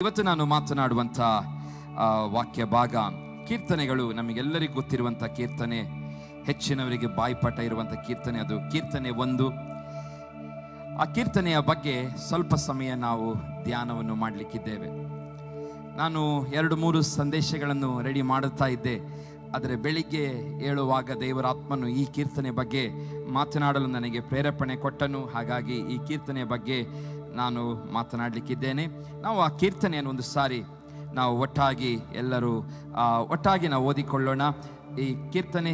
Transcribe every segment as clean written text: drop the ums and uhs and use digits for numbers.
ಇವತ್ತು ನಾನು ಮಾತನಾಡುವಂಥ ವಾಕ್ಯ ಭಾಗ ಕೀರ್ತನೆಗಳು. ನಮಗೆಲ್ಲರಿಗೂ ಗೊತ್ತಿರುವಂಥ ಕೀರ್ತನೆ, ಹೆಚ್ಚಿನವರಿಗೆ ಬಾಯಿಪಾಠ ಇರುವಂಥ ಕೀರ್ತನೆ, ಅದು ಕೀರ್ತನೆ 1. ಆ ಕೀರ್ತನೆಯ ಬಗ್ಗೆ ಸ್ವಲ್ಪ ಸಮಯ ನಾವು ಧ್ಯಾನವನ್ನು ಮಾಡಲಿಕ್ಕಿದ್ದೇವೆ. ನಾನು 2-3 ಸಂದೇಶಗಳನ್ನು ರೆಡಿ ಮಾಡುತ್ತಾ ಇದ್ದೆ. ಆದರೆ ಬೆಳಿಗ್ಗೆ ಏಳುವಾಗ ದೇವರ ಆತ್ಮನು ಈ ಕೀರ್ತನೆ ಬಗ್ಗೆ ಮಾತನಾಡಲು ನನಗೆ ಪ್ರೇರೇಪಣೆ ಕೊಟ್ಟನು. ಹಾಗಾಗಿ ಈ ಕೀರ್ತನೆಯ ಬಗ್ಗೆ ನಾನು ಮಾತನಾಡಲಿಕ್ಕಿದ್ದೇನೆ. ನಾವು ಆ ಕೀರ್ತನೆಯನ್ನು ಒಂದು ಸಾರಿ ನಾವು ಒಟ್ಟಾಗಿ ನಾವು ಓದಿಕೊಳ್ಳೋಣ. ಈ ಕೀರ್ತನೆ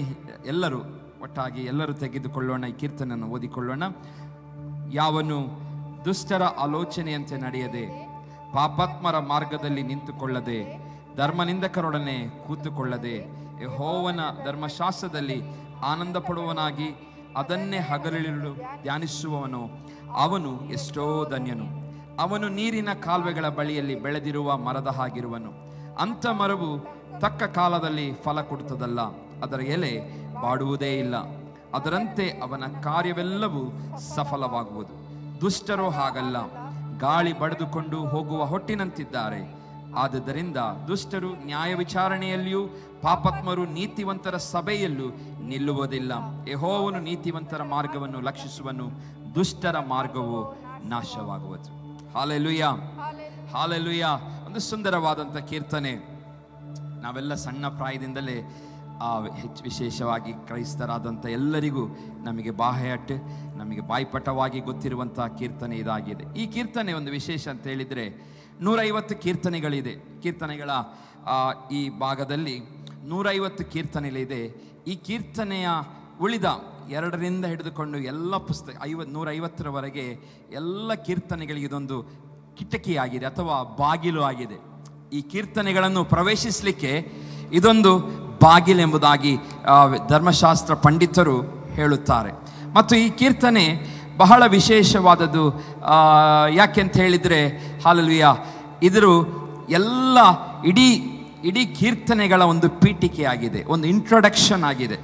ಎಲ್ಲರೂ ತೆಗೆದುಕೊಳ್ಳೋಣ. ಈ ಕೀರ್ತನೆಯನ್ನು ಓದಿಕೊಳ್ಳೋಣ. ಯಾವನು ದುಷ್ಟರ ಆಲೋಚನೆಯಂತೆ ನಡೆಯದೆ, ಪಾಪಾತ್ಮರ ಮಾರ್ಗದಲ್ಲಿ ನಿಂತುಕೊಳ್ಳದೆ, ಧರ್ಮನಿಂದಕರೊಡನೆ ಕೂತುಕೊಳ್ಳದೆ, ಯೆಹೋವನ ಧರ್ಮಶಾಸ್ತ್ರದಲ್ಲಿ ಆನಂದ ಪಡುವನಾಗಿ ಅದನ್ನೇ ಹಗಲಿರುಳು ಧ್ಯಾನಿಸುವವನು, ಅವನು ಎಷ್ಟೋ ಧನ್ಯನು. ಅವನು ನೀರಿನ ಕಾಲುವೆಗಳ ಬಳಿಯಲ್ಲಿ ಬೆಳೆದಿರುವ ಮರದ ಹಾಗಿರುವನು. ಅಂಥ ಮರವು ತಕ್ಕ ಕಾಲದಲ್ಲಿ ಫಲ ಕೊಡುತ್ತದಲ್ಲ, ಅದರ ಎಲೆ ಬಾಡುವುದೇ ಇಲ್ಲ. ಅದರಂತೆ ಅವನ ಕಾರ್ಯವೆಲ್ಲವೂ ಸಫಲವಾಗುವುದು. ದುಷ್ಟರೋ ಹಾಗಲ್ಲ, ಗಾಳಿ ಬಡಿದುಕೊಂಡು ಹೋಗುವ ಹೊಟ್ಟಿನಂತಿದ್ದಾರೆ. ಆದುದರಿಂದ ದುಷ್ಟರು ನ್ಯಾಯ ವಿಚಾರಣೆಯಲ್ಲಿಯೂ ಪಾಪಾತ್ಮರು ನೀತಿವಂತರ ಸಭೆಯಲ್ಲೂ ನಿಲ್ಲುವುದಿಲ್ಲ. ಯೆಹೋವನು ನೀತಿವಂತರ ಮಾರ್ಗವನ್ನು ಲಕ್ಷಿಸುವನು, ದುಷ್ಟರ ಮಾರ್ಗವು ನಾಶವಾಗುವುದು. Hallelujah, hallelujah. ಒಂದು ಸುಂದರವಾದಂಥ ಕೀರ್ತನೆ. ನಾವೆಲ್ಲ ಸಣ್ಣ ಪ್ರಾಯದಿಂದಲೇ ವಿಶೇಷವಾಗಿ ಕ್ರೈಸ್ತರಾದಂಥ ಎಲ್ಲರಿಗೂ ನಮಗೆ ನಮಗೆ ಬಾಯ್ಪಟವಾಗಿ ಗೊತ್ತಿರುವಂಥ ಕೀರ್ತನೆ ಇದಾಗಿದೆ. ಈ ಕೀರ್ತನೆ ಒಂದು ವಿಶೇಷ ಅಂತ ಹೇಳಿದರೆ 150 ಕೀರ್ತನೆಗಳಿದೆ. ಕೀರ್ತನೆಗಳ ಈ ಭಾಗದಲ್ಲಿ 150 ಕೀರ್ತನೆಗಳಿದೆ. ಈ ಕೀರ್ತನೆಯ ಉಳಿದ 2ರಿಂದ ಹಿಡಿದುಕೊಂಡು ಎಲ್ಲ ಪುಸ್ತಕ 150ರವರೆಗೆ ಎಲ್ಲ ಕೀರ್ತನೆಗಳಿಗೆ ಇದೊಂದು ಕಿಟಕಿಯಾಗಿದೆ ಅಥವಾ ಬಾಗಿಲು ಆಗಿದೆ. ಈ ಕೀರ್ತನೆಗಳನ್ನು ಪ್ರವೇಶಿಸಲಿಕ್ಕೆ ಇದೊಂದು ಬಾಗಿಲೆಂಬುದಾಗಿ ಧರ್ಮಶಾಸ್ತ್ರ ಪಂಡಿತರು ಹೇಳುತ್ತಾರೆ. ಮತ್ತು ಈ ಕೀರ್ತನೆ ಬಹಳ ವಿಶೇಷವಾದದ್ದು. ಯಾಕೆಂತ ಹೇಳಿದರೆ, ಹಾಲೆಲೂಯಾ, ಇದರು ಎಲ್ಲ ಇಡೀ ಕೀರ್ತನೆಗಳ ಒಂದು ಪೀಠಿಕೆಯಾಗಿದೆ, ಒಂದು ಇಂಟ್ರೊಡಕ್ಷನ್ ಆಗಿದೆ.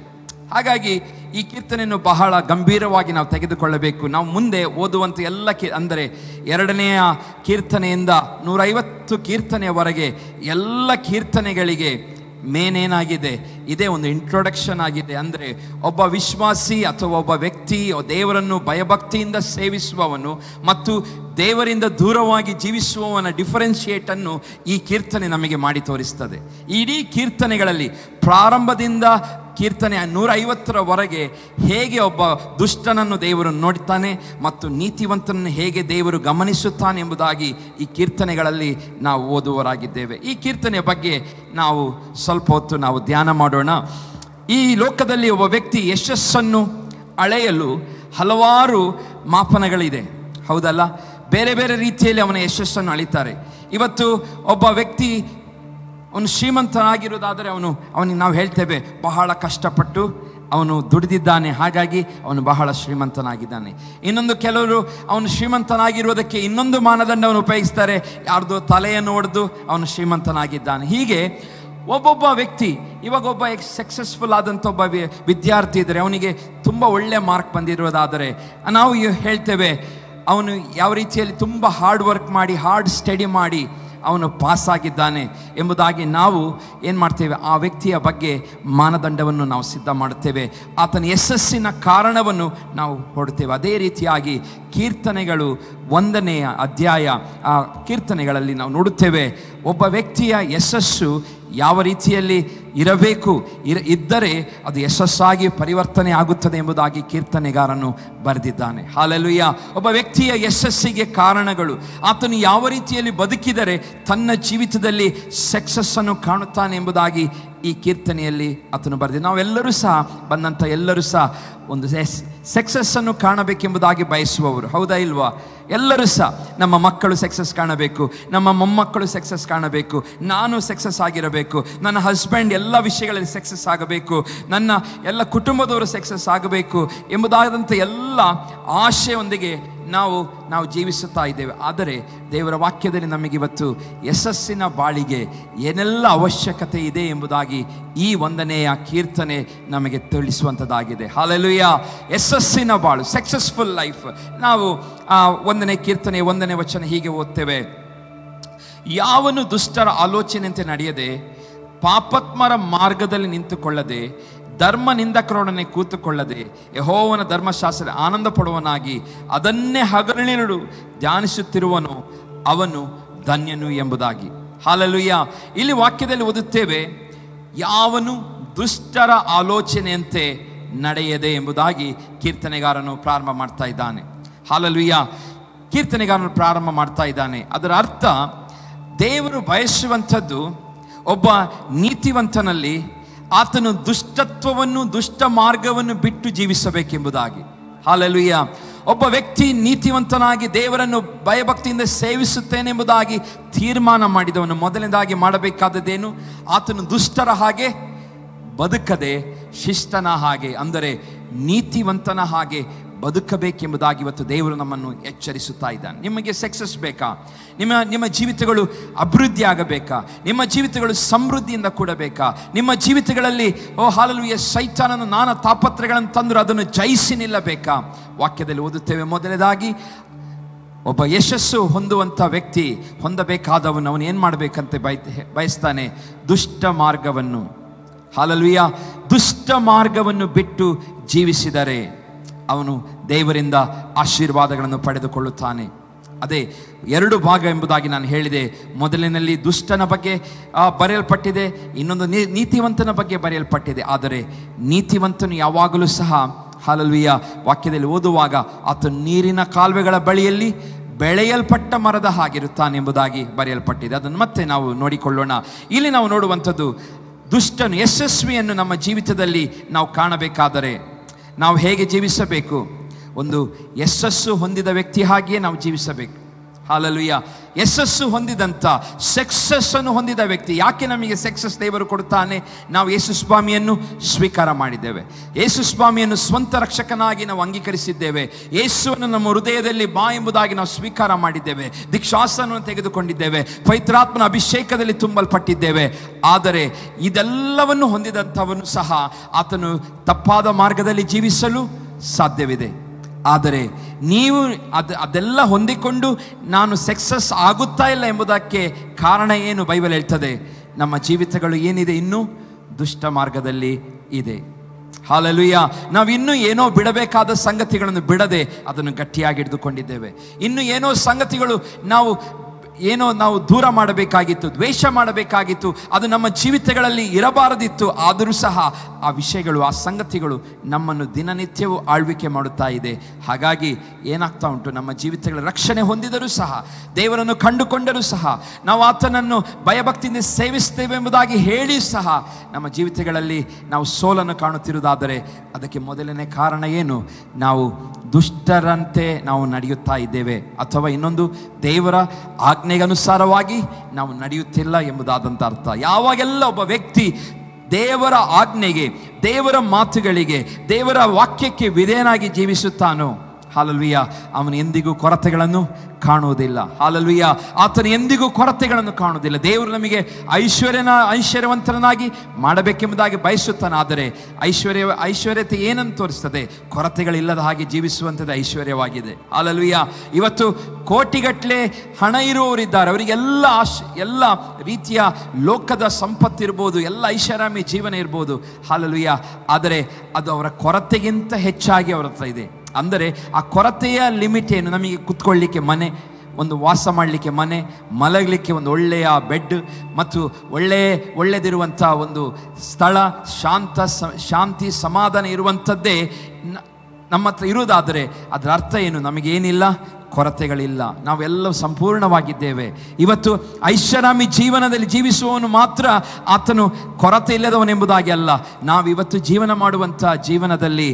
ಹಾಗಾಗಿ ಈ ಕೀರ್ತನೆಯನ್ನು ಬಹಳ ಗಂಭೀರವಾಗಿ ನಾವು ತೆಗೆದುಕೊಳ್ಳಬೇಕು. ನಾವು ಮುಂದೆ ಓದುವಂಥ ಎಲ್ಲ ಅಂದರೆ 2ನೆಯ ಕೀರ್ತನೆಯಿಂದ 150 ಕೀರ್ತನೆಯವರೆಗೆ ಎಲ್ಲ ಕೀರ್ತನೆಗಳಿಗೆ ಮೇನೇನಾಗಿದೆ, ಇದೇ ಒಂದು ಇಂಟ್ರೊಡಕ್ಷನ್ ಆಗಿದೆ. ಅಂದರೆ ಒಬ್ಬ ವಿಶ್ವಾಸಿ ಅಥವಾ ಒಬ್ಬ ವ್ಯಕ್ತಿ ದೇವರನ್ನು ಭಯಭಕ್ತಿಯಿಂದ ಸೇವಿಸುವವನು ಮತ್ತು ದೇವರಿಂದ ದೂರವಾಗಿ ಜೀವಿಸುವವನ ಡಿಫರೆನ್ಷಿಯೇಟನ್ನು ಈ ಕೀರ್ತನೆ ನಮಗೆ ಮಾಡಿ ತೋರಿಸ್ತದೆ. ಇಡೀ ಕೀರ್ತನೆಗಳಲ್ಲಿ ಪ್ರಾರಂಭದಿಂದ ಕೀರ್ತನೆ 150ರವರೆಗೆ ಹೇಗೆ ಒಬ್ಬ ದುಷ್ಟನನ್ನು ದೇವರು ನೋಡ್ತಾನೆ ಮತ್ತು ನೀತಿವಂತನನ್ನು ಹೇಗೆ ದೇವರು ಗಮನಿಸುತ್ತಾನೆ ಎಂಬುದಾಗಿ ಈ ಕೀರ್ತನೆಗಳಲ್ಲಿ ನಾವು ಓದುವರಾಗಿದ್ದೇವೆ. ಈ ಕೀರ್ತನೆಯ ಬಗ್ಗೆ ನಾವು ಸ್ವಲ್ಪ ಹೊತ್ತು ನಾವು ಧ್ಯಾನ ಮಾಡೋಣ. ಈ ಲೋಕದಲ್ಲಿ ಒಬ್ಬ ವ್ಯಕ್ತಿ ಯಶಸ್ಸನ್ನು ಅಳೆಯಲು ಹಲವಾರು ಮಾಪನಗಳಿದೆ, ಹೌದಲ್ಲ? ಬೇರೆ ಬೇರೆ ರೀತಿಯಲ್ಲಿ ಅವನ ಯಶಸ್ಸನ್ನು ಅಳಿತಾರೆ. ಇವತ್ತು ಒಬ್ಬ ವ್ಯಕ್ತಿ ಅವನು ಶ್ರೀಮಂತನಾಗಿರೋದಾದರೆ ಅವನಿಗೆ ನಾವು ಹೇಳ್ತೇವೆ ಬಹಳ ಕಷ್ಟಪಟ್ಟು ಅವನು ದುಡಿದಿದ್ದಾನೆ, ಹಾಗಾಗಿ ಅವನು ಬಹಳ ಶ್ರೀಮಂತನಾಗಿದ್ದಾನೆ. ಇನ್ನೊಂದು ಕೆಲವರು ಅವನು ಶ್ರೀಮಂತನಾಗಿರುವುದಕ್ಕೆ ಇನ್ನೊಂದು ಮಾನದಂಡವನ್ನು ಉಪಯೋಗಿಸ್ತಾರೆ, ಯಾರ್ದೋ ತಲೆಯನ್ನು ಒಡೆದು ಅವನು ಶ್ರೀಮಂತನಾಗಿದ್ದಾನೆ. ಹೀಗೆ ಒಬ್ಬೊಬ್ಬ ವ್ಯಕ್ತಿ, ಇವಾಗ ಒಬ್ಬ ಸಕ್ಸಸ್ಫುಲ್ ಆದಂಥ ಒಬ್ಬ ವಿದ್ಯಾರ್ಥಿ ಇದ್ದರೆ, ಅವನಿಗೆ ತುಂಬ ಒಳ್ಳೆಯ ಮಾರ್ಕ್ ಬಂದಿರೋದಾದರೆ ನಾವು ಹೇಳ್ತೇವೆ ಅವನು ಯಾವ ರೀತಿಯಲ್ಲಿ ತುಂಬ ಹಾರ್ಡ್ ವರ್ಕ್ ಮಾಡಿ, ಹಾರ್ಡ್ ಸ್ಟಡಿ ಮಾಡಿ ಅವನು ಪಾಸಾಗಿದ್ದಾನೆ ಎಂಬುದಾಗಿ ನಾವು ಏನು ಮಾಡ್ತೇವೆ, ಆ ವ್ಯಕ್ತಿಯ ಬಗ್ಗೆ ಮಾನದಂಡವನ್ನು ನಾವು ಸಿದ್ಧ ಮಾಡುತ್ತೇವೆ, ಆತನ ಯಶಸ್ಸಿನ ಕಾರಣವನ್ನು ನಾವು ಹೊಡ್ತೇವೆ. ಅದೇ ರೀತಿಯಾಗಿ ಕೀರ್ತನೆಗಳು 1ನೇ ಅಧ್ಯಾಯ ಆ ಕೀರ್ತನೆಗಳಲ್ಲಿ ನಾವು ನೋಡುತ್ತೇವೆ ಒಬ್ಬ ವ್ಯಕ್ತಿಯ ಯಶಸ್ಸು ಯಾವ ರೀತಿಯಲ್ಲಿ ಇರಬೇಕು, ಇದ್ದರೆ ಅದು ಯಶಸ್ಸಾಗಿ ಪರಿವರ್ತನೆ ಆಗುತ್ತದೆ ಎಂಬುದಾಗಿ ಕೀರ್ತನೆಗಾರನು ಬರೆದಿದ್ದಾನೆ. ಹಾಲೆಲೂಯಾ. ಒಬ್ಬ ವ್ಯಕ್ತಿಯ ಯಶಸ್ಸಿಗೆ ಕಾರಣಗಳು, ಆತನು ಯಾವ ರೀತಿಯಲ್ಲಿ ಬದುಕಿದರೆ ತನ್ನ ಜೀವಿತದಲ್ಲಿ ಸಕ್ಸಸ್ಸನ್ನು ಕಾಣುತ್ತಾನೆ ಎಂಬುದಾಗಿ ಈ ಕೀರ್ತನೆಯಲ್ಲಿ ಆತನು ಬರೆದಿದ್ದ. ನಾವೆಲ್ಲರೂ ಸಹ ಬಂದಂಥ ಎಲ್ಲರೂ ಸಹ ಒಂದು ಸಕ್ಸಸ್ಸನ್ನು ಕಾಣಬೇಕೆಂಬುದಾಗಿ ಬಯಸುವವರು, ಹೌದಾ ಇಲ್ವಾ? ಎಲ್ಲರೂ ಸಹ ನಮ್ಮ ಮಕ್ಕಳು ಸಕ್ಸಸ್ ಕಾಣಬೇಕು, ನಮ್ಮ ಮೊಮ್ಮಕ್ಕಳು ಸಕ್ಸಸ್ ಕಾಣಬೇಕು, ನಾನು ಸಕ್ಸಸ್ ಆಗಿರಬೇಕು, ನನ್ನ ಹಸ್ಬೆಂಡ್ ಎಲ್ಲ ವಿಷಯಗಳಲ್ಲಿ ಸಕ್ಸಸ್ ಆಗಬೇಕು, ನನ್ನ ಎಲ್ಲ ಕುಟುಂಬದವರು ಸಕ್ಸಸ್ ಆಗಬೇಕು ಎಂಬುದಾದಂಥ ಎಲ್ಲ ಆಶೆಯೊಂದಿಗೆ ನಾವು ಜೀವಿಸುತ್ತಾ ಇದ್ದೇವೆ. ಆದರೆ ದೇವರ ವಾಕ್ಯದಲ್ಲಿ ನಮಗಿವತ್ತು ಯಶಸ್ಸಿನ ಬಾಳಿಗೆ ಏನೆಲ್ಲ ಅವಶ್ಯಕತೆ ಇದೆ ಎಂಬುದಾಗಿ ಈ 1ನೆಯ ಕೀರ್ತನೆ ನಮಗೆ ತಿಳಿಸುವಂಥದ್ದಾಗಿದೆ. ಹಾಲೆಲೂಯಾ. ಯಶಸ್ಸಿನ ಬಾಳು, ಸಕ್ಸಸ್ಫುಲ್ ಲೈಫ್. ನಾವು 1ನೇ ಕೀರ್ತನೆ 1ನೇ ವಚನ ಹೀಗೆ ಓದ್ತೇವೆ, ಯಾವನು ದುಷ್ಟರ ಆಲೋಚನೆಯಂತೆ ನಡೆಯದೆ, ಪಾಪಾತ್ಮರ ಮಾರ್ಗದಲ್ಲಿ ನಿಂತುಕೊಳ್ಳದೆ, ಧರ್ಮ ನಿಂದಕರೊಡನೆ ಕೂತುಕೊಳ್ಳದೆ, ಯೆಹೋವನ ಧರ್ಮಶಾಸ್ತ್ರ ಆನಂದ ಪಡುವನಾಗಿ ಅದನ್ನೇ ಹಗಲಿರುಳು ಧ್ಯಾನಿಸುತ್ತಿರುವನು, ಅವನು ಧನ್ಯನು ಎಂಬುದಾಗಿ. ಹಲ್ಲೆಲೂಯಾ. ಇಲ್ಲಿ ವಾಕ್ಯದಲ್ಲಿ ಓದುತ್ತೇವೆ, ಯಾವನು ದುಷ್ಟರ ಆಲೋಚನೆಯಂತೆ ನಡೆಯದೆ ಎಂಬುದಾಗಿ ಕೀರ್ತನೆಗಾರನು ಪ್ರಾರಂಭ ಮಾಡ್ತಾ ಇದ್ದಾನೆ. ಹಲ್ಲೆಲೂಯಾ. ಕೀರ್ತನೆಗಾರನು ಪ್ರಾರಂಭ ಮಾಡ್ತಾ ಇದ್ದಾನೆ. ಅದರ ಅರ್ಥ, ದೇವರು ಬಯಸುವಂಥದ್ದು ಒಬ್ಬ ನೀತಿವಂತನಲ್ಲಿ ಆತನು ದುಷ್ಟತ್ವವನ್ನು, ದುಷ್ಟ ಮಾರ್ಗವನ್ನು ಬಿಟ್ಟು ಜೀವಿಸಬೇಕೆಂಬುದಾಗಿ. ಹಲ್ಲೆಲೂಯಾ. ಒಬ್ಬ ವ್ಯಕ್ತಿ ನೀತಿವಂತನಾಗಿ ದೇವರನ್ನು ಭಯಭಕ್ತಿಯಿಂದ ಸೇವಿಸುತ್ತೇನೆಂಬುದಾಗಿ ತೀರ್ಮಾನ ಮಾಡಿದವನು ಮೊದಲನೇದಾಗಿ ಮಾಡಬೇಕಾದದ್ದೇನು? ಆತನು ದುಷ್ಟರ ಹಾಗೆ ಬದುಕದೆ ಶಿಷ್ಟನ ಹಾಗೆ, ಅಂದರೆ ನೀತಿವಂತನ ಹಾಗೆ ಬದುಕಬೇಕೆಂಬುದಾಗಿ ಇವತ್ತು ದೇವರು ನಮ್ಮನ್ನು ಎಚ್ಚರಿಸುತ್ತಾ ಇದ್ದಾನೆ. ನಿಮಗೆ ಸಕ್ಸಸ್ ಬೇಕಾ? ನಿಮ್ಮ ಜೀವಿತಗಳು ಅಭಿವೃದ್ಧಿ ಆಗಬೇಕಾ? ನಿಮ್ಮ ಜೀವಿತಗಳು ಸಮೃದ್ಧಿಯಿಂದ ಕೂಡಬೇಕಾ? ನಿಮ್ಮ ಜೀವಿತಗಳಲ್ಲಿ ಹಲ್ಲೆಲೂಯಾ ಸೈತಾನನ ನಾನಾ ತಾಪತ್ರಗಳನ್ನು ತಂದರು ಅದನ್ನು ಜಯಿಸಿ ನಿಲ್ಲಬೇಕಾ? ವಾಕ್ಯದಲ್ಲಿ ಓದುತ್ತೇವೆ, ಮೊದಲನೇದಾಗಿ ಒಬ್ಬ ಯಶಸ್ಸು ಹೊಂದುವಂಥ ವ್ಯಕ್ತಿ ಹೊಂದಬೇಕಾದವನು ಅವನು ಏನು ಮಾಡಬೇಕಂತೆ ಬಯಸ್ತಾನೆ? ದುಷ್ಟ ಮಾರ್ಗವನ್ನು, ಹಲ್ಲೆಲೂಯಾ, ದುಷ್ಟ ಮಾರ್ಗವನ್ನು ಬಿಟ್ಟು ಜೀವಿಸಿದರೆ ಅವನು ದೇವರಿಂದ ಆಶೀರ್ವಾದಗಳನ್ನು ಪಡೆದುಕೊಳ್ಳುತ್ತಾನೆ. ಅದೇ ಎರಡು ಭಾಗ ಎಂಬುದಾಗಿ ನಾನು ಹೇಳಿದೆ. ಮೊದಲಿನಲ್ಲಿ ದುಷ್ಟನ ಬಗ್ಗೆ ಬರೆಯಲ್ಪಟ್ಟಿದೆ, ಇನ್ನೊಂದು ನೀತಿವಂತನ ಬಗ್ಗೆ ಬರೆಯಲ್ಪಟ್ಟಿದೆ. ಆದರೆ ನೀತಿವಂತನು ಯಾವಾಗಲೂ ಸಹ ಹಲ್ಲೆಲೂಯಾ ವಾಕ್ಯದಲ್ಲಿ ಓದುವಾಗ ಆತ ನೀರಿನ ಕಾಲುವೆಗಳ ಬಳಿಯಲ್ಲಿ ಬೆಳೆಯಲ್ಪಟ್ಟ ಮರದ ಹಾಗಿರುತ್ತಾನೆಂಬುದಾಗಿ ಬರೆಯಲ್ಪಟ್ಟಿದೆ. ಅದನ್ನು ಮತ್ತೆ ನಾವು ನೋಡಿಕೊಳ್ಳೋಣ. ಇಲ್ಲಿ ನಾವು ನೋಡುವಂಥದ್ದು, ದುಷ್ಟನು ಯಶಸ್ವಿಯನ್ನು ನಮ್ಮ ಜೀವಿತದಲ್ಲಿ ನಾವು ಕಾಣಬೇಕಾದರೆ ನಾವು ಹೇಗೆ ಜೀವಿಸಬೇಕು? ಒಂದು ಯಶಸ್ಸು ಹೊಂದಿದ ವ್ಯಕ್ತಿ ಹಾಗೆಯೇ ನಾವು ಜೀವಿಸಬೇಕು. ಹಲ್ಲೆಲೂಯಾ. ಯಶಸ್ಸು ಹೊಂದಿದಂಥ, ಸಕ್ಸಸ್ ಅನ್ನು ಹೊಂದಿದ ವ್ಯಕ್ತಿ. ಯಾಕೆ ನಮಗೆ ಸಕ್ಸಸ್ ದೇವರು ಕೊಡುತ್ತಾನೆ? ನಾವು ಯೇಸು ಸ್ವಾಮಿಯನ್ನು ಸ್ವೀಕಾರ ಮಾಡಿದ್ದೇವೆ, ಯೇಸು ಸ್ವಾಮಿಯನ್ನು ಸ್ವಂತ ರಕ್ಷಕನಾಗಿ ನಾವು ಅಂಗೀಕರಿಸಿದ್ದೇವೆ, ಯೇಸುವನ್ನು ನಮ್ಮ ಹೃದಯದಲ್ಲಿ ಬಾ ಎಂಬುದಾಗಿ ನಾವು ಸ್ವೀಕಾರ ಮಾಡಿದ್ದೇವೆ, ದೀಕ್ಷಾಸನವನ್ನು ತೆಗೆದುಕೊಂಡಿದ್ದೇವೆ, ಪವಿತ್ರಾತ್ಮನ ಅಭಿಷೇಕದಲ್ಲಿ ತುಂಬಲ್ಪಟ್ಟಿದ್ದೇವೆ. ಆದರೆ ಇದೆಲ್ಲವನ್ನು ಹೊಂದಿದಂಥವನು ಸಹ ಆತನು ತಪ್ಪಾದ ಮಾರ್ಗದಲ್ಲಿ ಜೀವಿಸಲು ಸಾಧ್ಯವಿದೆ. ಆದರೆ ನೀವು ಅದೆಲ್ಲ ಹೊಂದಿಕೊಂಡು ನಾನು ಸಕ್ಸಸ್ ಆಗುತ್ತಾ ಇಲ್ಲ ಎಂಬುದಕ್ಕೆ ಕಾರಣ ಏನು? ಬೈಬಲ್ ಹೇಳ್ತದೆ, ನಮ್ಮ ಜೀವಿತಗಳು ಏನಿದೆ, ಇನ್ನೂ ದುಷ್ಟ ಮಾರ್ಗದಲ್ಲಿ ಇದೆ. ಹಲ್ಲೆಲೂಯಾ. ನಾವಿನ್ನೂ ಏನೋ ಬಿಡಬೇಕಾದ ಸಂಗತಿಗಳನ್ನು ಬಿಡದೆ ಅದನ್ನು ಗಟ್ಟಿಯಾಗಿ ಹಿಡಿದುಕೊಂಡಿದ್ದೇವೆ. ಇನ್ನು ಏನೋ ಸಂಗತಿಗಳು ನಾವು ದೂರ ಮಾಡಬೇಕಾಗಿತ್ತು, ದ್ವೇಷ ಮಾಡಬೇಕಾಗಿತ್ತು, ಅದು ನಮ್ಮ ಜೀವಿತಗಳಲ್ಲಿ ಇರಬಾರದಿತ್ತು. ಆದರೂ ಸಹ ಆ ವಿಷಯಗಳು, ಆ ಸಂಗತಿಗಳು ನಮ್ಮನ್ನು ದಿನನಿತ್ಯವೂ ಆಳ್ವಿಕೆ ಮಾಡುತ್ತಾ ಇದೆ. ಹಾಗಾಗಿ ಏನಾಗ್ತಾ ಉಂಟು? ನಮ್ಮ ಜೀವಿತಗಳ ರಕ್ಷಣೆ ಹೊಂದಿದರೂ ಸಹ, ದೇವರನ್ನು ಕಂಡುಕೊಂಡರೂ ಸಹ, ನಾವು ಆತನನ್ನು ಭಯಭಕ್ತಿಯಿಂದ ಸೇವಿಸ್ತೇವೆ ಎಂಬುದಾಗಿ ಹೇಳಿ ಸಹ ನಮ್ಮ ಜೀವಿತಗಳಲ್ಲಿ ನಾವು ಸೋಲನ್ನು ಕಾಣುತ್ತಿರುವುದಾದರೆ ಅದಕ್ಕೆ ಮೊದಲನೇ ಕಾರಣ ಏನು? ನಾವು ದುಷ್ಟರಂತೆ ನಾವು ನಡೆಯುತ್ತಾ ಇದ್ದೇವೆ, ಅಥವಾ ಇನ್ನೊಂದು ದೇವರ ಆಜ್ಞೆಗನುಸಾರವಾಗಿ ನಾವು ನಡೆಯುತ್ತಿಲ್ಲ ಎಂಬುದಾದಂಥ ಅರ್ಥ. ಯಾವಾಗೆಲ್ಲ ಒಬ್ಬ ವ್ಯಕ್ತಿ ದೇವರ ಆಜ್ಞೆಗೆ, ದೇವರ ಮಾತುಗಳಿಗೆ, ದೇವರ ವಾಕ್ಯಕ್ಕೆ ವಿಧೇಯನಾಗಿ ಜೀವಿಸುತ್ತಾನೋ, ಹಲ್ಲೆಲೂಯಾ, ಅವನು ಎಂದಿಗೂ ಕೊರತೆಗಳನ್ನು ಕಾಣುವುದಿಲ್ಲ. ಹಲ್ಲೆಲೂಯಾ. ಆತನು ಎಂದಿಗೂ ಕೊರತೆಗಳನ್ನು ಕಾಣುವುದಿಲ್ಲ. ದೇವರು ನಮಗೆ ಐಶ್ವರ್ಯವಂತನಾಗಿ ಮಾಡಬೇಕೆಂಬುದಾಗಿ ಬಯಸುತ್ತಾನೆ. ಆದರೆ ಐಶ್ವರ್ಯತೆ ಏನನ್ನು ತೋರಿಸ್ತದೆ? ಕೊರತೆಗಳಿಲ್ಲದ ಹಾಗೆ ಜೀವಿಸುವಂಥದ್ದು ಐಶ್ವರ್ಯವಾಗಿದೆ. ಹಲ್ಲೆಲೂಯಾ. ಇವತ್ತು ಕೋಟಿಗಟ್ಟಲೆ ಹಣ ಇರುವವರಿದ್ದಾರೆ, ಅವರಿಗೆಲ್ಲ ಎಲ್ಲ ರೀತಿಯ ಲೋಕದ ಸಂಪತ್ತಿರ್ಬೋದು, ಎಲ್ಲ ಐಷಾರಾಮಿ ಜೀವನ ಇರ್ಬೋದು. ಹಲ್ಲೆಲೂಯಾ. ಆದರೆ ಅದು ಅವರ ಕೊರತೆಗಿಂತ ಹೆಚ್ಚಾಗಿ ಅವರ ಹತ್ರ ಇದೆ. ಅಂದರೆ ಆ ಕೊರತೆಯ ಲಿಮಿಟ್ ಏನು? ನಮಗೆ ಕುತ್ಕೊಳ್ಳಿಕ್ಕೆ ಮನೆ, ಒಂದು ವಾಸ ಮಾಡಲಿಕ್ಕೆ ಮನೆ, ಮಲಗಲಿಕ್ಕೆ ಒಂದು ಒಳ್ಳೆಯ ಬೆಡ್ ಮತ್ತು ಒಳ್ಳೆಯದಿರುವಂಥ ಒಂದು ಸ್ಥಳ, ಶಾಂತಿ ಸಮಾಧಾನ ಇರುವಂಥದ್ದೇ ನಮ್ಮ ಹತ್ರ ಇರುವುದಾದರೆ ಅದರ ಅರ್ಥ ಏನು? ನಮಗೇನಿಲ್ಲ, ಕೊರತೆಗಳಿಲ್ಲ, ನಾವೆಲ್ಲವೂ ಸಂಪೂರ್ಣವಾಗಿದ್ದೇವೆ. ಇವತ್ತು ಐಷಾರಾಮಿ ಜೀವನದಲ್ಲಿ ಜೀವಿಸುವವನು ಮಾತ್ರ ಆತನು ಕೊರತೆ ಇಲ್ಲದವನೆಂಬುದಾಗಿ ಅಲ್ಲ. ನಾವಿವತ್ತು ಜೀವನ ಮಾಡುವಂಥ ಜೀವನದಲ್ಲಿ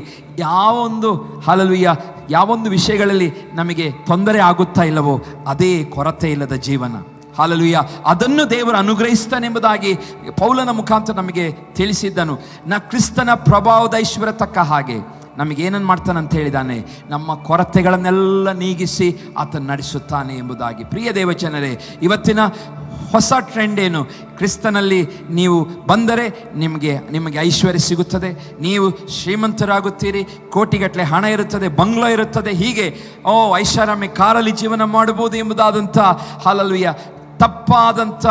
ಯಾವೊಂದು ವಿಷಯಗಳಲ್ಲಿ ನಮಗೆ ತೊಂದರೆ ಆಗುತ್ತಾ ಇಲ್ಲವೋ ಅದೇ ಕೊರತೆ ಇಲ್ಲದ ಜೀವನ. ಹಲ್ಲೆಲೂಯಾ. ಅದನ್ನು ದೇವರು ಅನುಗ್ರಹಿಸ್ತಾನೆಂಬುದಾಗಿ ಪೌಲನ ಮುಖಾಂತರ ನಮಗೆ ತಿಳಿಸಿದ್ದನು. ಕ್ರಿಸ್ತನ ಪ್ರಭಾವದ ಐಶ್ವರ್ಯ ತಕ್ಕ ಹಾಗೆ ನಮಗೇನನ್ನು ಮಾಡ್ತಾನಂತ ಹೇಳಿದ್ದಾನೆ? ನಮ್ಮ ಕೊರತೆಗಳನ್ನೆಲ್ಲ ನೀಗಿಸಿ ಆತನು ನಡೆಸುತ್ತಾನೆ ಎಂಬುದಾಗಿ. ಪ್ರಿಯ ದೇವಜನರೇ, ಇವತ್ತಿನ ಹೊಸ ಟ್ರೆಂಡ್ ಏನು? ಕ್ರಿಸ್ತನಲ್ಲಿ ನೀವು ಬಂದರೆ ನಿಮಗೆ ಐಶ್ವರ್ಯ ಸಿಗುತ್ತದೆ, ನೀವು ಶ್ರೀಮಂತರಾಗುತ್ತೀರಿ, ಕೋಟಿಗಟ್ಟಲೆ ಹಣ ಇರುತ್ತದೆ, ಬಂಗ್ಲೋ ಇರುತ್ತದೆ, ಹೀಗೆ ಐಷಾರಾಮಿ ಕಾರಲ್ಲಿ ಜೀವನ ಮಾಡಬಹುದು ಎಂಬುದಾದಂಥ ಹಲ್ಲೆಲೂಯಾ ತಪ್ಪಾದಂಥ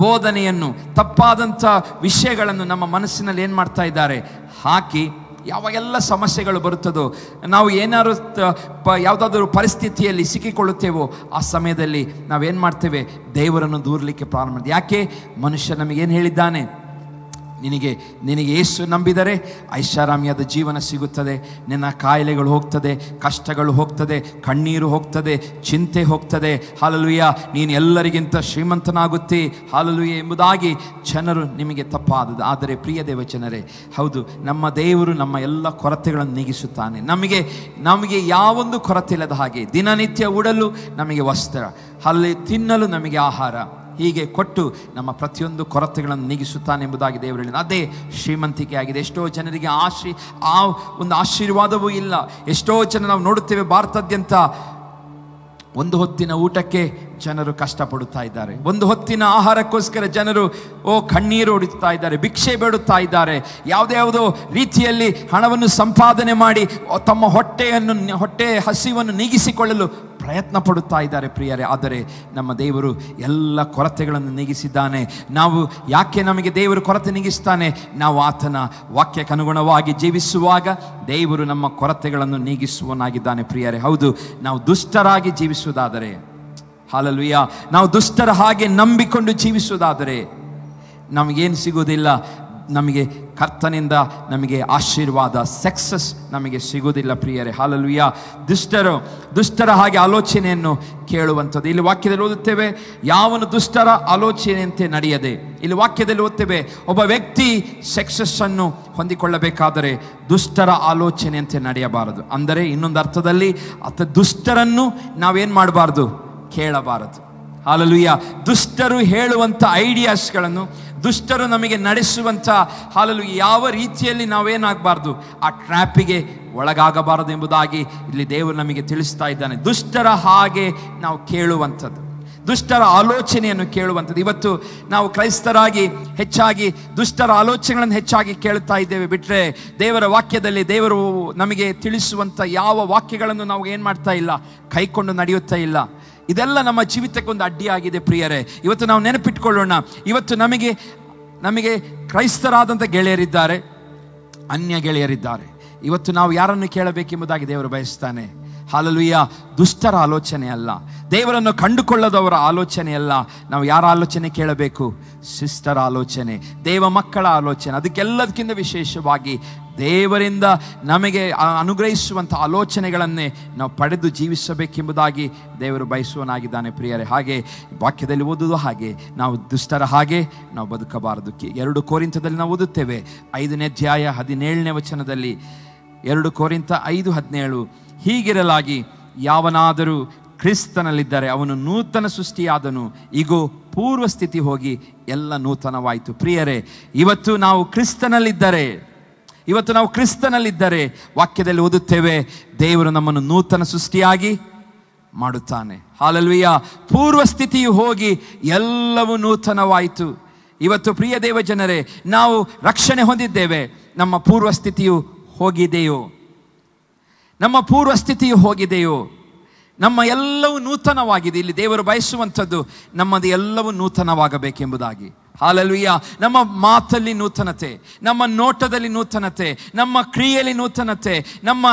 ಬೋಧನೆಯನ್ನು, ತಪ್ಪಾದಂಥ ವಿಷಯಗಳನ್ನು ನಮ್ಮ ಮನಸ್ಸಿನಲ್ಲಿ ಏನು ಮಾಡ್ತಾ ಇದ್ದಾರೆ, ಹಾಕಿ ಯಾವಾಗೆಲ್ಲ ಸಮಸ್ಯೆಗಳು ಬರುತ್ತದೋ, ನಾವು ಏನಾದ್ರು ಯಾವುದಾದ್ರೂ ಪರಿಸ್ಥಿತಿಯಲ್ಲಿ ಸಿಕ್ಕಿಕೊಳ್ಳುತ್ತೇವೋ ಆ ಸಮಯದಲ್ಲಿ ನಾವೇನು ಮಾಡ್ತೇವೆ, ದೇವರನ್ನು ದೂರಲಿಕ್ಕೆ ಪ್ರಾರಂಭ ಮಾಡ್ತೀವಿ. ಯಾಕೆ? ಮನುಷ್ಯ ನಮಗೇನು ಹೇಳಿದ್ದಾನೆ, ನಿನಗೆ ಯೇಸು ನಂಬಿದರೆ ಐಷಾರಾಮಿಯಾದ ಜೀವನ ಸಿಗುತ್ತದೆ, ನಿನ್ನ ಕಾಯಿಲೆಗಳು ಹೋಗ್ತದೆ, ಕಷ್ಟಗಳು ಹೋಗ್ತದೆ, ಕಣ್ಣೀರು ಹೋಗ್ತದೆ, ಚಿಂತೆ ಹೋಗ್ತದೆ, ಹಲ್ಲೆಲೂಯಾ, ನೀನು ಎಲ್ಲರಿಗಿಂತ ಶ್ರೀಮಂತನಾಗುತ್ತಿ, ಹಲ್ಲೆಲೂಯಾ ಎಂಬುದಾಗಿ ಜನರು ನಿಮಗೆ ತಪ್ಪಾದದ್ದು. ಆದರೆ ಪ್ರಿಯ ದೇವಜನರೇ, ಹೌದು, ನಮ್ಮ ದೇವರು ನಮ್ಮ ಎಲ್ಲ ಕೊರತೆಗಳನ್ನು ನೀಗಿಸುತ್ತಾನೆ. ನಮಗೆ ಯಾವೊಂದು ಕೊರತೆ ಇಲ್ಲದ ಹಾಗೆ ದಿನನಿತ್ಯ ಉಡಲು ನಮಗೆ ವಸ್ತ್ರ, ಅಲ್ಲಿ ತಿನ್ನಲು ನಮಗೆ ಆಹಾರ, ಹೀಗೆ ಕೊಟ್ಟು ನಮ್ಮ ಪ್ರತಿಯೊಂದು ಕೊರತೆಗಳನ್ನು ನೀಗಿಸುತ್ತಾನೆ ಎಂಬುದಾಗಿ ದೇವರು ಹೇಳಿದ. ಅದೇ ಶ್ರೀಮಂತಿಕೆ ಆಗಿದೆ. ಎಷ್ಟೋ ಜನರಿಗೆ ಆ ಒಂದು ಆಶೀರ್ವಾದವೂ ಇಲ್ಲ. ಎಷ್ಟೋ ಜನ ನಾವು ನೋಡುತ್ತೇವೆ, ಭಾರತಾದ್ಯಂತ ಒಂದು ಹೊತ್ತಿನ ಊಟಕ್ಕೆ ಜನರು ಕಷ್ಟಪಡುತ್ತಾ ಇದ್ದಾರೆ, ಒಂದು ಹೊತ್ತಿನ ಆಹಾರಕ್ಕೋಸ್ಕರ ಜನರು ಕಣ್ಣೀರು ಹೊಡಿತಾ ಇದ್ದಾರೆ, ಭಿಕ್ಷೆ ಬೇಡುತ್ತಾ ಇದ್ದಾರೆ, ಯಾವುದ್ಯಾವುದೋ ರೀತಿಯಲ್ಲಿ ಹಣವನ್ನು ಸಂಪಾದನೆ ಮಾಡಿ ತಮ್ಮ ಹೊಟ್ಟೆ ಹಸಿವನ್ನು ನೀಗಿಸಿಕೊಳ್ಳಲು ಪ್ರಯತ್ನ ಪಡುತ್ತಾ ಇದ್ದಾರೆ ಪ್ರಿಯರೇ. ಆದರೆ ನಮ್ಮ ದೇವರು ಎಲ್ಲ ಕೊರತೆಗಳನ್ನು ನೀಗಿಸಿದ್ದಾನೆ. ನಾವು ಯಾಕೆ ನಮಗೆ ದೇವರು ಕೊರತೆ ನೀಗಿಸ್ತಾನೆ? ನಾವು ಆತನ ವಾಕ್ಯಕ್ಕೆ ಅನುಗುಣವಾಗಿ ಜೀವಿಸುವಾಗ ದೇವರು ನಮ್ಮ ಕೊರತೆಗಳನ್ನು ನೀಗಿಸುವನಾಗಿದ್ದಾನೆ ಪ್ರಿಯರೇ. ಹೌದು, ನಾವು ದುಷ್ಟರಾಗಿ ಜೀವಿಸುವುದಾದರೆ, ಹಲ್ಲೆಲೂಯಾ, ನಾವು ದುಷ್ಟರ ಹಾಗೆ ನಂಬಿಕೊಂಡು ಜೀವಿಸುವುದಾದರೆ ನಮಗೇನು ಸಿಗುವುದಿಲ್ಲ, ನಮಗೆ ಕರ್ತನಿಂದ ನಮಗೆ ಆಶೀರ್ವಾದ, ಸಕ್ಸಸ್ ನಮಗೆ ಸಿಗುವುದಿಲ್ಲ ಪ್ರಿಯರೇ. ಹಲ್ಲೆಲೂಯಾ. ದುಷ್ಟರ ಹಾಗೆ ಆಲೋಚನೆಯನ್ನು ಕೇಳುವಂಥದ್ದು. ಇಲ್ಲಿ ವಾಕ್ಯದಲ್ಲಿ ಓದುತ್ತೇವೆ, ಯಾವನು ದುಷ್ಟರ ಆಲೋಚನೆಯಂತೆ ನಡೆಯದೆ. ಇಲ್ಲಿ ವಾಕ್ಯದಲ್ಲಿ ಓದುತ್ತೇವೆ, ಒಬ್ಬ ವ್ಯಕ್ತಿ ಸಕ್ಸಸ್ ಅನ್ನು ಹೊಂದಿಕೊಳ್ಳಬೇಕಾದರೆ ದುಷ್ಟರ ಆಲೋಚನೆಯಂತೆ ನಡೆಯಬಾರದು. ಅಂದರೆ ಇನ್ನೊಂದು ಅರ್ಥದಲ್ಲಿ ದುಷ್ಟರನ್ನು ನಾವೇನು ಮಾಡಬಾರ್ದು, ಕೇಳಬಾರದು. ಹಲ್ಲೆಲೂಯಾ. ದುಷ್ಟರು ಹೇಳುವಂಥ ಐಡಿಯಾಸ್ಗಳನ್ನು, ದುಷ್ಟರು ನಮಗೆ ನಡೆಸುವಂಥ ಹಲ್ಲೆಲೂಯಾ ಯಾವ ರೀತಿಯಲ್ಲಿ ನಾವೇನಾಗಬಾರ್ದು, ಆ ಟ್ರ್ಯಾಪಿಗೆ ಒಳಗಾಗಬಾರದು ಎಂಬುದಾಗಿ ಇಲ್ಲಿ ದೇವರು ನಮಗೆ ತಿಳಿಸ್ತಾ ಇದ್ದಾನೆ. ದುಷ್ಟರ ಹಾಗೆ ನಾವು ಕೇಳುವಂಥದ್ದು, ದುಷ್ಟರ ಆಲೋಚನೆಯನ್ನು ಕೇಳುವಂಥದ್ದು. ಇವತ್ತು ನಾವು ಕ್ರೈಸ್ತರಾಗಿ ಹೆಚ್ಚಾಗಿ ದುಷ್ಟರ ಆಲೋಚನೆಗಳನ್ನು ಹೆಚ್ಚಾಗಿ ಕೇಳುತ್ತಾ ಇದ್ದೇವೆ ಬಿಟ್ಟರೆ ದೇವರ ವಾಕ್ಯದಲ್ಲಿ ದೇವರು ನಮಗೆ ತಿಳಿಸುವಂಥ ಯಾವ ವಾಕ್ಯಗಳನ್ನು ನಾವು ಏನು ಮಾಡ್ತಾ ಇಲ್ಲ, ಕೈಕೊಂಡು ನಡೆಯುತ್ತಾ ಇಲ್ಲ. ಇದೆಲ್ಲ ನಮ್ಮ ಜೀವಿತಕ್ಕೊಂದು ಅಡ್ಡಿಯಾಗಿದೆ ಪ್ರಿಯರೇ. ಇವತ್ತು ನಾವು ನೆನಪಿಟ್ಕೊಳ್ಳೋಣ, ಇವತ್ತು ನಮಗೆ ಕ್ರೈಸ್ತರಾದಂಥ ಗೆಳೆಯರಿದ್ದಾರೆ, ಅನ್ಯ ಗೆಳೆಯರಿದ್ದಾರೆ. ಇವತ್ತು ನಾವು ಯಾರನ್ನು ಕೇಳಬೇಕೆಂಬುದಾಗಿ ದೇವರು ಬಯಸ್ತಾನೆ. ಹಲ್ಲೆಲೂಯಾ. ದುಷ್ಟರ ಆಲೋಚನೆ ಅಲ್ಲ, ದೇವರನ್ನು ಕಂಡುಕೊಳ್ಳದವರ ಆಲೋಚನೆ ಅಲ್ಲ. ನಾವು ಯಾರ ಆಲೋಚನೆ ಕೇಳಬೇಕು? ಸಿಸ್ಟರ್ ಆಲೋಚನೆ, ದೇವ ಮಕ್ಕಳ ಆಲೋಚನೆ. ಅದಕ್ಕೆಲ್ಲದಕ್ಕಿಂತ ವಿಶೇಷವಾಗಿ ದೇವರಿಂದ ನಮಗೆ ಅನುಗ್ರಹಿಸುವಂಥ ಆಲೋಚನೆಗಳನ್ನೇ ನಾವು ಪಡೆದು ಜೀವಿಸಬೇಕೆಂಬುದಾಗಿ ದೇವರು ಬಯಸುವನಾಗಿದ್ದಾನೆ ಪ್ರಿಯರೇ. ಹಾಗೆ ವಾಕ್ಯದಲ್ಲಿ ಓದುವುದು ಹಾಗೆ ನಾವು ದುಷ್ಟರ ಹಾಗೆ ನಾವು ಬದುಕಬಾರದು. 2 ಕೊರಿಂಥದಲ್ಲಿ ನಾವು ಓದುತ್ತೇವೆ 5ನೇ ಅಧ್ಯಾಯ 17ನೇ ವಚನದಲ್ಲಿ, 2 ಕೊರಿಂಥ 5:17, ಹೀಗಿರಲಾಗಿ ಯಾವನಾದರೂ ಕ್ರಿಸ್ತನಲ್ಲಿದ್ದರೆ ಅವನು ನೂತನ ಸೃಷ್ಟಿಯಾದನು, ಈಗೋ ಪೂರ್ವ ಸ್ಥಿತಿ ಹೋಗಿ ಎಲ್ಲ ನೂತನವಾಯಿತು. ಪ್ರಿಯರೇ, ಇವತ್ತು ನಾವು ಕ್ರಿಸ್ತನಲ್ಲಿದ್ದರೆ ವಾಕ್ಯದಲ್ಲಿ ಓದುತ್ತೇವೆ, ದೇವರು ನಮ್ಮನ್ನು ನೂತನ ಸೃಷ್ಟಿಯಾಗಿ ಮಾಡುತ್ತಾನೆ. ಹಲ್ಲೆಲೂಯಾ. ಪೂರ್ವ ಸ್ಥಿತಿಯು ಹೋಗಿ ಎಲ್ಲವೂ ನೂತನವಾಯಿತು. ಇವತ್ತು ಪ್ರಿಯ ದೇವ ಜನರೇ, ನಾವು ರಕ್ಷಣೆ ಹೊಂದಿದ್ದೇವೆ, ನಮ್ಮ ಪೂರ್ವ ಸ್ಥಿತಿಯು ಹೋಗಿದೆಯೋ? ನಮ್ಮ ಎಲ್ಲವೂ ನೂತನವಾಗಿದೆ. ಇಲ್ಲಿ ದೇವರು ಬಯಸುವಂಥದ್ದು ನಮ್ಮದು ಎಲ್ಲವೂ ನೂತನವಾಗಬೇಕೆಂಬುದಾಗಿ. ಹಲ್ಲೆಲೂಯಾ. ನಮ್ಮ ಮಾತಲ್ಲಿ ನೂತನತೆ, ನಮ್ಮ ನೋಟದಲ್ಲಿ ನೂತನತೆ, ನಮ್ಮ ಕ್ರಿಯೆಯಲ್ಲಿ ನೂತನತೆ, ನಮ್ಮ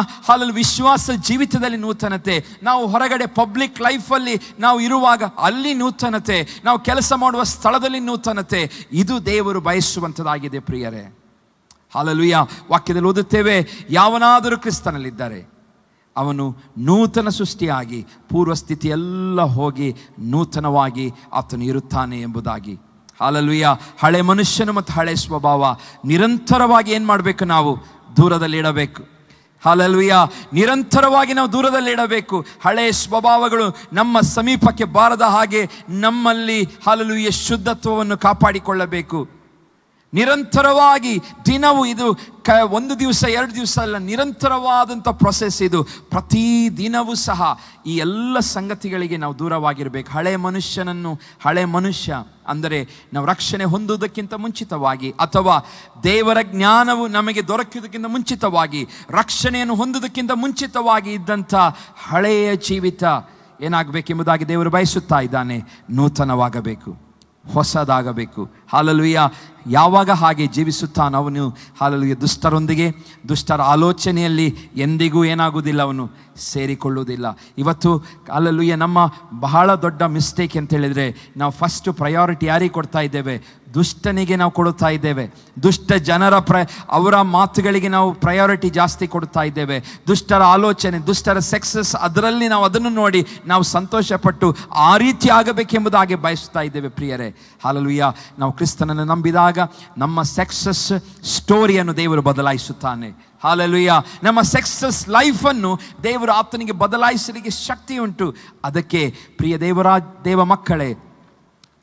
ವಿಶ್ವಾಸ ಜೀವಿತದಲ್ಲಿ ನೂತನತೆ, ನಾವು ಹೊರಗಡೆ ಪಬ್ಲಿಕ್ ಲೈಫಲ್ಲಿ ನಾವು ಇರುವಾಗ ಅಲ್ಲಿ ನೂತನತೆ, ನಾವು ಕೆಲಸ ಮಾಡುವ ಸ್ಥಳದಲ್ಲಿ ನೂತನತೆ. ಇದು ದೇವರು ಬಯಸುವಂಥದ್ದಾಗಿದೆ ಪ್ರಿಯರೇ. ಹಲ್ಲೆಲೂಯಾ. ವಾಕ್ಯದಲ್ಲಿ ಓದುತ್ತೇವೆ, ಯಾವನಾದರೂ ಕ್ರಿಸ್ತನಲ್ಲಿದ್ದರೆ ಅವನು ನೂತನ ಸೃಷ್ಟಿಯಾಗಿ ಪೂರ್ವ ಸ್ಥಿತಿ ಎಲ್ಲ ಹೋಗಿ ನೂತನವಾಗಿ ಆತನು ಇರುತ್ತಾನೆ ಎಂಬುದಾಗಿ. ಹಲ್ಲೆಲೂಯಾ. ಹಳೆ ಮನುಷ್ಯನು ಮತ್ತು ಹಳೆ ಸ್ವಭಾವ ನಿರಂತರವಾಗಿ ಏನು ಮಾಡಬೇಕು? ನಾವು ದೂರದಲ್ಲಿಡಬೇಕು. ಹಲ್ಲೆಲೂಯಾ. ನಿರಂತರವಾಗಿ ನಾವು ದೂರದಲ್ಲಿಡಬೇಕು. ಹಳೆ ಸ್ವಭಾವಗಳು ನಮ್ಮ ಸಮೀಪಕ್ಕೆ ಬಾರದ ಹಾಗೆ ನಮ್ಮಲ್ಲಿ ಹಲ್ಲೆಲೂಯಾ ಶುದ್ಧತ್ವವನ್ನು ಕಾಪಾಡಿಕೊಳ್ಳಬೇಕು. ನಿರಂತರವಾಗಿ ದಿನವೂ, ಇದು 1 ದಿವಸ 2 ದಿವಸ ಅಲ್ಲ, ನಿರಂತರವಾದಂಥ ಪ್ರೊಸೆಸ್ ಇದು. ಪ್ರತಿ ದಿನವೂ ಸಹ ಈ ಎಲ್ಲ ಸಂಗತಿಗಳಿಗೆ ನಾವು ದೂರವಾಗಿರಬೇಕು. ಹಳೆ ಮನುಷ್ಯ ಅಂದರೆ ನಾವು ರಕ್ಷಣೆ ಹೊಂದುವುದಕ್ಕಿಂತ ಮುಂಚಿತವಾಗಿ, ಅಥವಾ ದೇವರ ಜ್ಞಾನವು ನಮಗೆ ದೊರಕುವುದಕ್ಕಿಂತ ಮುಂಚಿತವಾಗಿ, ರಕ್ಷಣೆಯನ್ನು ಹೊಂದುವುದಕ್ಕಿಂತ ಮುಂಚಿತವಾಗಿ ಇದ್ದಂಥ ಹಳೆಯ ಜೀವಿತ ಏನಾಗಬೇಕೆಂಬುದಾಗಿ ದೇವರು ಬಯಸುತ್ತಾ ಇದ್ದಾನೆ. ನೂತನವಾಗಬೇಕು, ಹೊಸದಾಗಬೇಕು. ಹಾಲೆಲೂಯ. ಯಾವಾಗ ಹಾಗೆ ಜೀವಿಸುತ್ತಾನೋ ಅವನು ಹಾಲೆಲೂಯ ದುಷ್ಟರೊಂದಿಗೆ, ದುಷ್ಟರ ಆಲೋಚನೆಯಲ್ಲಿ ಎಂದಿಗೂ ಏನಾಗುವುದಿಲ್ಲ, ಅವನು ಸೇರಿಕೊಳ್ಳುವುದಿಲ್ಲ. ಇವತ್ತು ಹಾಲೆಲೂಯ ನಮ್ಮ ಬಹಳ ದೊಡ್ಡ ಮಿಸ್ಟೇಕ್ ಅಂತ ಹೇಳಿದರೆ, ನಾವು ಫಸ್ಟ್ ಪ್ರಯಾರಿಟಿ ಯಾರಿಗೆ ಕೊಡ್ತಾ ಇದ್ದೇವೆ? ದುಷ್ಟನಿಗೆ ನಾವು ಕೊಡುತ್ತಾ ಇದ್ದೇವೆ. ದುಷ್ಟ ಜನರ ಅವರ ಮಾತುಗಳಿಗೆ ನಾವು ಪ್ರಯಾರಿಟಿ ಜಾಸ್ತಿ ಕೊಡ್ತಾ ಇದ್ದೇವೆ. ದುಷ್ಟರ ಆಲೋಚನೆ, ದುಷ್ಟರ ಸಕ್ಸಸ್, ಅದರಲ್ಲಿ ನಾವು ಅದನ್ನು ನೋಡಿ ನಾವು ಸಂತೋಷಪಟ್ಟು ಆ ರೀತಿ ಆಗಬೇಕೆಂಬುದಾಗಿ ಬಯಸ್ತಾ ಇದ್ದೇವೆ ಪ್ರಿಯರೇ. ಹಾಲೆಲೂಯ. ನಾವು ಕ್ರಿಸ್ತನನ್ನು ನಂಬಿದಾಗ ನಮ್ಮ ಸಕ್ಸಸ್ ಸ್ಟೋರಿಯನ್ನು ದೇವರು ಬದಲಾಯಿಸುತ್ತಾನೆ. ಹಾಲೆಲೂಯ. ನಮ್ಮ ಸಕ್ಸಸ್ ಲೈಫನ್ನು ದೇವರು ಆತನಿಗೆ ಬದಲಾಯಿಸಲಿಕ್ಕೆ ಶಕ್ತಿ ಉಂಟು. ಅದಕ್ಕೆ ಪ್ರಿಯ ದೇವ ಮಕ್ಕಳೇ,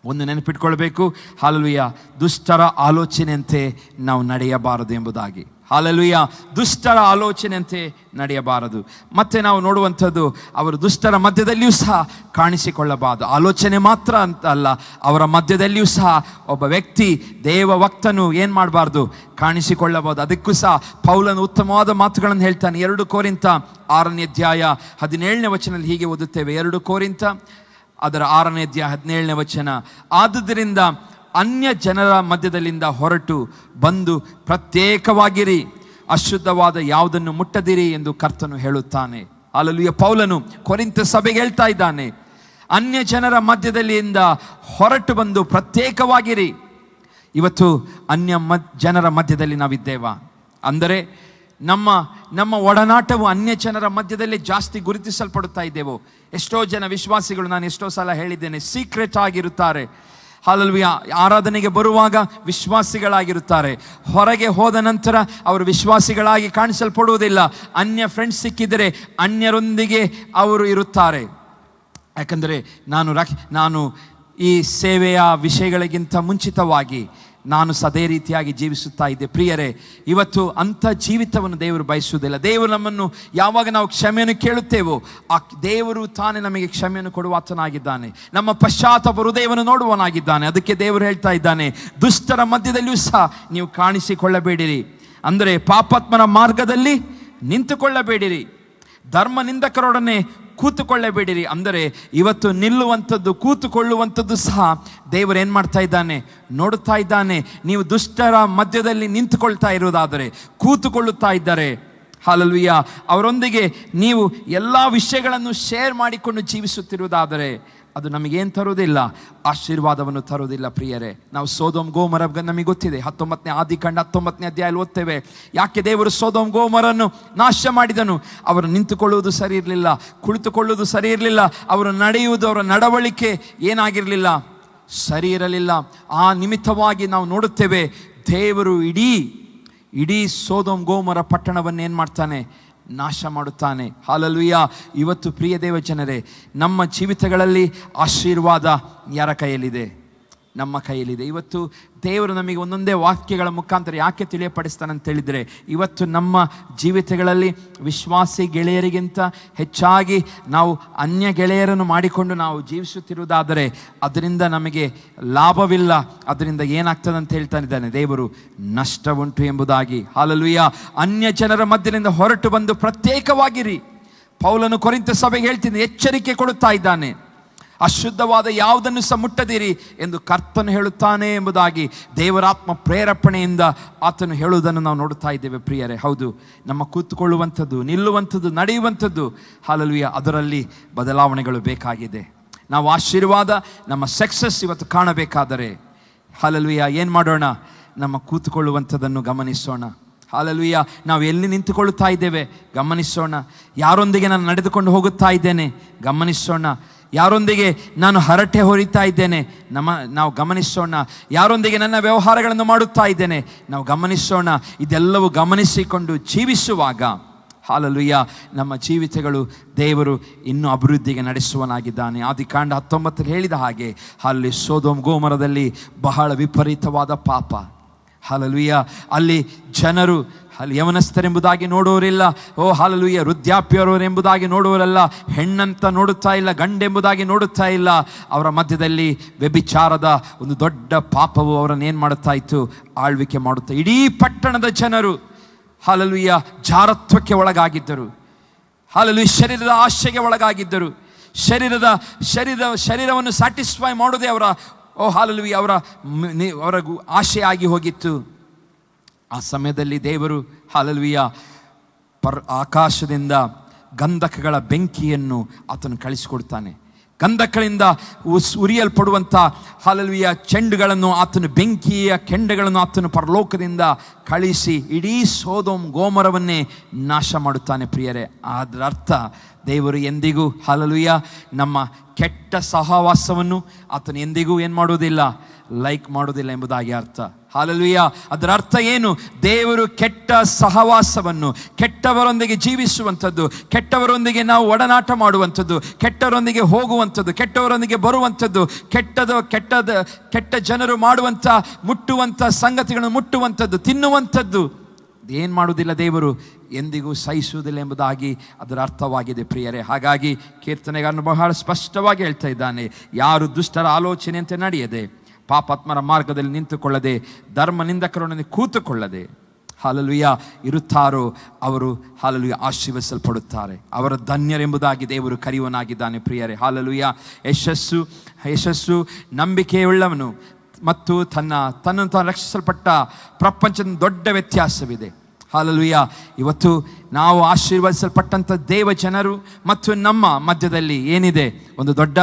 ಒಂದು ನೆನಪಿಟ್ಕೊಳ್ಬೇಕು, ಹಾಲೆಲೂಯ, ದುಷ್ಟರ ಆಲೋಚನೆಯಂತೆ ನಾವು ನಡೆಯಬಾರದು ಎಂಬುದಾಗಿ. ಹಾಲೆಲೂಯ. ದುಷ್ಟರ ಆಲೋಚನೆಯಂತೆ ನಡೆಯಬಾರದು. ಮತ್ತೆ ನಾವು ನೋಡುವಂಥದ್ದು, ಅವರು ದುಷ್ಟರ ಮಧ್ಯದಲ್ಲಿಯೂ ಸಹ ಕಾಣಿಸಿಕೊಳ್ಳಬಾರದು. ಆಲೋಚನೆ ಮಾತ್ರ ಅಂತ ಅಲ್ಲ, ಅವರ ಮಧ್ಯದಲ್ಲಿಯೂ ಸಹ ಒಬ್ಬ ವ್ಯಕ್ತಿ, ದೇವ ಭಕ್ತನು ಏನು ಮಾಡಬಾರ್ದು? ಕಾಣಿಸಿಕೊಳ್ಳಬಹುದು. ಅದಕ್ಕೂ ಸಹ ಪೌಲನು ಉತ್ತಮವಾದ ಮಾತುಗಳನ್ನು ಹೇಳ್ತಾನೆ. 2 ಕೊರಿಂಥ 6ನೇ ಅಧ್ಯಾಯ 17ನೇ ವಚನದಲ್ಲಿ ಹೀಗೆ ಓದುತ್ತೇವೆ. 2 ಕೊರಿಂಥ ಅದರ 6ನೇ ಅಧ್ಯಾಯ 17ನೇ ವಚನ. ಆದುದರಿಂದ ಅನ್ಯ ಜನರ ಮಧ್ಯದಲ್ಲಿಂದ ಹೊರಟು ಬಂದು ಪ್ರತ್ಯೇಕವಾಗಿರಿ, ಅಶುದ್ಧವಾದ ಯಾವುದನ್ನು ಮುಟ್ಟದಿರಿ ಎಂದು ಕರ್ತನು ಹೇಳುತ್ತಾನೆ. ಹಾಲೆಲೂಯ. ಪೌಲನು ಕೊರಿಂಥ ಸಭೆಗೆ ಹೇಳ್ತಾ ಇದ್ದಾನೆ, ಅನ್ಯ ಜನರ ಮಧ್ಯದಲ್ಲಿಂದ ಹೊರಟು ಬಂದು ಪ್ರತ್ಯೇಕವಾಗಿರಿ. ಇವತ್ತು ಅನ್ಯ ಜನರ ಮಧ್ಯದಲ್ಲಿ ನಾವಿದ್ದೇವಾ? ಅಂದರೆ ನಮ್ಮ ಒಡನಾಟವು ಅನ್ಯ ಜನರ ಮಧ್ಯದಲ್ಲಿ ಜಾಸ್ತಿ ಗುರುತಿಸಲ್ಪಡುತ್ತಾ ಇದ್ದೇವೋ? ಎಷ್ಟೋ ಜನ ವಿಶ್ವಾಸಿಗಳು, ನಾನು ಎಷ್ಟೋ ಸಲ ಹೇಳಿದ್ದೇನೆ, ಸೀಕ್ರೆಟ್ ಆಗಿರುತ್ತಾರೆ. ಹಾಲೆಲೂಯ. ಆರಾಧನೆಗೆ ಬರುವಾಗ ವಿಶ್ವಾಸಿಗಳಾಗಿರುತ್ತಾರೆ, ಹೊರಗೆ ಹೋದ ನಂತರ ಅವರು ವಿಶ್ವಾಸಿಗಳಾಗಿ ಕಾಣಿಸಲ್ಪಡುವುದಿಲ್ಲ. ಅನ್ಯ ಫ್ರೆಂಡ್ಸ್ ಸಿಕ್ಕಿದರೆ ಅನ್ಯರೊಂದಿಗೆ ಅವರು ಇರುತ್ತಾರೆ. ಯಾಕಂದರೆ ನಾನು ಈ ಸೇವೆಯ ವಿಷಯಗಳಿಗಿಂತ ಮುಂಚಿತವಾಗಿ ನಾನು ಸದೇ ರೀತಿಯಾಗಿ ಜೀವಿಸುತ್ತಾ ಇದ್ದೆ. ಪ್ರಿಯರೇ, ಇವತ್ತು ಅಂಥ ಜೀವಿತವನ್ನು ದೇವರು ಬಯಸುವುದಿಲ್ಲ. ದೇವರು ನಮ್ಮನ್ನು ಯಾವಾಗ ನಾವು ಕ್ಷಮೆಯನ್ನು ಕೇಳುತ್ತೇವೋ, ಆ ದೇವರು ತಾನೇ ನಮಗೆ ಕ್ಷಮೆಯನ್ನು ಕೊಡುವಾತನಾಗಿದ್ದಾನೆ. ನಮ್ಮ ಪಶ್ಚಾತ್ತಾಪ ಹೃದಯವನ್ನು ನೋಡುವನಾಗಿದ್ದಾನೆ. ಅದಕ್ಕೆ ದೇವರು ಹೇಳ್ತಾ ಇದ್ದಾನೆ, ದುಷ್ಟರ ಮಧ್ಯದಲ್ಲಿಯೂ ಸಹ ನೀವು ಕಾಣಿಸಿಕೊಳ್ಳಬೇಡಿರಿ. ಅಂದರೆ ಪಾಪಾತ್ಮನ ಮಾರ್ಗದಲ್ಲಿ ನಿಂತುಕೊಳ್ಳಬೇಡಿರಿ, ಧರ್ಮ ನಿಂದಕರೊಡನೆ ಕೂತುಕೊಳ್ಳಬೇಡಿರಿ. ಅಂದರೆ ಇವತ್ತು ನಿಲ್ಲುವಂಥದ್ದು, ಕೂತುಕೊಳ್ಳುವಂಥದ್ದು ಸಹ ದೇವರು ಏನು ಮಾಡ್ತಾ ಇದ್ದಾನೆ? ನೋಡುತ್ತಾ ಇದ್ದಾನೆ. ನೀವು ದುಷ್ಟರ ಮಧ್ಯದಲ್ಲಿ ನಿಂತುಕೊಳ್ತಾ ಇರುವುದಾದರೆ, ಕೂತುಕೊಳ್ಳುತ್ತಾ ಇದ್ದಾರೆ, ಹಾಲೆಲೂಯ, ಅವರೊಂದಿಗೆ ನೀವು ಎಲ್ಲ ವಿಷಯಗಳನ್ನು ಶೇರ್ ಮಾಡಿಕೊಂಡು ಜೀವಿಸುತ್ತಿರುವುದಾದರೆ ಅದು ನಮಗೇನು ತರುವುದಿಲ್ಲ? ಆಶೀರ್ವಾದವನ್ನು ತರುವುದಿಲ್ಲ ಪ್ರಿಯರೇ. ನಾವು ಸೋದೋಮ್ ಗೋಮರ ನಮಗೆ ಗೊತ್ತಿದೆ. 19ನೇ ಆದಿಕಾಂಡ 19ನೇ ಅಧ್ಯಾಯದಲ್ಲಿ ಓದ್ತೇವೆ. ಯಾಕೆ ದೇವರು ಸೋದೋಮ್ ಗೋಮರನ್ನು ನಾಶ ಮಾಡಿದನು? ಅವರು ನಿಂತುಕೊಳ್ಳುವುದು ಸರಿ ಇರಲಿಲ್ಲ, ಕುಳಿತುಕೊಳ್ಳುವುದು ಸರಿ ಇರಲಿಲ್ಲ, ಅವರು ನಡೆಯುವುದು, ಅವರ ನಡವಳಿಕೆ ಏನಾಗಿರಲಿಲ್ಲ, ಸರಿ ಇರಲಿಲ್ಲ. ಆ ನಿಮಿತ್ತವಾಗಿ ನಾವು ನೋಡುತ್ತೇವೆ, ದೇವರು ಇಡೀ ಸೋದೋಮ್ ಗೋಮರ ಪಟ್ಟಣವನ್ನು ಏನು ಮಾಡ್ತಾನೆ? ನಾಶ ಮಾಡುತ್ತಾನೆ. ಹಾಲೆಲೂಯ. ಇವತ್ತು ಪ್ರಿಯ ದೇವ ಜನರೇ, ನಮ್ಮ ಜೀವಿತಗಳಲ್ಲಿ ಆಶೀರ್ವಾದ ಯಾರ ಕೈಯಲ್ಲಿದೆ? ನಮ್ಮ ಕೈಯಲ್ಲಿದೆ. ಇವತ್ತು ದೇವರು ನಮಗೆ ಒಂದೊಂದೇ ವಾಕ್ಯಗಳ ಮುಖಾಂತರ ಯಾಕೆ ತಿಳಿಯಪಡಿಸ್ತಾನೆ ಅಂತ ಹೇಳಿದರೆ, ಇವತ್ತು ನಮ್ಮ ಜೀವಿತಗಳಲ್ಲಿ ವಿಶ್ವಾಸಿ ಗೆಳೆಯರಿಗಿಂತ ಹೆಚ್ಚಾಗಿ ನಾವು ಅನ್ಯ ಗೆಳೆಯರನ್ನು ಮಾಡಿಕೊಂಡು ನಾವು ಜೀವಿಸುತ್ತಿರುವುದಾದರೆ ಅದರಿಂದ ನಮಗೆ ಲಾಭವಿಲ್ಲ. ಅದರಿಂದ ಏನಾಗ್ತದೆ ಅಂತ ಹೇಳ್ತಾನಿದ್ದಾನೆ ದೇವರು, ನಷ್ಟ ಉಂಟು ಎಂಬುದಾಗಿ. ಹಾಲೆಲೂಯ. ಅನ್ಯ ಜನರ ಮಧ್ಯದಿಂದ ಹೊರಟು ಬಂದು ಪ್ರತ್ಯೇಕವಾಗಿರಿ. ಪೌಲನು ಕೊರಿಂಥ ಸಭೆಗೆ ಹೇಳ್ತಿದ್ದ, ಎಚ್ಚರಿಕೆ ಕೊಡುತ್ತಾ ಇದ್ದಾನೆ, ಅಶುದ್ಧವಾದ ಯಾವುದನ್ನು ಸಹ ಮುಟ್ಟದಿರಿ ಎಂದು ಕರ್ತನು ಹೇಳುತ್ತಾನೆ ಎಂಬುದಾಗಿ ದೇವರಾತ್ಮ ಪ್ರೇರೇಪಣೆಯಿಂದ ಆತನು ಹೇಳುವುದನ್ನು ನಾವು ನೋಡುತ್ತಾ ಇದ್ದೇವೆ ಪ್ರಿಯರೇ. ಹೌದು, ನಮ್ಮ ಕೂತುಕೊಳ್ಳುವಂಥದ್ದು, ನಿಲ್ಲುವಂಥದ್ದು, ನಡೆಯುವಂಥದ್ದು, ಹಾಲೆಲೂಯ, ಅದರಲ್ಲಿ ಬದಲಾವಣೆಗಳು ಬೇಕಾಗಿದೆ. ನಾವು ಆಶೀರ್ವಾದ, ನಮ್ಮ ಸಕ್ಸಸ್ ಇವತ್ತು ಕಾಣಬೇಕಾದರೆ ಹಾಲೆಲೂಯ ಏನು ಮಾಡೋಣ? ನಮ್ಮ ಕೂತುಕೊಳ್ಳುವಂಥದ್ದನ್ನು ಗಮನಿಸೋಣ. ಹಾಲೆಲೂಯ. ನಾವು ಎಲ್ಲಿ ನಿಂತುಕೊಳ್ಳುತ್ತಾ ಇದ್ದೇವೆ ಗಮನಿಸೋಣ. ಯಾರೊಂದಿಗೆ ನಾನು ನಡೆದುಕೊಂಡು ಹೋಗುತ್ತಾ ಇದ್ದೇನೆ ಗಮನಿಸೋಣ. ಯಾರೊಂದಿಗೆ ನಾನು ಹರಟೆ ಹೊರಿತಾ ಇದ್ದೇನೆ ನಾವು ಗಮನಿಸೋಣ. ಯಾರೊಂದಿಗೆ ನನ್ನ ವ್ಯವಹಾರಗಳನ್ನು ಮಾಡುತ್ತಾ ಇದ್ದೇನೆ ನಾವು ಗಮನಿಸೋಣ. ಇದೆಲ್ಲವೂ ಗಮನಿಸಿಕೊಂಡು ಜೀವಿಸುವಾಗ ಹಾಲೆಲೂಯ ನಮ್ಮ ಜೀವಿತಗಳು ದೇವರು ಇನ್ನೂ ಅಭಿವೃದ್ಧಿಗೆ ನಡೆಸುವನಾಗಿದ್ದಾನೆ. ಆದಿಕಾಂಡ 19 ಹೇಳಿದ ಹಾಗೆ ಅಲ್ಲಿ ಸೊದೋಮ್ ಗೋಮರದಲ್ಲಿ ಬಹಳ ವಿಪರೀತವಾದ ಪಾಪ. ಹಾಲೆಲೂಯ. ಅಲ್ಲಿ ಜನರು ಅಲ್ಲಿ ಯವನಸ್ಥರೆಂಬುದಾಗಿ ನೋಡುವರಿಲ್ಲ. ಹಾಲೆಲೂಯ. ವೃದ್ಧಾಪ್ಯರವರೆಂಬುದಾಗಿ ನೋಡುವರಲ್ಲ. ಹೆಣ್ಣಂತ ನೋಡುತ್ತಾ ಇಲ್ಲ, ಗಂಡೆಂಬುದಾಗಿ ನೋಡುತ್ತಾ ಇಲ್ಲ. ಅವರ ಮಧ್ಯದಲ್ಲಿ ವ್ಯಭಿಚಾರದ ಒಂದು ದೊಡ್ಡ ಪಾಪವು ಅವರನ್ನು ಏನು ಮಾಡುತ್ತಾ ಇತ್ತು? ಆಳ್ವಿಕೆ ಮಾಡುತ್ತಾ. ಇಡೀ ಪಟ್ಟಣದ ಜನರು ಹಾಲೆಲೂಯ ಜಾರತ್ವಕ್ಕೆ ಒಳಗಾಗಿದ್ದರು. ಹಾಲೆಲೂಯ ಶರೀರದ ಆಶೆಗೆ ಒಳಗಾಗಿದ್ದರು. ಶರೀರವನ್ನು ಸ್ಯಾಟಿಸ್ಫೈ ಮಾಡೋದೇ ಅವರ ಹಾಲೆಲೂಯಾ ಅವರ ಆಶೆ ಆಗಿ ಹೋಗಿತ್ತು. ಆ ಸಮಯದಲ್ಲಿ ದೇವರು ಹಾಲೆಲೂಯಾ ಆಕಾಶದಿಂದ ಗಂಧಕಗಳ ಬೆಂಕಿಯನ್ನು ಆತನು ಕಳಿಸಿಕೊಡ್ತಾನೆ. ಗಂಧಕಗಳಿಂದ ಉರಿಯಲ್ಪಡುವಂಥ ಹಾಲೆಲೂಯಾ ಚೆಂಡುಗಳನ್ನು ಆತನು, ಬೆಂಕಿಯ ಕೆಂಡಗಳನ್ನು ಆತನು ಪರಲೋಕದಿಂದ ಕಳಿಸಿ ಇಡೀ ಸೋದೋಮ್ ಗೋಮರವನ್ನೇ ನಾಶ ಮಾಡುತ್ತಾನೆ. ಪ್ರಿಯರೇ, ಅದರ ಅರ್ಥ ದೇವರು ಎಂದಿಗೂ ಹಾಲೆಲೂಯಾ ನಮ್ಮ ಕೆಟ್ಟ ಸಹವಾಸವನ್ನು ಆತನು ಎಂದಿಗೂ ಏನು ಮಾಡೋದಿಲ್ಲ, ಲೈಕ್ ಮಾಡೋದಿಲ್ಲ ಎಂಬುದಾಗಿ ಅರ್ಥ. ಹಾಲೆಲೂಯಾ. ಅದರ ಅರ್ಥ ಏನು? ದೇವರು ಕೆಟ್ಟ ಸಹವಾಸವನ್ನು, ಕೆಟ್ಟವರೊಂದಿಗೆ ಜೀವಿಸುವಂಥದ್ದು, ಕೆಟ್ಟವರೊಂದಿಗೆ ನಾವು ಒಡನಾಟ ಮಾಡುವಂಥದ್ದು, ಕೆಟ್ಟವರೊಂದಿಗೆ ಹೋಗುವಂಥದ್ದು, ಕೆಟ್ಟವರೊಂದಿಗೆ ಬರುವಂಥದ್ದು, ಕೆಟ್ಟ ಜನರು ಮಾಡುವಂಥ ಮುಟ್ಟುವಂಥ ಸಂಗತಿಗಳನ್ನು ಮುಟ್ಟುವಂಥದ್ದು, ತಿನ್ನುವಂಥದ್ದು ಏನು ಮಾಡುವುದಿಲ್ಲ, ದೇವರು ಎಂದಿಗೂ ಸಹಿಸುವುದಿಲ್ಲ ಎಂಬುದಾಗಿ ಅದರ ಅರ್ಥವಾಗಿದೆ. ಪ್ರಿಯರೇ, ಹಾಗಾಗಿ ಕೀರ್ತನೆಗಾರನು ಬಹಳ ಸ್ಪಷ್ಟವಾಗಿ ಹೇಳ್ತಾ ಇದ್ದಾನೆ, ಯಾರು ದುಷ್ಟರ ಆಲೋಚನೆಯಂತೆ ನಡೆಯದೆ, ಪಾಪಾತ್ಮರ ಮಾರ್ಗದಲ್ಲಿ ನಿಂತುಕೊಳ್ಳದೆ, ಧರ್ಮ ನಿಂದಕರೊಂದಿಗೆ ಕೂತುಕೊಳ್ಳದೆ ಹಾಲೆಲೂಯಾ ಇರುತ್ತಾರೋ ಅವರು ಹಾಲೆಲೂಯಾ ಆಶೀರ್ವದಿಸಲ್ಪಡುತ್ತಾರೆ. ಅವರ ಧನ್ಯರೆಂಬುದಾಗಿ ದೇವರು ಕರೆಯುವನಾಗಿದ್ದಾನೆ. ಪ್ರಿಯರೇ, ಹಾಲೆಲೂಯಾ. ಯಶಸ್ಸು ನಂಬಿಕೆಯುಳ್ಳವನು ಮತ್ತು ತನ್ನನ್ನು ತಾನು ರಕ್ಷಿಸಲ್ಪಟ್ಟ ಪ್ರಪಂಚದ ದೊಡ್ಡ ವ್ಯತ್ಯಾಸವಿದೆ. ಹಾಲೆಲೂಯಾ. ಇವತ್ತು ನಾವು ಆಶೀರ್ವದಿಸಲ್ಪಟ್ಟಂಥ ದೇವ ಜನರು ಮತ್ತು ನಮ್ಮ ಮಧ್ಯದಲ್ಲಿ ಏನಿದೆ, ಒಂದು ದೊಡ್ಡ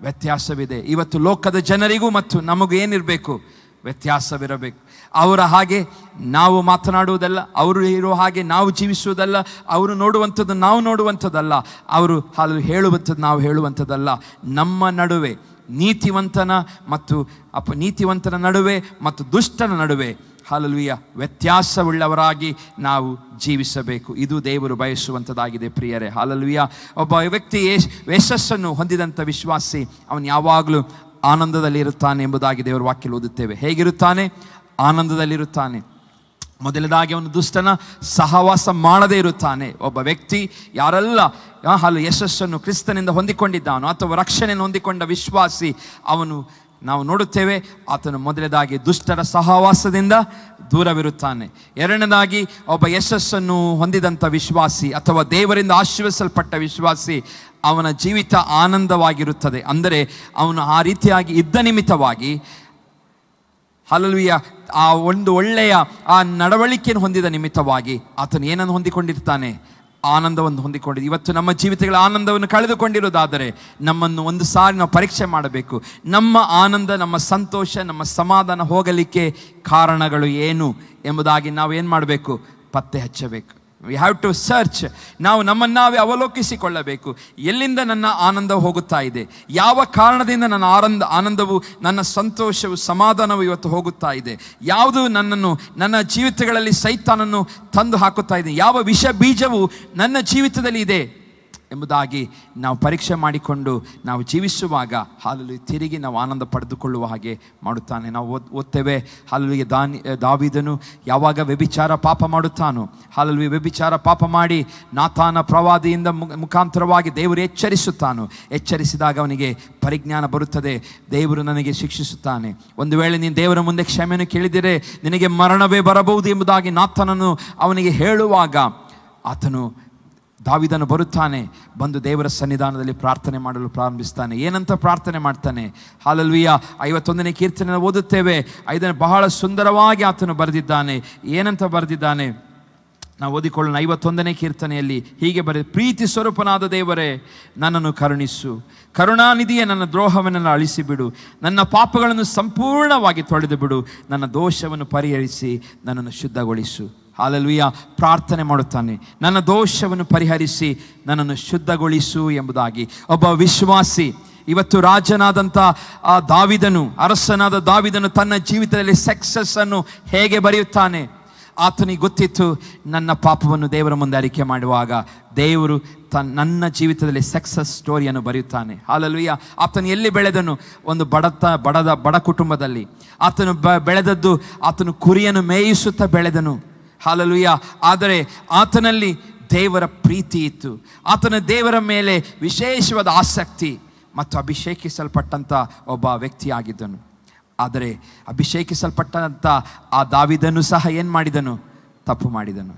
ವ್ಯತ್ಯಾಸವಿದೆ. ಇವತ್ತು ಲೋಕದ ಜನರಿಗೂ ಮತ್ತು ನಮಗೂ ಏನಿರಬೇಕು, ವ್ಯತ್ಯಾಸವಿರಬೇಕು. ಅವರ ಹಾಗೆ ನಾವು ಮಾತನಾಡುವುದಲ್ಲ, ಅವರು ಇರೋ ಹಾಗೆ ನಾವು ಜೀವಿಸುವುದಲ್ಲ, ಅವರು ನೋಡುವಂಥದ್ದು ನಾವು ನೋಡುವಂಥದ್ದಲ್ಲ, ಅವರು ಹೇಳುವಂಥದ್ದು ನಾವು ಹೇಳುವಂಥದ್ದಲ್ಲ. ನಮ್ಮ ನಡುವೆ ನೀತಿವಂತನ ನಡುವೆ ಮತ್ತು ದುಷ್ಟನ ನಡುವೆ ಹಾಲೆಲೂಯಾ ವ್ಯತ್ಯಾಸವುಳ್ಳವರಾಗಿ ನಾವು ಜೀವಿಸಬೇಕು. ಇದು ದೇವರು ಬಯಸುವಂಥದ್ದಾಗಿದೆ. ಪ್ರಿಯರೇ, ಹಾಲೆಲೂಯಾ. ಒಬ್ಬ ವ್ಯಕ್ತಿ ಯಶಸ್ಸನ್ನು ಹೊಂದಿದಂಥ ವಿಶ್ವಾಸಿ ಅವನು ಯಾವಾಗಲೂ ಆನಂದದಲ್ಲಿ ಇರುತ್ತಾನೆ ಎಂಬುದಾಗಿ ದೇವರ ವಾಕ್ಯದಲ್ಲಿ ಓದುತ್ತೇವೆ. ಹೇಗಿರುತ್ತಾನೆ? ಆನಂದದಲ್ಲಿರುತ್ತಾನೆ. ಮೊದಲದಾಗಿ ಅವನು ದುಷ್ಟನ ಸಹವಾಸ ಮಾಡದೇ ಇರುತ್ತಾನೆ. ಒಬ್ಬ ವ್ಯಕ್ತಿ ಯಾರೆಲ್ಲ ಯಶಸ್ಸನ್ನು ಕ್ರಿಸ್ತನಿಂದ ಹೊಂದಿಕೊಂಡಿದ್ದಾನೋ ಅಥವಾ ರಕ್ಷಣೆಯನ್ನು ಹೊಂದಿಕೊಂಡ ವಿಶ್ವಾಸಿ, ನಾವು ನೋಡುತ್ತೇವೆ ಆತನು ಮೊದಲದಾಗಿ ದುಷ್ಟರ ಸಹವಾಸದಿಂದ ದೂರವಿರುತ್ತಾನೆ. ಎರಡನೇದಾಗಿ ಒಬ್ಬ ಯಶಸ್ಸನ್ನು ಹೊಂದಿದಂಥ ವಿಶ್ವಾಸಿ ಅಥವಾ ದೇವರಿಂದ ಆಶೀರ್ವದಿಸಲ್ಪಟ್ಟ ವಿಶ್ವಾಸಿ, ಅವನ ಜೀವಿತ ಆನಂದವಾಗಿರುತ್ತದೆ. ಅಂದರೆ ಅವನು ಆ ರೀತಿಯಾಗಿ ಇದ್ದ ನಿಮಿತ್ತವಾಗಿ ಹಾಲೆಲೂಯಾ ಆ ಒಂದು ಒಳ್ಳೆಯ ಆ ನಡವಳಿಕೆಯನ್ನು ಹೊಂದಿದ ನಿಮಿತ್ತವಾಗಿ ಆತನು ಏನನ್ನು ಹೊಂದಿಕೊಂಡಿರ್ತಾನೆ? ಆನಂದವನ್ನು ಹೊಂದಿಕೊಂಡಿದ್ದು. ಇವತ್ತು ನಮ್ಮ ಜೀವಿತಗಳ ಆನಂದವನ್ನು ಕಳೆದುಕೊಂಡಿರೋದಾದರೆ ನಮ್ಮನ್ನು ಒಂದು ಸಾರಿ ನಾವು ಪರೀಕ್ಷೆ ಮಾಡಬೇಕು. ನಮ್ಮ ಆನಂದ, ನಮ್ಮ ಸಂತೋಷ, ನಮ್ಮ ಸಮಾಧಾನ ಹೋಗಲಿಕ್ಕೆ ಕಾರಣಗಳು ಏನು ಎಂಬುದಾಗಿ ನಾವು ಏನು ಮಾಡಬೇಕು? ಪತ್ತೆ ಹಚ್ಚಬೇಕು. We have to search. ನಾವು ನಮ್ಮನ್ನು ನಾವೇ ಅವಲೋಕಿಸಿಕೊಳ್ಳಬೇಕು. ಎಲ್ಲಿಂದ ನನ್ನ ಆನಂದ ಹೋಗುತ್ತಾ ಇದೆ? ಯಾವ ಕಾರಣದಿಂದ ನನ್ನ ಆನಂದವು, ನನ್ನ ಸಂತೋಷವು, ಸಮಾಧಾನವು ಇವತ್ತು ಹೋಗುತ್ತಾ ಇದೆ? ಯಾವುದು ನನ್ನ ಜೀವಿತಗಳಲ್ಲಿ ಸೈತಾನನ್ನು ತಂದು ಹಾಕುತ್ತಾ ಇದೆ? ಯಾವ ವಿಷ ಬೀಜವು ನನ್ನ ಜೀವಿತದಲ್ಲಿ ಇದೆ ಎಂಬುದಾಗಿ ನಾವು ಪರೀಕ್ಷೆ ಮಾಡಿಕೊಂಡು ನಾವು ಜೀವಿಸುವಾಗ ಹಾಲೆಲೂಯಾ ತಿರುಗಿ ನಾವು ಆನಂದ ಪಡೆದುಕೊಳ್ಳುವ ಹಾಗೆ ಮಾಡುತ್ತಾನೆ. ನಾವು ಓದ್ತೇವೆ ಹಾಲೆಲೂಯಾ ದಾವೀದನು ಯಾವಾಗ ವ್ಯಭಿಚಾರ ಪಾಪ ಮಾಡುತ್ತಾನೋ, ಹಾಲೆಲೂಯಾ ವ್ಯಭಿಚಾರ ಪಾಪ ಮಾಡಿ ನಾತಾನ ಪ್ರವಾದಿಯಿಂದ ಮುಖಾಂತರವಾಗಿ ದೇವರು ಎಚ್ಚರಿಸಿದಾಗ ಅವನಿಗೆ ಪರಿಜ್ಞಾನ ಬರುತ್ತದೆ. ದೇವರು ನನಗೆ ಶಿಕ್ಷಿಸುತ್ತಾನೆ. ಒಂದು ವೇಳೆ ನೀನು ದೇವರ ಮುಂದೆ ಕ್ಷಮೆಯನ್ನು ಕೇಳಿದರೆ ನಿನಗೆ ಮರಣವೇ ಬರಬಹುದು ಎಂಬುದಾಗಿ ನಾತಾನನು ಅವನಿಗೆ ಹೇಳುವಾಗ ದಾವೀದನು ಬರುತ್ತಾನೆ. ಬಂದು ದೇವರ ಸನ್ನಿಧಾನದಲ್ಲಿ ಪ್ರಾರ್ಥನೆ ಮಾಡಲು ಪ್ರಾರಂಭಿಸ್ತಾನೆ. ಏನಂತ ಪ್ರಾರ್ಥನೆ ಮಾಡ್ತಾನೆ? ಹಾಲೆಲೂಯಾ 51ನೇ ಕೀರ್ತನೆ ಓದುತ್ತೇವೆ. ಇದನ್ನು ಬಹಳ ಸುಂದರವಾಗಿ ಆತನು ಬರೆದಿದ್ದಾನೆ. ಏನಂತ ಬರೆದಿದ್ದಾನೆ ನಾವು ಓದಿಕೊಳ್ಳೋಣ. 51ನೇ ಕೀರ್ತನೆಯಲ್ಲಿ ಹೀಗೆ ಪ್ರೀತಿ ಸ್ವರೂಪನಾದ ದೇವರೇ, ನನ್ನನ್ನು ಕರುಣಿಸು. ಕರುಣಾನಿಧಿಯೇ, ನನ್ನ ದ್ರೋಹವನ್ನು ಅಳಿಸಿಬಿಡು. ನನ್ನ ಪಾಪಗಳನ್ನು ಸಂಪೂರ್ಣವಾಗಿ ತೊಳೆದು ಬಿಡು. ನನ್ನ ದೋಷವನ್ನು ಪರಿಹರಿಸಿ ನನ್ನನ್ನು ಶುದ್ಧಗೊಳಿಸು. ಹಾಲೆಲೂಯಾ ಪ್ರಾರ್ಥನೆ ಮಾಡುತ್ತಾನೆ, ನನ್ನ ದೋಷವನ್ನು ಪರಿಹರಿಸಿ ನನ್ನನ್ನು ಶುದ್ಧಗೊಳಿಸು ಎಂಬುದಾಗಿ. ಒಬ್ಬ ವಿಶ್ವಾಸಿ ಇವತ್ತು ರಾಜನಾದಂಥ ಅರಸನಾದ ದಾವೀದನು ತನ್ನ ಜೀವಿತದಲ್ಲಿ ಸಕ್ಸಸ್ ಅನ್ನು ಹೇಗೆ ಬರೆಯುತ್ತಾನೆ? ಆತನಿಗೆ ಗೊತ್ತಿತ್ತು, ನನ್ನ ಪಾಪವನ್ನು ದೇವರ ಮುಂದೆ ಅರಿಕೆ ಮಾಡುವಾಗ ದೇವರು ನನ್ನ ಜೀವಿತದಲ್ಲಿ ಸಕ್ಸಸ್ ಸ್ಟೋರಿಯನ್ನು ಬರೆಯುತ್ತಾನೆ. ಹಾಲೆಲೂಯಾ. ಆತನು ಎಲ್ಲಿ ಬೆಳೆದನು? ಒಂದು ಬಡ ಕುಟುಂಬದಲ್ಲಿ. ಆತನು ಬೆಳೆದದ್ದು, ಆತನು ಕುರಿಯನ್ನು ಮೇಯಿಸುತ್ತಾ ಬೆಳೆದನು. ಹಾಲೆಲೂಯಾ. ಆದರೆ ಆತನಲ್ಲಿ ದೇವರ ಪ್ರೀತಿ ಇತ್ತು. ಆತನ ದೇವರ ಮೇಲೆ ವಿಶೇಷವಾದ ಆಸಕ್ತಿ ಮತ್ತು ಅಭಿಷೇಕಿಸಲ್ಪಟ್ಟಂಥ ಒಬ್ಬ ವ್ಯಕ್ತಿಯಾಗಿದ್ದನು. ಆದರೆ ಅಭಿಷೇಕಿಸಲ್ಪಟ್ಟಂಥ ಆ ದಾವೀದನು ಸಹ ಏನು ಮಾಡಿದನು? ತಪ್ಪು ಮಾಡಿದನು.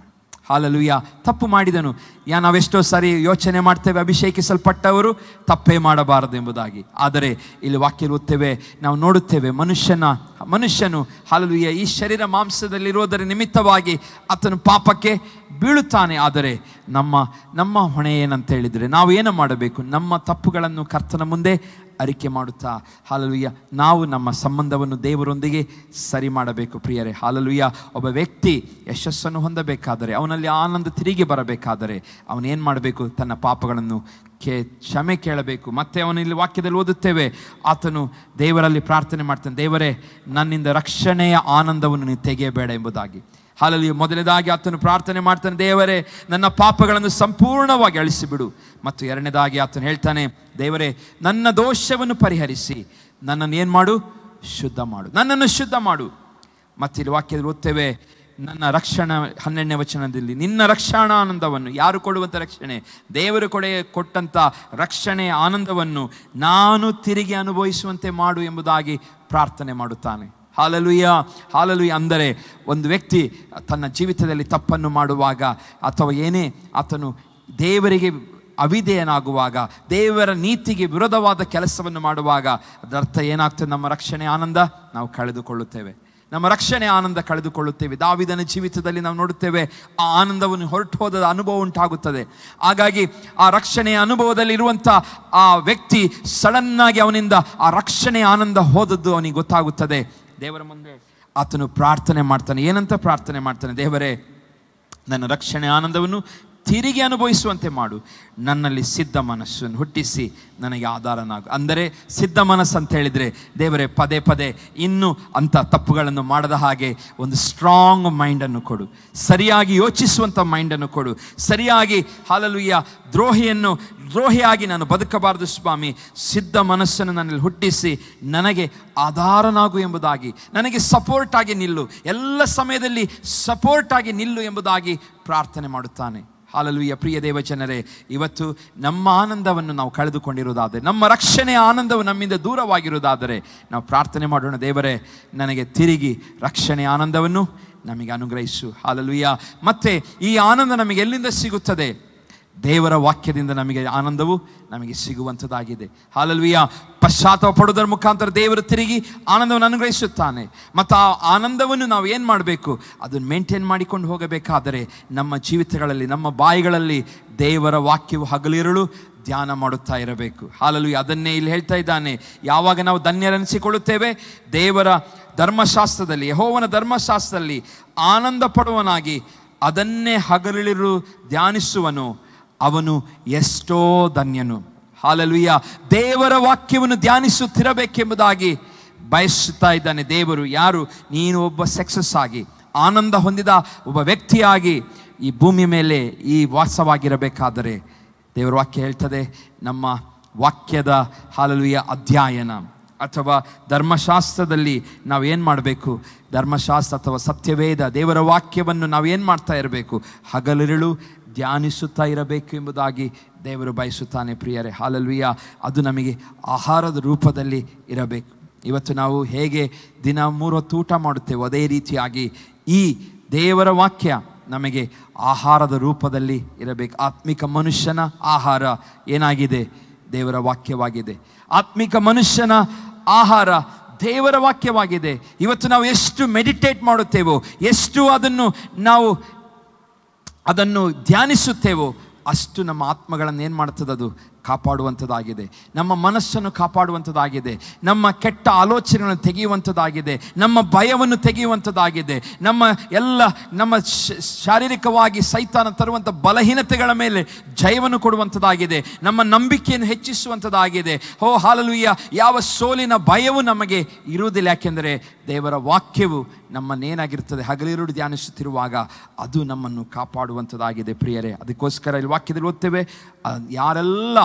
ಹಾಲೆಲೂಯಾ. ತಪ್ಪು ಮಾಡಿದನು. ನಾವೆಷ್ಟೋ ಸಾರಿ ಯೋಚನೆ ಮಾಡ್ತೇವೆ, ಅಭಿಷೇಕಿಸಲ್ಪಟ್ಟವರು ತಪ್ಪೇ ಮಾಡಬಾರದು ಎಂಬುದಾಗಿ. ಆದರೆ ಇಲ್ಲಿ ವಾಕ್ಯ ಓದ್ತೇವೆ, ನಾವು ನೋಡುತ್ತೇವೆ, ಮನುಷ್ಯನು ಹಾಲೆಲೂಯಾ ಈ ಶರೀರ ಮಾಂಸದಲ್ಲಿರುವುದರ ನಿಮಿತ್ತವಾಗಿ ಆತನು ಪಾಪಕ್ಕೆ ಬೀಳುತ್ತಾನೆ. ಆದರೆ ನಮ್ಮ ಹೊಣೆ ಏನಂತ ಹೇಳಿದರೆ, ನಾವು ಏನು ಮಾಡಬೇಕು? ನಮ್ಮ ತಪ್ಪುಗಳನ್ನು ಕರ್ತನ ಮುಂದೆ ಅರಿಕೆ ಮಾಡುತ್ತಾ ಹಾಲೆಲೂಯಾ ನಾವು ನಮ್ಮ ಸಂಬಂಧವನ್ನು ದೇವರೊಂದಿಗೆ ಸರಿ ಮಾಡಬೇಕು ಪ್ರಿಯರೇ. ಹಾಲೆಲೂಯಾ. ಒಬ್ಬ ವ್ಯಕ್ತಿ ಯಶಸ್ಸನ್ನು ಹೊಂದಬೇಕಾದರೆ, ಅವನಲ್ಲಿ ಆನಂದ ತಿರುಗಿ ಬರಬೇಕಾದರೆ ಅವನೇನು ಮಾಡಬೇಕು? ತನ್ನ ಪಾಪಗಳನ್ನು ಕ್ಷಮೆ ಕೇಳಬೇಕು. ಮತ್ತೆ ಅವನು ಇಲ್ಲಿ ವಾಕ್ಯದಲ್ಲಿ ಓದುತ್ತೇವೆ, ಆತನು ದೇವರಲ್ಲಿ ಪ್ರಾರ್ಥನೆ ಮಾಡ್ತಾನೆ, ದೇವರೇ ನನ್ನಿಂದ ರಕ್ಷಣೆಯ ಆನಂದವನ್ನು ನೀವು ತೆಗೆಯಬೇಡ ಎಂಬುದಾಗಿ. ಹಾಲೆಲೂಯಾ. ಮೊದಲನೇದಾಗಿ ಆತನು ಪ್ರಾರ್ಥನೆ ಮಾಡ್ತಾನೆ, ದೇವರೇ ನನ್ನ ಪಾಪಗಳನ್ನು ಸಂಪೂರ್ಣವಾಗಿ ಅಳಿಸಿಬಿಡು. ಮತ್ತು ಎರಡನೇದಾಗಿ ಆತನು ಹೇಳ್ತಾನೆ, ದೇವರೇ ನನ್ನ ದೋಷವನ್ನು ಪರಿಹರಿಸಿ ನನ್ನನ್ನು ಏನು ಮಾಡು? ಶುದ್ಧ ಮಾಡು, ನನ್ನನ್ನು ಶುದ್ಧ ಮಾಡು. ಮತ್ತು ಇಲ್ಲಿ ವಾಕ್ಯದಲ್ಲಿ ಓದ್ತೇವೆ, ನನ್ನ ರಕ್ಷಣಾ 12ನೇ ವಚನದಲ್ಲಿ, ನಿನ್ನ ರಕ್ಷಣಾ ಆನಂದವನ್ನು, ಯಾರು ಕೊಡುವಂಥ ರಕ್ಷಣೆ? ದೇವರು ಕೊಟ್ಟಂಥ ರಕ್ಷಣೆಯ ಆನಂದವನ್ನು ನಾನು ತಿರುಗಿ ಅನುಭವಿಸುವಂತೆ ಮಾಡು ಎಂಬುದಾಗಿ ಪ್ರಾರ್ಥನೆ ಮಾಡುತ್ತಾನೆ. Hallelujah, hallelujah. ಅಂದರೆ ಒಂದು ವ್ಯಕ್ತಿ ತನ್ನ ಜೀವಿತದಲ್ಲಿ ತಪ್ಪನ್ನು ಮಾಡುವಾಗ ಅಥವಾ ಏನೇ ಆತನು ದೇವರಿಗೆ ಅವಿಧೇಯನಾಗುವಾಗ, ದೇವರ ನೀತಿಗೆ ವಿರೋಧವಾದ ಕೆಲಸವನ್ನು ಮಾಡುವಾಗ ಅದರ ಅರ್ಥ ಏನಾಗ್ತದೆ? ನಮ್ಮ ರಕ್ಷಣೆ ಆನಂದ ನಾವು ಕಳೆದುಕೊಳ್ಳುತ್ತೇವೆ, ನಮ್ಮ ರಕ್ಷಣೆ ಆನಂದ ಕಳೆದುಕೊಳ್ಳುತ್ತೇವೆ. ದಾವೀದನ ಜೀವಿತದಲ್ಲಿ ನಾವು ನೋಡುತ್ತೇವೆ, ಆ ಆನಂದವನ್ನು ಹೊರಟು ಹೋದ ಅನುಭವ ಉಂಟಾಗುತ್ತದೆ. ಹಾಗಾಗಿ ಆ ರಕ್ಷಣೆಯ ಅನುಭವದಲ್ಲಿ ಇರುವಂಥ ಆ ವ್ಯಕ್ತಿ ಸಡನ್ನಾಗಿ ಅವನಿಂದ ಆ ರಕ್ಷಣೆಯ ಆನಂದ ಹೋದದ್ದು ಅವನಿಗೆ ಗೊತ್ತಾಗುತ್ತದೆ. ದೇವರ ಮುಂದೆ ಆತನು ಪ್ರಾರ್ಥನೆ ಮಾಡ್ತಾನೆ. ಏನಂತ ಪ್ರಾರ್ಥನೆ ಮಾಡ್ತಾನೆ? ದೇವರೇ ನನ್ನ ರಕ್ಷಣೆ ಆನಂದವನ್ನು ತಿರುಗಿ ಅನುಭವಿಸುವಂತೆ ಮಾಡು, ನನ್ನಲ್ಲಿ ಸಿದ್ಧ ಮನಸ್ಸನ್ನು ಹುಟ್ಟಿಸಿ ನನಗೆ ಆಧಾರನಾಗು. ಅಂದರೆ ಸಿದ್ಧ ಮನಸ್ಸು ಅಂತ ಹೇಳಿದರೆ, ದೇವರೇ ಪದೇ ಪದೇ ಇನ್ನೂ ಅಂಥ ತಪ್ಪುಗಳನ್ನು ಮಾಡದ ಹಾಗೆ ಒಂದು ಸ್ಟ್ರಾಂಗ್ ಮೈಂಡನ್ನು ಕೊಡು, ಸರಿಯಾಗಿ ಯೋಚಿಸುವಂಥ ಮೈಂಡನ್ನು ಕೊಡು, ಸರಿಯಾಗಿ ಹಾಲೆಲೂಯಾ ದ್ರೋಹಿಯಾಗಿ ನಾನು ಬದುಕಬಾರದು ಸ್ವಾಮಿ, ಸಿದ್ಧ ಮನಸ್ಸನ್ನು ನನ್ನಲ್ಲಿ ಹುಟ್ಟಿಸಿ ನನಗೆ ಆಧಾರನಾಗು ಎಂಬುದಾಗಿ, ನನಗೆ ಸಪೋರ್ಟ್ ಆಗಿ ನಿಲ್ಲು, ಎಲ್ಲ ಸಮಯದಲ್ಲಿ ಸಪೋರ್ಟ್ ಆಗಿ ನಿಲ್ಲು ಎಂಬುದಾಗಿ ಪ್ರಾರ್ಥನೆ ಮಾಡುತ್ತಾನೆ. ಹಾಲೆಲೂಯಾ. ಪ್ರಿಯ ದೇವಜನರೇ, ಇವತ್ತು ನಮ್ಮ ಆನಂದವನ್ನು ನಾವು ಕಳೆದುಕೊಂಡಿರುವುದಾದರೆ, ನಮ್ಮ ರಕ್ಷಣೆಯ ಆನಂದವು ನಮ್ಮಿಂದ ದೂರವಾಗಿರುವುದಾದರೆ ನಾವು ಪ್ರಾರ್ಥನೆ ಮಾಡೋಣ, ದೇವರೇ ನನಗೆ ತಿರುಗಿ ರಕ್ಷಣೆಯ ಆನಂದವನ್ನು ನಮಗೆ ಅನುಗ್ರಹಿಸು. ಹಾಲೆಲೂಯಾ. ಮತ್ತೆ ಈ ಆನಂದ ನಮಗೆ ಎಲ್ಲಿಂದ ಸಿಗುತ್ತದೆ? ದೇವರ ವಾಕ್ಯದಿಂದ ನಮಗೆ ಆನಂದವು ನಮಗೆ ಸಿಗುವಂಥದ್ದಾಗಿದೆ. ಹಾಲೆಲೂಯಾ. ಪಶ್ಚಾತ್ತಾಪ ಪಡುವುದರ ಮುಖಾಂತರ ದೇವರು ತಿರುಗಿ ಆನಂದವನ್ನು ಅನುಗ್ರಹಿಸುತ್ತಾನೆ. ಮತ್ತು ಆ ಆನಂದವನ್ನು ನಾವು ಏನು ಮಾಡಬೇಕು? ಅದನ್ನು ಮೇಂಟೈನ್ ಮಾಡಿಕೊಂಡು ಹೋಗಬೇಕಾದರೆ ನಮ್ಮ ಜೀವಿತಗಳಲ್ಲಿ, ನಮ್ಮ ಬಾಯಿಗಳಲ್ಲಿ ದೇವರ ವಾಕ್ಯವು ಹಗಲಿರುಳು ಧ್ಯಾನ ಮಾಡುತ್ತಾ ಇರಬೇಕು. ಹಾಲೆಲೂಯಾ. ಅದನ್ನೇ ಇಲ್ಲಿ ಹೇಳ್ತಾ ಇದ್ದಾನೆ. ಯಾವಾಗ ನಾವು ಧನ್ಯರೆನಿಸಿಕೊಳ್ಳುತ್ತೇವೆ, ದೇವರ ಧರ್ಮಶಾಸ್ತ್ರದಲ್ಲಿ, ಯೆಹೋವನ ಧರ್ಮಶಾಸ್ತ್ರದಲ್ಲಿ ಆನಂದ ಪಡುವನಾಗಿ ಅದನ್ನೇ ಹಗಲಿರುಳು ಧ್ಯಾನಿಸುವನು, ಅವನು ಎಷ್ಟೋ ಧನ್ಯನು. ಹಾಲೆಲೂಯಾ. ದೇವರ ವಾಕ್ಯವನ್ನು ಧ್ಯಾನಿಸುತ್ತಿರಬೇಕೆಂಬುದಾಗಿ ಬಯಸುತ್ತಾ ಇದ್ದಾನೆ ದೇವರು. ಯಾರು? ನೀನು ಒಬ್ಬ ಸಕ್ಸಸ್ ಆಗಿ ಆನಂದ ಹೊಂದಿದ ಒಬ್ಬ ವ್ಯಕ್ತಿಯಾಗಿ ಈ ಭೂಮಿ ಮೇಲೆ ಈ ವಾಸವಾಗಿರಬೇಕಾದರೆ ದೇವರ ವಾಕ್ಯ ಹೇಳ್ತದೆ, ನಮ್ಮ ವಾಕ್ಯದ ಹಾಲೆಲೂಯಾ ಅಧ್ಯಯನ ಅಥವಾ ಧರ್ಮಶಾಸ್ತ್ರದಲ್ಲಿ ನಾವೇನು ಮಾಡಬೇಕು? ಧರ್ಮಶಾಸ್ತ್ರ ಅಥವಾ ಸತ್ಯವೇದ ದೇವರ ವಾಕ್ಯವನ್ನು ನಾವೇನು ಮಾಡ್ತಾ ಇರಬೇಕು? ಹಗಲಿರುಳು ಧ್ಯಾನಿಸುತ್ತಾ ಇರಬೇಕು ಎಂಬುದಾಗಿ ದೇವರು ಬಯಸುತ್ತಾನೆ ಪ್ರಿಯರೇ. ಹಾಲೆಲೂಯಾ. ಅದು ನಮಗೆ ಆಹಾರದ ರೂಪದಲ್ಲಿ ಇರಬೇಕು. ಇವತ್ತು ನಾವು ಹೇಗೆ ದಿನ 3 ಹೊತ್ತು ಊಟ ಮಾಡುತ್ತೇವೆ, ಅದೇ ರೀತಿಯಾಗಿ ಈ ದೇವರ ವಾಕ್ಯ ನಮಗೆ ಆಹಾರದ ರೂಪದಲ್ಲಿ ಇರಬೇಕು. ಆತ್ಮಿಕ ಮನುಷ್ಯನ ಆಹಾರ ಏನಾಗಿದೆ? ದೇವರ ವಾಕ್ಯವಾಗಿದೆ. ಆತ್ಮಿಕ ಮನುಷ್ಯನ ಆಹಾರ ದೇವರ ವಾಕ್ಯವಾಗಿದೆ. ಇವತ್ತು ನಾವು ಎಷ್ಟು ಮೆಡಿಟೇಟ್ ಮಾಡುತ್ತೇವೋ, ಎಷ್ಟು ಅದನ್ನು ಧ್ಯಾನಿಸುತ್ತೇವೋ, ಅಷ್ಟು ನಮ್ಮ ಆತ್ಮಗಳನ್ನು ಏನು ಮಾಡ್ತದೆ? ಅದು ಕಾಪಾಡುವಂಥದ್ದಾಗಿದೆ. ನಮ್ಮ ಮನಸ್ಸನ್ನು ಕಾಪಾಡುವಂಥದ್ದಾಗಿದೆ. ನಮ್ಮ ಕೆಟ್ಟ ಆಲೋಚನೆಗಳನ್ನು ತೆಗೆಯುವಂಥದ್ದಾಗಿದೆ. ನಮ್ಮ ಭಯವನ್ನು ತೆಗೆಯುವಂಥದ್ದಾಗಿದೆ. ನಮ್ಮ ಶಾರೀರಿಕವಾಗಿ ಸೈತಾನ ತರುವಂಥ ಬಲಹೀನತೆಗಳ ಮೇಲೆ ಜಯವನ್ನು ಕೊಡುವಂಥದ್ದಾಗಿದೆ. ನಮ್ಮ ನಂಬಿಕೆಯನ್ನು ಹೆಚ್ಚಿಸುವಂಥದ್ದಾಗಿದೆ. ಓ ಹಾಲೆಲೂಯಾ. ಯಾವ ಸೋಲಿನ ಭಯವು ನಮಗೆ ಇರುವುದಿಲ್ಲ. ಯಾಕೆಂದರೆ ದೇವರ ವಾಕ್ಯವು ನಮ್ಮನ್ನೇನಾಗಿರ್ತದೆ? ಹಗಲಿರುಳು ಧ್ಯಾನಿಸುತ್ತಿರುವಾಗ ಅದು ನಮ್ಮನ್ನು ಕಾಪಾಡುವಂಥದ್ದಾಗಿದೆ ಪ್ರಿಯರೇ. ಅದಕ್ಕೋಸ್ಕರ ಇಲ್ಲಿ ವಾಕ್ಯದಲ್ಲಿ ಓದ್ತೇವೆ, ಯಾರೆಲ್ಲ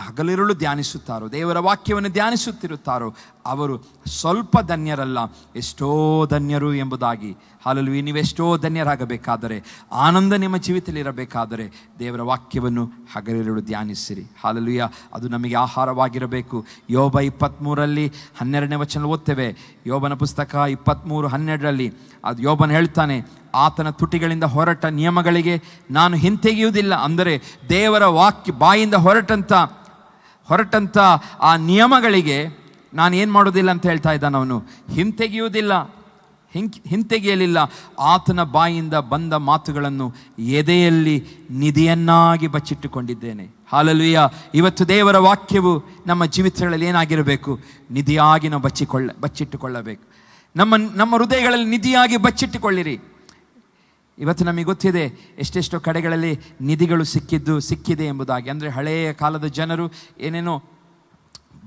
ಹಗಲಿರುಳು ಧ್ಯಾನಿಸುತ್ತಾರೋ, ದೇವರ ವಾಕ್ಯವನ್ನು ಧ್ಯಾನಿಸುತ್ತಿರುತ್ತಾರೋ ಅವರು ಸ್ವಲ್ಪ ಧನ್ಯರಲ್ಲ, ಎಷ್ಟೋ ಧನ್ಯರು ಎಂಬುದಾಗಿ. ಹಾಲೆಲೂಯಾ. ನೀವೆಷ್ಟೋ ಧನ್ಯರಾಗಬೇಕಾದರೆ, ಆನಂದ ನಿಮ್ಮ ಜೀವಿತದಲ್ಲಿ ಇರಬೇಕಾದರೆ ದೇವರ ವಾಕ್ಯವನ್ನು ಹಗಲಿರುಳು ಧ್ಯಾನಿಸಿರಿ. ಹಾಲೆಲೂಯಾ. ಅದು ನಮಗೆ ಆಹಾರವಾಗಿರಬೇಕು. ಯೋಬ 23 12ನೇ ವಚನ ಓದ್ತೇವೆ. ಯೋಬನ ಪುಸ್ತಕ 23:12 ಅದು ಯೋಬನ ಹೇಳ್ತಾನೆ, ಆತನ ತುಟಿಗಳಿಂದ ಹೊರಟ ನಿಯಮಗಳಿಗೆ ನಾನು ಹಿಂತೆಗೆಯುವುದಿಲ್ಲ. ಅಂದರೆ ದೇವರ ಬಾಯಿಂದ ಹೊರಟಂಥ ಆ ನಿಯಮಗಳಿಗೆ ನಾನು ಏನು ಮಾಡೋದಿಲ್ಲ ಅಂತ ಹೇಳ್ತಾ ಇದ್ದಾನೆ. ಅವನು ಹಿಂತೆಗೆಯಲಿಲ್ಲ. ಆತನ ಬಾಯಿಂದ ಬಂದ ಮಾತುಗಳನ್ನು ಎದೆಯಲ್ಲಿ ನಿಧಿಯನ್ನಾಗಿ ಬಚ್ಚಿಟ್ಟುಕೊಂಡಿದ್ದೇನೆ. ಹಾಲೆಲೂಯಾ. ಇವತ್ತು ದೇವರ ವಾಕ್ಯವು ನಮ್ಮ ಜೀವಿತಗಳಲ್ಲಿ ಏನಾಗಿರಬೇಕು? ನಿಧಿಯಾಗಿ ನಾವು ಬಚ್ಚಿಟ್ಟುಕೊಳ್ಳಬೇಕು. ನಮ್ಮ ಹೃದಯಗಳಲ್ಲಿ ನಿಧಿಯಾಗಿ ಬಚ್ಚಿಟ್ಟುಕೊಳ್ಳಿರಿ. ಇವತ್ತು ನಮಗೆ ಗೊತ್ತಿದೆ ಎಷ್ಟೆಷ್ಟೋ ಕಡೆಗಳಲ್ಲಿ ನಿಧಿಗಳು ಸಿಕ್ಕಿದೆ ಎಂಬುದಾಗಿ. ಅಂದರೆ ಹಳೆಯ ಕಾಲದ ಜನರು ಏನೇನೋ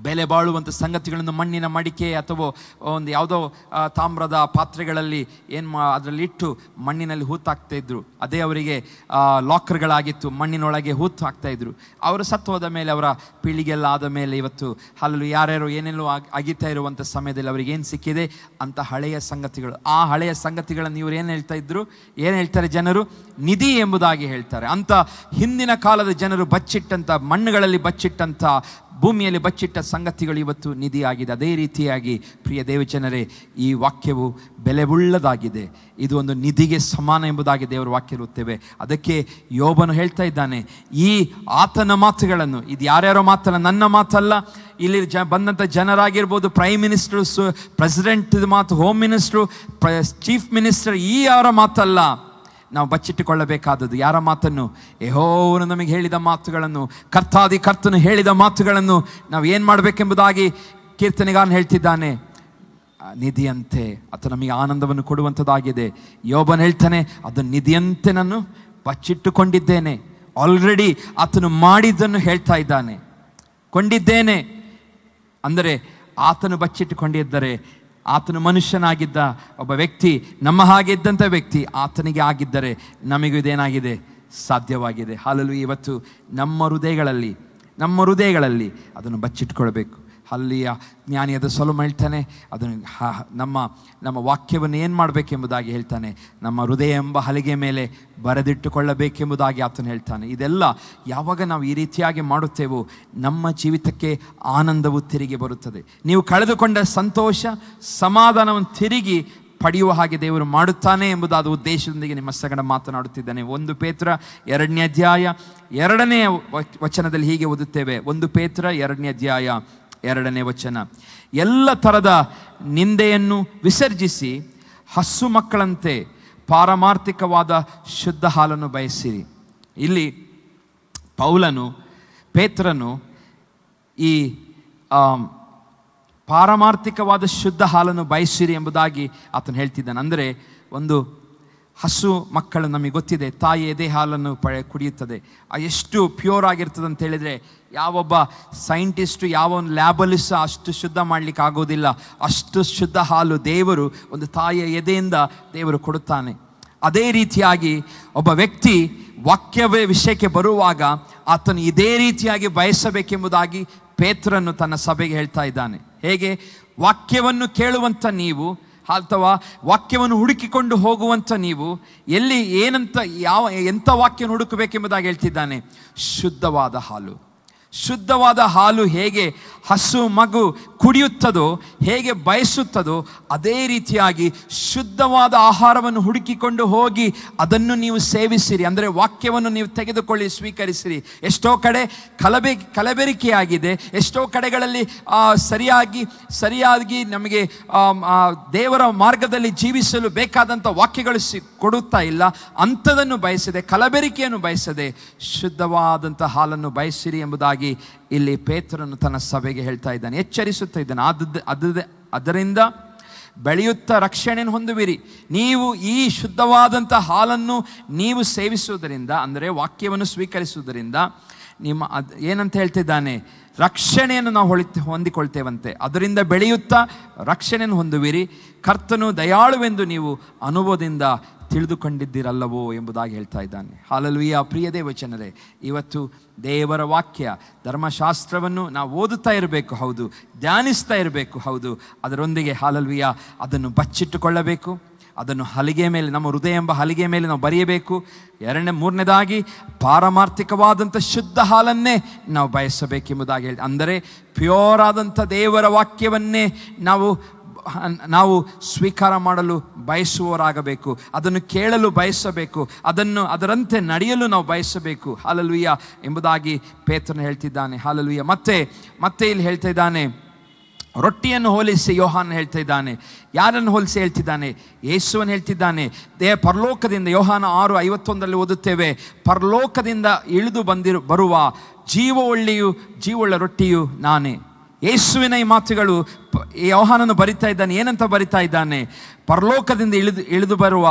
ಬೆಲೆ ಬಾಳುವಂಥ ಸಂಗತಿಗಳನ್ನು ಮಣ್ಣಿನ ಮಡಿಕೆ ಅಥವಾ ಒಂದು ಯಾವುದೋ ತಾಮ್ರದ ಪಾತ್ರೆಗಳಲ್ಲಿ ಅದರಲ್ಲಿ ಇಟ್ಟು ಮಣ್ಣಿನಲ್ಲಿ ಹೂತಾಕ್ತಾಯಿದ್ರು. ಅದೇ ಅವರಿಗೆ ಲಾಕರ್ಗಳಾಗಿತ್ತು. ಮಣ್ಣಿನೊಳಗೆ ಹೂತು ಹಾಕ್ತಾಯಿದ್ರು. ಅವರು ಸತ್ತು ಹೋದ ಮೇಲೆ, ಅವರ ಪೀಳಿಗೆಲ್ಲ ಆದ ಮೇಲೆ, ಇವತ್ತು ಹಲವು ಯಾರ್ಯಾರು ಏನೆಲ್ಲೋ ಅಗಿತಾ ಇರುವಂಥ ಸಮಯದಲ್ಲಿ ಅವ್ರಿಗೆ ಏನು ಸಿಕ್ಕಿದೆ ಅಂತ ಹಳೆಯ ಸಂಗತಿಗಳು. ಆ ಹಳೆಯ ಸಂಗತಿಗಳನ್ನು ಇವರು ಏನು ಹೇಳ್ತಾರೆ ಜನರು? ನಿಧಿ ಎಂಬುದಾಗಿ ಹೇಳ್ತಾರೆ. ಅಂಥ ಹಿಂದಿನ ಕಾಲದ ಜನರು ಬಚ್ಚಿಟ್ಟಂಥ, ಮಣ್ಣುಗಳಲ್ಲಿ ಬಚ್ಚಿಟ್ಟಂಥ, ಭೂಮಿಯಲ್ಲಿ ಬಚ್ಚಿಟ್ಟ ಸಂಗತಿಗಳು ಇವತ್ತು ನಿಧಿಯಾಗಿದೆ. ಅದೇ ರೀತಿಯಾಗಿ ಪ್ರಿಯ ದೇವಜನರೇ, ಈ ವಾಕ್ಯವು ಬೆಲೆವುಳ್ಳದಾಗಿದೆ. ಇದು ಒಂದು ನಿಧಿಗೆ ಸಮಾನ ಎಂಬುದಾಗಿ ದೇವರ ವಾಕ್ಯ ಇರುತ್ತೇವೆ. ಅದಕ್ಕೆ ಯೋಬನು ಹೇಳ್ತಾ ಇದ್ದಾನೆ, ಈ ಆತನ ಮಾತುಗಳನ್ನು, ಇದು ಯಾರ್ಯಾರೋ ಮಾತಲ್ಲ, ನನ್ನ ಮಾತಲ್ಲ, ಇಲ್ಲಿ ಬಂದಂಥ ಜನರಾಗಿರ್ಬೋದು, ಪ್ರೈಮ್ ಮಿನಿಸ್ಟರ್, ಪ್ರೆಸಿಡೆಂಟ್ ಮಾತು, ಹೋಮ್ ಮಿನಿಸ್ಟ್ರು, ಚೀಫ್ ಮಿನಿಸ್ಟರ್, ಈ ಅವರ ಮಾತಲ್ಲ. ನಾವು ಬಚ್ಚಿಟ್ಟುಕೊಳ್ಳಬೇಕಾದದ್ದು ಯಾರ ಮಾತನ್ನು? ಯೆಹೋವನು ನಮಗೆ ಹೇಳಿದ ಮಾತುಗಳನ್ನು, ಕರ್ತನು ಹೇಳಿದ ಮಾತುಗಳನ್ನು ನಾವು ಏನು ಮಾಡಬೇಕೆಂಬುದಾಗಿ ಕೀರ್ತನೆಗಾರನು ಹೇಳ್ತಿದ್ದಾನೆ. ನಿಧಿಯಂತೆ ಅದು ನಮಗೆ ಆನಂದವನ್ನು ಕೊಡುವಂಥದ್ದಾಗಿದೆ. ಯೋಬನು ಹೇಳ್ತಾನೆ, ಅದನ್ನು ನಿಧಿಯಂತೆ ನಾನು ಬಚ್ಚಿಟ್ಟುಕೊಂಡಿದ್ದೇನೆ. ಆಲ್ರೆಡಿ ಆತನು ಮಾಡಿದ್ದನ್ನು ಹೇಳ್ತಾ ಇದ್ದಾನೆ. ಕೊಂಡಿದ್ದೇನೆ ಅಂದರೆ ಆತನು ಬಚ್ಚಿಟ್ಟುಕೊಂಡಿದ್ದರೆ, ಆತನು ಮನುಷ್ಯನಾಗಿದ್ದ ಒಬ್ಬ ವ್ಯಕ್ತಿ, ನಮ್ಮ ಹಾಗೆ ಇದ್ದಂಥ ವ್ಯಕ್ತಿ, ಆತನಿಗೆ ಆಗಿದ್ದರೆ ನಮಗೂ ಇದೇನಾಗಿದೆ? ಸಾಧ್ಯವಾಗಿದೆ. ಹಾಲೆಲೂಯಾ. ಇವತ್ತು ನಮ್ಮ ಹೃದಯಗಳಲ್ಲಿ ಅದನ್ನು ಬಚ್ಚಿಟ್ಕೊಳ್ಬೇಕು. ಅಲ್ಲಿಯ ಜ್ಞಾನಿಯಾದ ಸೊಲೊಮೋನ ಹೇಳ್ತಾನೆ, ಅದನ್ನು ನಮ್ಮ ವಾಕ್ಯವನ್ನು ಏನು ಮಾಡಬೇಕೆಂಬುದಾಗಿ ಹೇಳ್ತಾನೆ. ನಮ್ಮ ಹೃದಯ ಎಂಬ ಹಲಿಗೆ ಮೇಲೆ ಬರೆದಿಟ್ಟುಕೊಳ್ಳಬೇಕೆಂಬುದಾಗಿ ಆತನು ಹೇಳ್ತಾನೆ. ಇದೆಲ್ಲ ಯಾವಾಗ ನಾವು ಈ ರೀತಿಯಾಗಿ ಮಾಡುತ್ತೇವೋ ನಮ್ಮ ಜೀವಿತಕ್ಕೆ ಆನಂದವು ತಿರುಗಿ ಬರುತ್ತದೆ. ನೀವು ಕಳೆದುಕೊಂಡ ಸಂತೋಷ, ಸಮಾಧಾನವನ್ನು ತಿರುಗಿ ಪಡೆಯುವ ಹಾಗೆ ದೇವರು ಮಾಡುತ್ತಾನೆ ಎಂಬುದಾದ ಉದ್ದೇಶದೊಂದಿಗೆ ನಿಮ್ಮ ಸಂಗಡ ಮಾತನಾಡುತ್ತಿದ್ದಾನೆ. 1 ಪೇತ್ರ 2ನೇ ಅಧ್ಯಾಯ 2ನೇ ವಚನದಲ್ಲಿ ಹೀಗೆ ಓದುತ್ತೇವೆ. 1 ಪೇತ್ರ 2ನೇ ಅಧ್ಯಾಯ 2ನೇ ವಚನ, ಎಲ್ಲ ಥರದ ನಿಂದೆಯನ್ನು ವಿಸರ್ಜಿಸಿ ಹಸು ಮಕ್ಕಳಂತೆ ಪಾರಮಾರ್ಥಿಕವಾದ ಶುದ್ಧ ಹಾಲನ್ನು ಬಯಸಿರಿ. ಇಲ್ಲಿ ಪೇತ್ರನು ಈ ಪಾರಮಾರ್ಥಿಕವಾದ ಶುದ್ಧ ಹಾಲನ್ನು ಬಯಸಿರಿ ಎಂಬುದಾಗಿ ಆತನು ಹೇಳ್ತಿದ್ದಾನೆ. ಅಂದರೆ ಒಂದು ಹಸು ಮಕ್ಕಳು, ನಮಗೆ ಗೊತ್ತಿದೆ, ತಾಯಿ ಎದೆ ಹಾಲನ್ನು ಕುಡಿಯುತ್ತದೆ. ಎಷ್ಟು ಪ್ಯೂರ್ ಆಗಿರ್ತದೆ ಅಂತ ಹೇಳಿದರೆ, ಯಾವೊಬ್ಬ ಸೈಂಟಿಸ್ಟು, ಯಾವ ಒಂದು ಲ್ಯಾಬಲ್ಲಿ ಸಹ ಅಷ್ಟು ಶುದ್ಧ ಮಾಡಲಿಕ್ಕೆ ಆಗೋದಿಲ್ಲ. ಅಷ್ಟು ಶುದ್ಧ ಹಾಲು ದೇವರು ಒಂದು ತಾಯಿಯ ಎದೆಯಿಂದ ದೇವರು ಕೊಡುತ್ತಾನೆ. ಅದೇ ರೀತಿಯಾಗಿ ಒಬ್ಬ ವ್ಯಕ್ತಿ ವಾಕ್ಯವೇ ವಿಷಯಕ್ಕೆ ಬರುವಾಗ ಆತನು ಇದೇ ರೀತಿಯಾಗಿ ಬಯಸಬೇಕೆಂಬುದಾಗಿ ಪೇತ್ರನು ತನ್ನ ಸಭೆಗೆ ಹೇಳ್ತಾ ಇದ್ದಾನೆ. ಹೇಗೆ? ವಾಕ್ಯವನ್ನು ಕೇಳುವಂಥ ನೀವು, ಅಥವಾ ವಾಕ್ಯವನ್ನು ಹುಡುಕಿಕೊಂಡು ಹೋಗುವಂಥ ನೀವು, ಎಲ್ಲಿ ಎಂಥ ವಾಕ್ಯವನ್ನು ಹುಡುಕಬೇಕೆಂಬುದಾಗಿ ಹೇಳ್ತಿದ್ದಾನೆ. ಶುದ್ಧವಾದ ಹಾಲು ಹೇಗೆ ಹಸು ಮಗು ಕುಡಿಯುತ್ತದೋ, ಹೇಗೆ ಬಯಸುತ್ತದೋ, ಅದೇ ರೀತಿಯಾಗಿ ಶುದ್ಧವಾದ ಆಹಾರವನ್ನು ಹುಡುಕಿಕೊಂಡು ಹೋಗಿ ಅದನ್ನು ನೀವು ಸೇವಿಸಿರಿ. ಅಂದರೆ ವಾಕ್ಯವನ್ನು ನೀವು ತೆಗೆದುಕೊಳ್ಳಿ, ಸ್ವೀಕರಿಸಿರಿ. ಎಷ್ಟೋ ಕಡೆ ಕಲಬೆರಿಕೆಯಾಗಿದೆ. ಎಷ್ಟೋ ಕಡೆಗಳಲ್ಲಿ ಸರಿಯಾಗಿ ನಮಗೆ ದೇವರ ಮಾರ್ಗದಲ್ಲಿ ಜೀವಿಸಲು ಬೇಕಾದಂಥ ವಾಕ್ಯಗಳು ಕೊಡುತ್ತಾ ಇಲ್ಲ. ಅಂಥದನ್ನು ಬಯಸದೆ, ಕಲಬೆರಿಕೆಯನ್ನು ಬಯಸದೆ ಶುದ್ಧವಾದಂಥ ಹಾಲನ್ನು ಬಯಸಿರಿ ಎಂಬುದಾಗಿ ಇಲ್ಲಿ ಪೇತ್ರನು ತನ್ನ ಸಭೆಗೆ ಹೇಳ್ತಾ ಇದ್ದಾನೆ, ಎಚ್ಚರಿಸುತ್ತಾ ಇದ್ದಾನೆ. ಅದರಿಂದ ಬೆಳೆಯುತ್ತಾ ರಕ್ಷಣೆಯನ್ನು ಹೊಂದುವಿರಿ. ನೀವು ಈ ಶುದ್ಧವಾದಂಥ ಹಾಲನ್ನು ನೀವು ಸೇವಿಸುವುದರಿಂದ, ಅಂದರೆ ವಾಕ್ಯವನ್ನು ಸ್ವೀಕರಿಸುವುದರಿಂದ ಏನಂತ ಹೇಳ್ತಿದ್ದಾನೆ? ರಕ್ಷಣೆಯನ್ನು ನಾವು ಹೊಂದಿಕೊಳ್ತೇವಂತೆ. ಅದರಿಂದ ಬೆಳೆಯುತ್ತಾ ರಕ್ಷಣೆಯನ್ನು ಹೊಂದುವಿರಿ. ಕರ್ತನು ದಯಾಳುವೆಂದು ನೀವು ಅನುಭವದಿಂದ ತಿಳಿದುಕೊಂಡಿದ್ದಿರಲ್ಲವೋ ಎಂಬುದಾಗಿ ಹೇಳ್ತಾ ಇದ್ದಾನೆ. ಹಲ್ಲೆಲೂಯಾ. ಪ್ರಿಯ ದೇವಜನರೇ, ಇವತ್ತು ದೇವರ ವಾಕ್ಯ ಧರ್ಮಶಾಸ್ತ್ರವನ್ನು ನಾವು ಓದುತ್ತಾ ಇರಬೇಕು, ಹೌದು, ಧ್ಯಾನಿಸ್ತಾ ಇರಬೇಕು, ಹೌದು. ಅದರೊಂದಿಗೆ ಹಲ್ಲೆಲೂಯಾ ಅದನ್ನು ಬಚ್ಚಿಟ್ಟುಕೊಳ್ಳಬೇಕು. ಅದನ್ನು ಹಲಿಗೆ ಮೇಲೆ, ನಮ್ಮ ಹೃದಯ ಎಂಬ ಹಲಿಗೆ ಮೇಲೆ ನಾವು ಬರೆಯಬೇಕು. ಮೂರನೇದಾಗಿ ಪಾರಮಾರ್ಥಿಕವಾದಂಥ ಶುದ್ಧ ಹಾಲನ್ನೇ ನಾವು ಬಯಸಬೇಕೆಂಬುದಾಗಿ ಹೇಳಿ, ಅಂದರೆ ಪ್ಯೂರ್ ಆದಂಥ ದೇವರ ವಾಕ್ಯವನ್ನೇ ನಾವು ಸ್ವೀಕಾರ ಮಾಡಲು ಬಯಸುವವರಾಗಬೇಕು. ಅದನ್ನು ಕೇಳಲು ಬಯಸಬೇಕು, ಅದರಂತೆ ನಡೆಯಲು ನಾವು ಬಯಸಬೇಕು. ಹಲ್ಲೆಲೂಯಾ ಎಂಬುದಾಗಿ ಪೇತ್ರನು ಹೇಳ್ತಿದ್ದಾನೆ. ಹಲ್ಲೆಲೂಯಾ. ಮತ್ತೆ ಇಲ್ಲಿ ಹೇಳ್ತಾ ಇದ್ದಾನೆ, ರೊಟ್ಟಿಯನ್ನು ಹೋಲಿಸಿ ಯೋಹಾನ ಹೇಳ್ತಾ ಇದ್ದಾನೆ. ಯಾರನ್ನು ಹೋಲಿಸಿ ಹೇಳ್ತಿದ್ದಾನೆ? ಯೇಸುವನ್ನು ಹೇಳ್ತಿದ್ದಾನೆ. ಪರಲೋಕದಿಂದ, ಯೋಹಾನ 6:51 ಓದುತ್ತೇವೆ, ಪರಲೋಕದಿಂದ ಇಳಿದು ಬರುವ ಜೀವವುಳ್ಳ ರೊಟ್ಟಿಯು ನಾನೇ. ಯೇಸುವಿನ ಈ ಮಾತುಗಳು ಯೋಹಾನನು ಬರಿತಾ ಇದ್ದಾನೆ. ಏನಂತ ಬರಿತಾ ಇದ್ದಾನೆ? ಪರಲೋಕದಿಂದ ಇಳಿದು ಬರುವ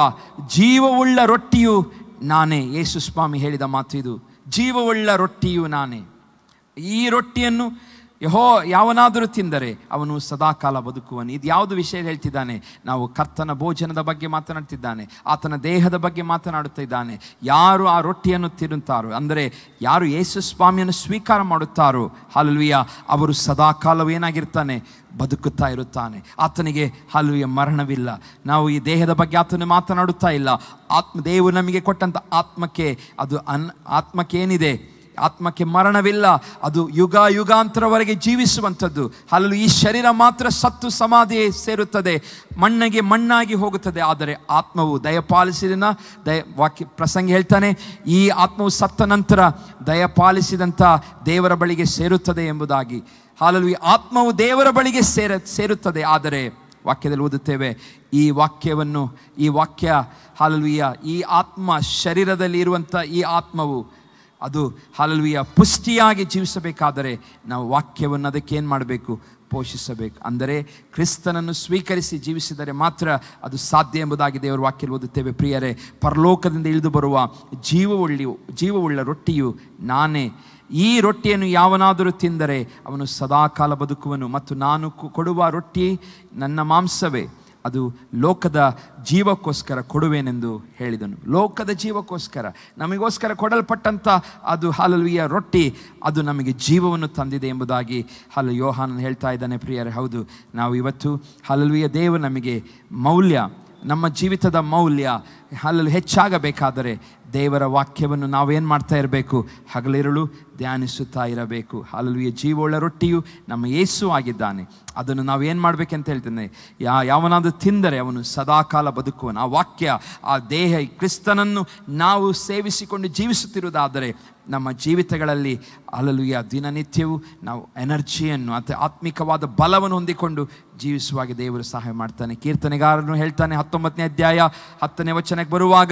ಜೀವವುಳ್ಳ ರೊಟ್ಟಿಯು ನಾನೇ. ಯೇಸು ಸ್ವಾಮಿ ಹೇಳಿದ ಮಾತು ಇದು, ಜೀವವುಳ್ಳ ರೊಟ್ಟಿಯು ನಾನೇ. ಈ ರೊಟ್ಟಿಯನ್ನು ಯಾವನಾದರೂ ತಿಂದರೆ ಅವನು ಸದಾಕಾಲ ಬದುಕುವನು. ಇದು ಯಾವುದು ವಿಷಯ ಹೇಳ್ತಿದ್ದಾನೆ? ನಾವು ಕರ್ತನ ಭೋಜನದ ಬಗ್ಗೆ ಮಾತನಾಡ್ತಿದ್ದಾನೆ, ಆತನ ದೇಹದ ಬಗ್ಗೆ ಮಾತನಾಡುತ್ತಾ ಇದ್ದಾನೆ. ಯಾರು ಆ ರೊಟ್ಟಿಯನ್ನು ತಿನ್ನುತ್ತಾರೋ, ಅಂದರೆ ಯಾರು ಯೇಸು ಸ್ವಾಮಿಯನ್ನು ಸ್ವೀಕಾರ ಮಾಡುತ್ತಾರೋ, ಹಲ್ಲೆಲೂಯಾ, ಅವರು ಸದಾಕಾಲವೂ ಏನಾಗಿರ್ತಾನೆ? ಬದುಕುತ್ತಾ ಇರುತ್ತಾನೆ. ಆತನಿಗೆ ಹಲ್ಲೆಲೂಯಾ ಮರಣವಿಲ್ಲ. ನಾವು ಈ ದೇಹದ ಬಗ್ಗೆ ಆತನು ಮಾತನಾಡುತ್ತಾ ಇಲ್ಲ. ದೇವರು ನಮಗೆ ಕೊಟ್ಟಂಥ ಆತ್ಮಕ್ಕೆ ಏನಿದೆ? ಆತ್ಮಕ್ಕೆ ಮರಣವಿಲ್ಲ. ಅದು ಯುಗಾಂತರವರೆಗೆ ಜೀವಿಸುವಂಥದ್ದು. ಹಲ್ಲೆಲೂಯಾ. ಈ ಶರೀರ ಮಾತ್ರ ಸತ್ತು ಸಮಾಧಿ ಸೇರುತ್ತದೆ, ಮಣ್ಣಾಗಿ ಹೋಗುತ್ತದೆ. ಆದರೆ ಆತ್ಮವು ದಯಪಾಲಿಸಿದ ವಾಕ್ಯ ಪ್ರಸಂಗಿ ಹೇಳ್ತಾನೆ, ಈ ಆತ್ಮವು ಸತ್ತ ನಂತರ ದಯಪಾಲಿಸಿದಂಥ ದೇವರ ಬಳಿಗೆ ಸೇರುತ್ತದೆ ಎಂಬುದಾಗಿ. ಹಲ್ಲೆಲೂಯಾ. ಆತ್ಮವು ದೇವರ ಬಳಿಗೆ ಸೇರುತ್ತದೆ. ಆದರೆ ವಾಕ್ಯದಲ್ಲಿ ಓದುತ್ತೇವೆ, ಈ ವಾಕ್ಯ ಹಲ್ಲೆಲೂಯಾ, ಈ ಆತ್ಮ, ಶರೀರದಲ್ಲಿ ಇರುವಂಥ ಈ ಆತ್ಮವು ಅದು ಹಲ್ಲೆಲೂಯಾ ಪುಷ್ಟಿಯಾಗಿ ಜೀವಿಸಬೇಕಾದರೆ ನಾವು ವಾಕ್ಯವನ್ನು ಅದಕ್ಕೆ ಏನು ಮಾಡಬೇಕು? ಪೋಷಿಸಬೇಕು. ಅಂದರೆ ಕ್ರಿಸ್ತನನ್ನು ಸ್ವೀಕರಿಸಿ ಜೀವಿಸಿದರೆ ಮಾತ್ರ ಅದು ಸಾಧ್ಯ ಎಂಬುದಾಗಿ ದೇವರ ವಾಕ್ಯದಲ್ಲಿ ಓದುತ್ತೇವೆ. ಪ್ರಿಯರೇ, ಪರಲೋಕದಿಂದ ಇಳಿದು ಬರುವ ಜೀವವುಳ್ಳ ರೊಟ್ಟಿಯು ನಾನೇ. ಈ ರೊಟ್ಟಿಯನ್ನು ಯಾವನಾದರೂ ತಿಂದರೆ ಅವನು ಸದಾಕಾಲ ಬದುಕುವನು. ಮತ್ತು ನಾನು ಕೊಡುವ ರೊಟ್ಟಿ ನನ್ನ ಮಾಂಸವೇ, ಅದು ಲೋಕದ ಜೀವಕ್ಕೋಸ್ಕರ ಕೊಡುವೇನೆಂದು ಹೇಳಿದನು. ಲೋಕದ ಜೀವಕ್ಕೋಸ್ಕರ, ನಮಗೋಸ್ಕರ ಕೊಡಲ್ಪಟ್ಟಂಥ ಅದು ಹಲ್ಲೆಲೂಯಾ ರೊಟ್ಟಿ, ಅದು ನಮಗೆ ಜೀವವನ್ನು ತಂದಿದೆ ಎಂಬುದಾಗಿ ಯೋಹಾನನು ಹೇಳ್ತಾ ಇದ್ದಾನೆ. ಪ್ರಿಯರೇ, ಹೌದು, ನಾವು ಇವತ್ತು ಹಲ್ಲೆಲೂಯಾ ದೇವರು ನಮಗೆ ಮೌಲ್ಯ, ನಮ್ಮ ಜೀವಿತದ ಮೌಲ್ಯ ಹಲ್ಲೆಲೂಯಾ ಹೆಚ್ಚಾಗಬೇಕಾದರೆ ದೇವರ ವಾಕ್ಯವನ್ನು ನಾವೇನು ಮಾಡ್ತಾ ಇರಬೇಕು? ಹಗಲಿರುಳು ಧ್ಯಾನಿಸುತ್ತಾ ಇರಬೇಕು. ಹಲ್ಲೆಲೂಯಾ. ಜೀವವುಳ್ಳ ರೊಟ್ಟಿಯು ನಮ್ಮ ಯೇಸು ಆಗಿದ್ದಾನೆ. ಅದನ್ನು ನಾವು ಏನು ಮಾಡಬೇಕಂತ ಹೇಳ್ತೇನೆ? ಯಾವನಾದರೂ ತಿಂದರೆ ಅವನು ಸದಾಕಾಲ ಬದುಕುವನು. ಆ ವಾಕ್ಯ, ಆ ದೇಹ, ಕ್ರಿಸ್ತನನ್ನು ನಾವು ಸೇವಿಸಿಕೊಂಡು ಜೀವಿಸುತ್ತಿರುವುದಾದರೆ ನಮ್ಮ ಜೀವಿತಗಳಲ್ಲಿ ಹಲ್ಲೆಲೂಯಾ ದಿನನಿತ್ಯವೂ ನಾವು ಎನರ್ಜಿಯನ್ನು ಆತ್ಮಿಕವಾದ ಬಲವನ್ನು ಹೊಂದಿಕೊಂಡು ಜೀವಿಸುವಾಗ ದೇವರು ಸಹಾಯ ಮಾಡ್ತಾನೆ. ಕೀರ್ತನೆಗಾರನು ಹೇಳ್ತಾನೆ 19ನೇ ಅಧ್ಯಾಯ 10ನೇ ವಚನಕ್ಕೆ ಬರುವಾಗ,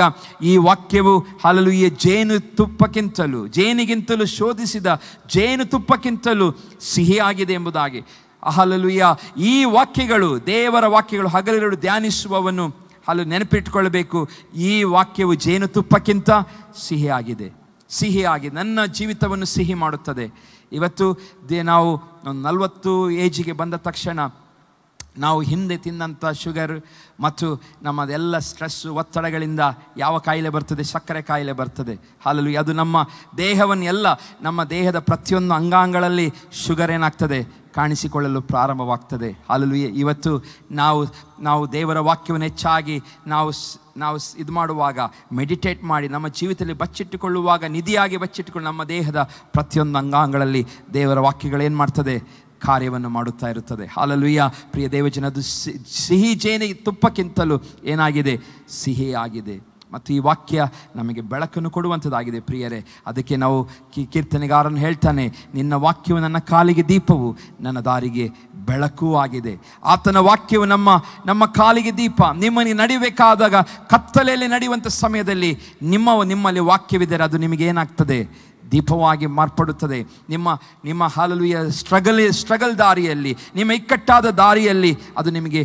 ಈ ವಾಕ್ಯವು ಹಲ್ಲೆಲೂಯಾ ಜೇನಿಗಿಂತಲೂ ಶೋಧಿಸಿದ ಜೇನುತುಪ್ಪಕ್ಕಿಂತಲೂ ಸಿಹಿಯಾಗಿದೆ ಎಂಬುದಾಗಿ. ಹಲ್ಲೆಲೂಯಾ. ಈ ವಾಕ್ಯಗಳು, ದೇವರ ವಾಕ್ಯಗಳು, ಹಗಲಿರುಳು ಧ್ಯಾನಿಸುವವನು ನೆನಪಿಟ್ಟುಕೊಳ್ಳಬೇಕು, ಈ ವಾಕ್ಯವು ಜೇನುತುಪ್ಪಕ್ಕಿಂತ ಸಿಹಿಯಾಗಿದೆ. ನನ್ನ ಜೀವಿತವನ್ನು ಸಿಹಿ ಮಾಡುತ್ತದೆ. ಇವತ್ತು ನಾವು 40 ಏಜಿಗೆ ಬಂದ ತಕ್ಷಣ ನಾವು ಹಿಂದೆ ತಿಂದಂಥ ಶುಗರ್ ಮತ್ತು ನಮ್ಮದೆಲ್ಲ ಸ್ಟ್ರೆಸ್ಸು, ಒತ್ತಡಗಳಿಂದ ಯಾವ ಕಾಯಿಲೆ ಬರ್ತದೆ? ಸಕ್ಕರೆ ಕಾಯಿಲೆ ಬರ್ತದೆ. ಹಲ್ಲೆಲೂಯಾ. ಅದು ನಮ್ಮ ನಮ್ಮ ದೇಹದ ಪ್ರತಿಯೊಂದು ಅಂಗಾಂಗಗಳಲ್ಲಿ ಶುಗರ್ ಏನಾಗ್ತದೆ? ಕಾಣಿಸಿಕೊಳ್ಳಲು ಪ್ರಾರಂಭವಾಗ್ತದೆ. ಹಲ್ಲೆಲೂಯಾ. ಇವತ್ತು ನಾವು ದೇವರ ವಾಕ್ಯವನ್ನು ಹೆಚ್ಚಾಗಿ ನಾವು ಇದು ಮಾಡುವಾಗ, ಮೆಡಿಟೇಟ್ ಮಾಡಿ ನಮ್ಮ ಜೀವಿತದಲ್ಲಿ ಬಚ್ಚಿಟ್ಟುಕೊಳ್ಳುವಾಗ, ನಿಧಿಯಾಗಿ ಬಚ್ಚಿಟ್ಟುಕೊಂಡು ನಮ್ಮ ದೇಹದ ಪ್ರತಿಯೊಂದು ಅಂಗಾಂಗಗಳಲ್ಲಿ ದೇವರ ವಾಕ್ಯಗಳೇನು ಮಾಡ್ತದೆ? ಕಾರ್ಯವನ್ನು ಮಾಡುತ್ತಾ ಇರುತ್ತದೆ. ಹಲ್ಲೆಲೂಯಾ. ಪ್ರಿಯ ದೇವಜನದು ಸಿಹಿ ಜೇನು ತುಪ್ಪಕ್ಕಿಂತಲೂ ಏನಾಗಿದೆ? ಸಿಹಿ ಆಗಿದೆ. ಮತ್ತು ಈ ವಾಕ್ಯ ನಮಗೆ ಬೆಳಕನ್ನು ಕೊಡುವಂಥದ್ದಾಗಿದೆ. ಪ್ರಿಯರೇ, ಅದಕ್ಕೆ ನಾವು ಕೀರ್ತನೆಗಾರನು ಹೇಳ್ತಾನೆ, ನಿನ್ನ ವಾಕ್ಯವು ನನ್ನ ಕಾಲಿಗೆ ದೀಪವು, ನನ್ನ ದಾರಿಗೆ ಬೆಳಕೂ ಆಗಿದೆ. ಆತನ ವಾಕ್ಯವು ನಮ್ಮ ಕಾಲಿಗೆ ದೀಪ. ನಿಮ್ಮಲ್ಲಿ ನಡೆಯಬೇಕಾದಾಗ, ಕತ್ತಲೆಯಲ್ಲಿ ನಡೆಯುವಂಥ ಸಮಯದಲ್ಲಿ ನಿಮ್ಮಲ್ಲಿ ವಾಕ್ಯವಿದ್ದರೆ ಅದು ನಿಮಗೆ ಏನಾಗ್ತದೆ? ದೀಪವಾಗಿ ಮಾರ್ಪಡುತ್ತದೆ. ನಿಮ್ಮ ಹಲ್ಲೆಲೂಯಾ ಸ್ಟ್ರಗಲ್ ದಾರಿಯಲ್ಲಿ, ನಿಮ್ಮ ಇಕ್ಕಟ್ಟಾದ ದಾರಿಯಲ್ಲಿ ಅದು ನಿಮಗೆ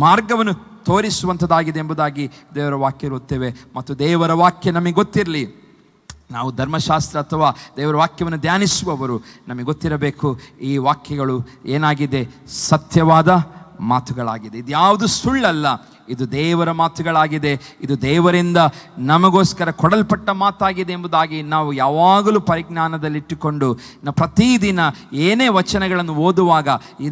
ಮಾರ್ಗವನ್ನು ತೋರಿಸುವಂಥದ್ದಾಗಿದೆ ಎಂಬುದಾಗಿ ದೇವರ ವಾಕ್ಯ ಓದ್ತೇವೆ. ಮತ್ತು ದೇವರ ವಾಕ್ಯ ನಮಗೆ ಗೊತ್ತಿರಲಿ, ನಾವು ಧರ್ಮಶಾಸ್ತ್ರ ಅಥವಾ ದೇವರ ವಾಕ್ಯವನ್ನು ಧ್ಯಾನಿಸುವವರು ನಮಗೆ ಗೊತ್ತಿರಬೇಕು, ಈ ವಾಕ್ಯಗಳು ಏನಾಗಿದೆ? ಸತ್ಯವಾದ ಮಾತುಗಳಾಗಿದೆ. ಇದು ಯಾವುದು ಸುಳ್ಳಲ್ಲ, ಇದು ದೇವರ ಮಾತುಗಳಾಗಿದೆ, ಇದು ದೇವರಿಂದ ನಮಗೋಸ್ಕರ ಕೊಡಲ್ಪಟ್ಟ ಮಾತಾಗಿದೆ ಎಂಬುದಾಗಿ ನಾವು ಯಾವಾಗಲೂ ಪರಿಜ್ಞಾನದಲ್ಲಿಟ್ಟುಕೊಂಡು ನಾವು ಪ್ರತಿದಿನ ಏನೇ ವಚನಗಳನ್ನು ಓದುವಾಗ,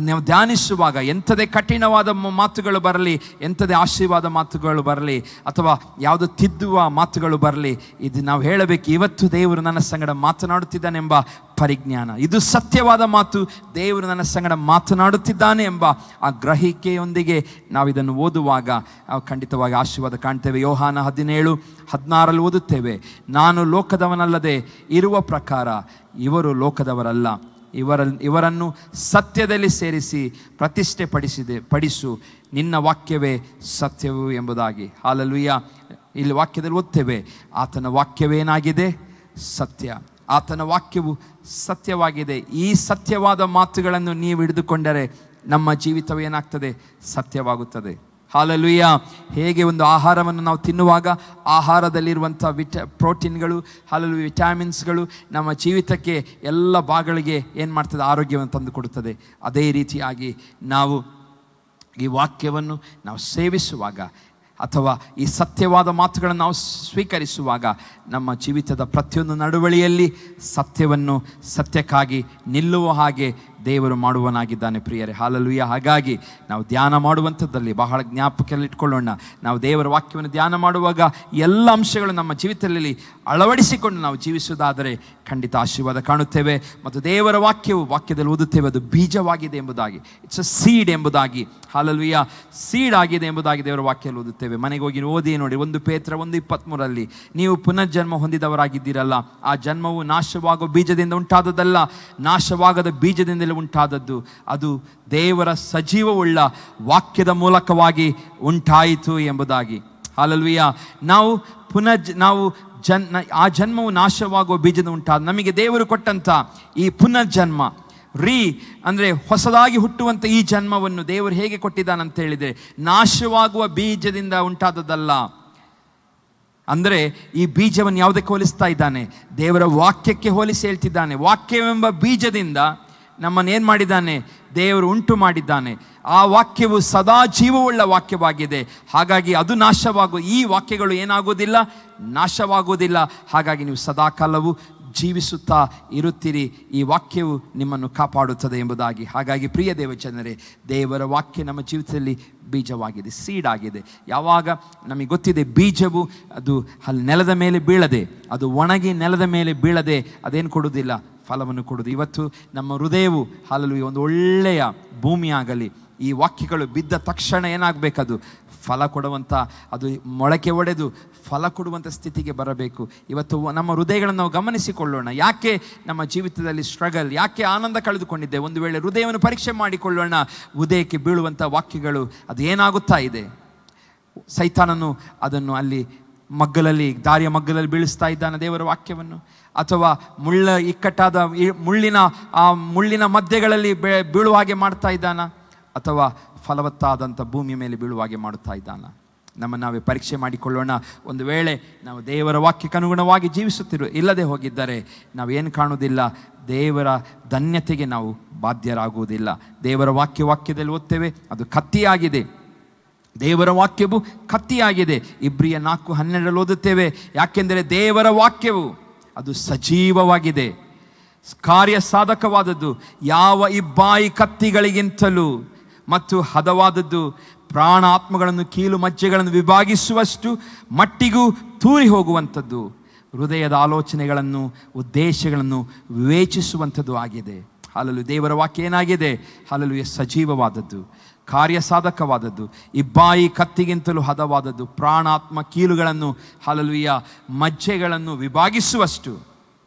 ನಾವು ಧ್ಯಾನಿಸುವಾಗ, ಎಂಥದೇ ಕಠಿಣವಾದ ಮಾತುಗಳು ಬರಲಿ, ಎಂಥದೇ ಆಶೀರ್ವಾದ ಮಾತುಗಳು ಬರಲಿ, ಅಥವಾ ಯಾವುದು ತಿದ್ದುವ ಮಾತುಗಳು ಬರಲಿ, ಇದು ನಾವು ಹೇಳಬೇಕು, ಇವತ್ತು ದೇವರು ನನ್ನ ಸಂಗಡ ಮಾತನಾಡುತ್ತಿದ್ದಾನೆಂಬ ಪರಿಜ್ಞಾನ. ಇದು ಸತ್ಯವಾದ ಮಾತು, ದೇವರು ನನ್ನ ಸಂಗಡ ಮಾತನಾಡುತ್ತಿದ್ದಾನೆ ಎಂಬ ಆ ಗ್ರಹಿಕೆಯೊಂದಿಗೆ ನಾವು ಇದನ್ನು ಓದುವಾಗ ನಾವು ಖಂಡಿತವಾಗಿ ಆಶೀರ್ವಾದ ಕಾಣ್ತೇವೆ. ಯೋಹಾನ 17:16 ಓದುತ್ತೇವೆ, ನಾನು ಲೋಕದವನಲ್ಲದೆ ಇರುವ ಪ್ರಕಾರ ಇವರು ಲೋಕದವರಲ್ಲ, ಇವರನ್ನು ಸತ್ಯದಲ್ಲಿ ಸೇರಿಸಿ ಪ್ರತಿಷ್ಠೆ ಪಡಿಸು, ನಿನ್ನ ವಾಕ್ಯವೇ ಸತ್ಯವು ಎಂಬುದಾಗಿ. ಹಾಲೆಲೂಯಾ. ಇಲ್ಲಿ ವಾಕ್ಯದಲ್ಲಿ ಓದ್ತೇವೆ, ಆತನ ವಾಕ್ಯವೇನಾಗಿದೆ? ಸತ್ಯ. ಆತನ ವಾಕ್ಯವು ಸತ್ಯವಾಗಿದೆ. ಈ ಸತ್ಯವಾದ ಮಾತುಗಳನ್ನು ನೀವು ಹಿಡಿದುಕೊಂಡರೆ ನಮ್ಮ ಜೀವಿತವು ಏನಾಗ್ತದೆ? ಸತ್ಯವಾಗುತ್ತದೆ. ಹಾಲೆಲೂಯಾ. ಹೇಗೆ ಒಂದು ಆಹಾರವನ್ನು ನಾವು ತಿನ್ನುವಾಗ ಆಹಾರದಲ್ಲಿರುವಂಥ ಪ್ರೋಟೀನ್ಗಳು, ಹಾಲೆಲೂಯಾ, ವಿಟಮಿನ್ಸ್ಗಳು ನಮ್ಮ ಜೀವಿತಕ್ಕೆ ಎಲ್ಲ ಭಾಗಗಳಿಗೆ ಏನು ಮಾಡ್ತದೆ? ಆರೋಗ್ಯವನ್ನು ತಂದು ಕೊಡುತ್ತದೆ. ಅದೇ ರೀತಿಯಾಗಿ ನಾವು ಈ ವಾಕ್ಯವನ್ನು ನಾವು ಸೇವಿಸುವಾಗ ಅಥವಾ ಈ ಸತ್ಯವಾದ ಮಾತುಗಳನ್ನು ನಾವು ಸ್ವೀಕರಿಸುವಾಗ ನಮ್ಮ ಜೀವಿತದ ಪ್ರತಿಯೊಂದು ನಡವಳಿಯಲ್ಲಿ ಸತ್ಯವನ್ನು ಸತ್ಯಕ್ಕಾಗಿ ನಿಲ್ಲುವ ಹಾಗೆ ದೇವರು ಮಾಡುವನಾಗಿದ್ದಾನೆ ಪ್ರಿಯರೇ. ಹಾಲೆಲೂಯಾ. ಹಾಗಾಗಿ ನಾವು ಧ್ಯಾನ ಮಾಡುವಂಥದ್ದಲ್ಲಿ ಬಹಳ ಜ್ಞಾಪಕದಲ್ಲಿಟ್ಕೊಳ್ಳೋಣ. ನಾವು ದೇವರ ವಾಕ್ಯವನ್ನು ಧ್ಯಾನ ಮಾಡುವಾಗ ಎಲ್ಲ ಅಂಶಗಳು ನಮ್ಮ ಜೀವಿತದಲ್ಲಿ ಅಳವಡಿಸಿಕೊಂಡು ನಾವು ಜೀವಿಸುವುದಾದರೆ ಖಂಡಿತ ಆಶೀರ್ವಾದ ಕಾಣುತ್ತೇವೆ. ಮತ್ತು ದೇವರ ವಾಕ್ಯದಲ್ಲಿ ಓದುತ್ತೇವೆ, ಅದು ಬೀಜವಾಗಿದೆ ಎಂಬುದಾಗಿ, ಇಟ್ಸ್ ಅ ಸೀಡ್ ಎಂಬುದಾಗಿ. ಹಾಲೆಲೂಯಾ. ಸೀಡ್ ಆಗಿದೆ ಎಂಬುದಾಗಿ ದೇವರ ವಾಕ್ಯದಲ್ಲಿ ಓದುತ್ತೇವೆ. ಮನೆಗೆ ಹೋಗಿ ಓದಿ ನೋಡಿ, 1 ಪೇತ್ರ 1:23 ನೀವು ಪುನರ್ಜನ್ಮ ಹೊಂದಿದವರಾಗಿದ್ದೀರಲ್ಲ, ಆ ಜನ್ಮವು ನಾಶವಾಗುವ ಬೀಜದಿಂದ ಉಂಟಾದದ್ದಲ್ಲ, ನಾಶವಾಗದ ಬೀಜದಿಂದಲೇ ಉಂಟಾದದ್ದು. ಅದು ದೇವರ ಸಜೀವವುಳ್ಳ ವಾಕ್ಯದ ಮೂಲಕವಾಗಿ ಉಂಟಾಯಿತು ಎಂಬುದಾಗಿ. ಹಾಲೆಲೂಯಾ. ಆ ಜನ್ಮವು ನಾಶವಾಗುವ ಬೀಜದ ಉಂಟಾದ ನಮಗೆ ದೇವರು ಕೊಟ್ಟಂತ ಈ ಪುನರ್ಜನ್ಮ, ಅಂದರೆ ಹೊಸದಾಗಿ ಹುಟ್ಟುವಂಥ ಈ ಜನ್ಮವನ್ನು ದೇವರು ಹೇಗೆ ಕೊಟ್ಟಿದ್ದಾನಂತ ಹೇಳಿದರೆ, ನಾಶವಾಗುವ ಬೀಜದಿಂದ ಉಂಟಾದದ್ದಲ್ಲ. ಅಂದರೆ ಈ ಬೀಜವನ್ನು ಯಾವುದಕ್ಕೆ ಹೋಲಿಸ್ತಾ ಇದ್ದಾನೆ? ದೇವರ ವಾಕ್ಯಕ್ಕೆ ಹೋಲಿಸಿ ಹೇಳ್ತಿದ್ದಾನೆ. ವಾಕ್ಯವೆಂಬ ಬೀಜದಿಂದ ನಮ್ಮನ್ನೇನು ಮಾಡಿದ್ದಾನೆ? ದೇವರು ಉಂಟು ಮಾಡಿದ್ದಾನೆ. ಆ ವಾಕ್ಯವು ಸದಾ ಜೀವವುಳ್ಳ ವಾಕ್ಯವಾಗಿದೆ. ಹಾಗಾಗಿ ಅದು ಈ ವಾಕ್ಯಗಳು ಏನಾಗುವುದಿಲ್ಲ? ನಾಶವಾಗುವುದಿಲ್ಲ. ಹಾಗಾಗಿ ನೀವು ಸದಾಕಾಲವೂ ಜೀವಿಸುತ್ತಾ ಇರುತ್ತೀರಿ. ಈ ವಾಕ್ಯವು ನಿಮ್ಮನ್ನು ಕಾಪಾಡುತ್ತದೆ ಎಂಬುದಾಗಿ. ಹಾಗಾಗಿ ಪ್ರಿಯ ದೇವಜನರೇ, ದೇವರ ವಾಕ್ಯ ನಮ್ಮ ಜೀವಿತದಲ್ಲಿ ಬೀಜವಾಗಿದೆ, ಸೀಡ್ ಆಗಿದೆ. ಯಾವಾಗ ನಮಗೆ ಗೊತ್ತಿದೆ, ಬೀಜವು ಅದು ಅಲ್ಲಿ ನೆಲದ ಮೇಲೆ ಬೀಳದೆ, ಅದು ಒಣಗಿ ನೆಲದ ಮೇಲೆ ಬೀಳದೆ ಅದೇನು ಕೊಡುವುದಿಲ್ಲ? ಫಲವನ್ನು ಕೊಡುವುದು. ಇವತ್ತು ನಮ್ಮ ಹೃದಯವು ಹಾಲೆಲೂಯಾ ಒಂದು ಒಳ್ಳೆಯ ಭೂಮಿಯಾಗಲಿ. ಈ ವಾಕ್ಯಗಳು ಬಿದ್ದ ತಕ್ಷಣ ಏನಾಗಬೇಕದು? ಫಲ ಕೊಡುವಂಥ, ಅದು ಮೊಳಕೆ ಒಡೆದು ಫಲ ಕೊಡುವಂಥ ಸ್ಥಿತಿಗೆ ಬರಬೇಕು. ಇವತ್ತು ನಮ್ಮ ಹೃದಯಗಳನ್ನು ನಾವು ಗಮನಿಸಿಕೊಳ್ಳೋಣ. ಯಾಕೆ ನಮ್ಮ ಜೀವಿತದಲ್ಲಿ ಸ್ಟ್ರಗಲ್, ಯಾಕೆ ಆನಂದ ಕಳೆದುಕೊಂಡಿದ್ದೆ? ಒಂದು ವೇಳೆ ಹೃದಯವನ್ನು ಪರೀಕ್ಷೆ ಮಾಡಿಕೊಳ್ಳೋಣ. ಹೃದಯಕ್ಕೆ ಬೀಳುವಂಥ ವಾಕ್ಯಗಳು ಅದು ಏನಾಗುತ್ತಾ ಇದೆ? ಸೈತಾನನು ಅದನ್ನು ಅಲ್ಲಿ ದಾರಿಯ ಮಗ್ಗಲಲ್ಲಿ ಬೀಳಿಸ್ತಾ ಇದ್ದಾನೆ ದೇವರ ವಾಕ್ಯವನ್ನು, ಅಥವಾ ಇಕ್ಕಟ್ಟಾದ ಮುಳ್ಳಿನ ಮಧ್ಯಗಳಲ್ಲಿ ಬೀಳುವ ಹಾಗೆ ಮಾಡ್ತಾ ಇದ್ದಾನ, ಅಥವಾ ಫಲವತ್ತಾದಂಥ ಭೂಮಿಯ ಮೇಲೆ ಬೀಳುವ ಹಾಗೆ ಮಾಡುತ್ತಾ ಇದ್ದಾನ? ನಾವೇ ಪರೀಕ್ಷೆ ಮಾಡಿಕೊಳ್ಳೋಣ. ಒಂದು ವೇಳೆ ನಾವು ದೇವರ ವಾಕ್ಯಕ್ಕೆ ಅನುಗುಣವಾಗಿ ಇಲ್ಲದೆ ಹೋಗಿದ್ದರೆ ನಾವೇನು ಕಾಣುವುದಿಲ್ಲ? ದೇವರ ಧನ್ಯತೆಗೆ ನಾವು ಬಾಧ್ಯರಾಗುವುದಿಲ್ಲ. ದೇವರ ವಾಕ್ಯದಲ್ಲಿ ಓದ್ತೇವೆ, ಅದು ಕತ್ತಿಯಾಗಿದೆ. ದೇವರ ವಾಕ್ಯವು ಕತ್ತಿಯಾಗಿದೆ. ಇಬ್ರಿಯ 4:12 ಓದುತ್ತೇವೆ, ಯಾಕೆಂದರೆ ದೇವರ ವಾಕ್ಯವು ಅದು ಸಜೀವವಾಗಿದೆ, ಕಾರ್ಯ ಸಾಧಕವಾದದ್ದು, ಯಾವ ಇಬ್ಬಾಯಿ ಕತ್ತಿಗಳಿಗಿಂತಲೂ ಮತ್ತು ಹದವಾದದ್ದು, ಪ್ರಾಣ ಆತ್ಮಗಳನ್ನು ಕೀಲು ಮಜ್ಜೆಗಳನ್ನು ವಿಭಾಗಿಸುವಷ್ಟು ಮಟ್ಟಿಗೂ ತೂರಿ ಹೋಗುವಂಥದ್ದು, ಹೃದಯದ ಆಲೋಚನೆಗಳನ್ನು ಉದ್ದೇಶಗಳನ್ನು ವಿವೇಚಿಸುವಂಥದ್ದು ಆಗಿದೆ. ಹಾಲೆಲೂಯಾ. ದೇವರ ವಾಕ್ಯ ಏನಾಗಿದೆ? ಹಾಲೆಲೂಯಾ ಸಜೀವವಾದದ್ದು, ಕಾರ್ಯ ಸಾಧಕವಾದದ್ದು, ಇಬ್ಬಾಯಿ ಕತ್ತಿಗಿಂತಲೂ ಹದವಾದದ್ದು, ಪ್ರಾಣಾತ್ಮ ಕೀಲುಗಳನ್ನು ಹಾಲೆಲೂಯಾ ಮಜ್ಜೆಗಳನ್ನು ವಿಭಾಗಿಸುವಷ್ಟು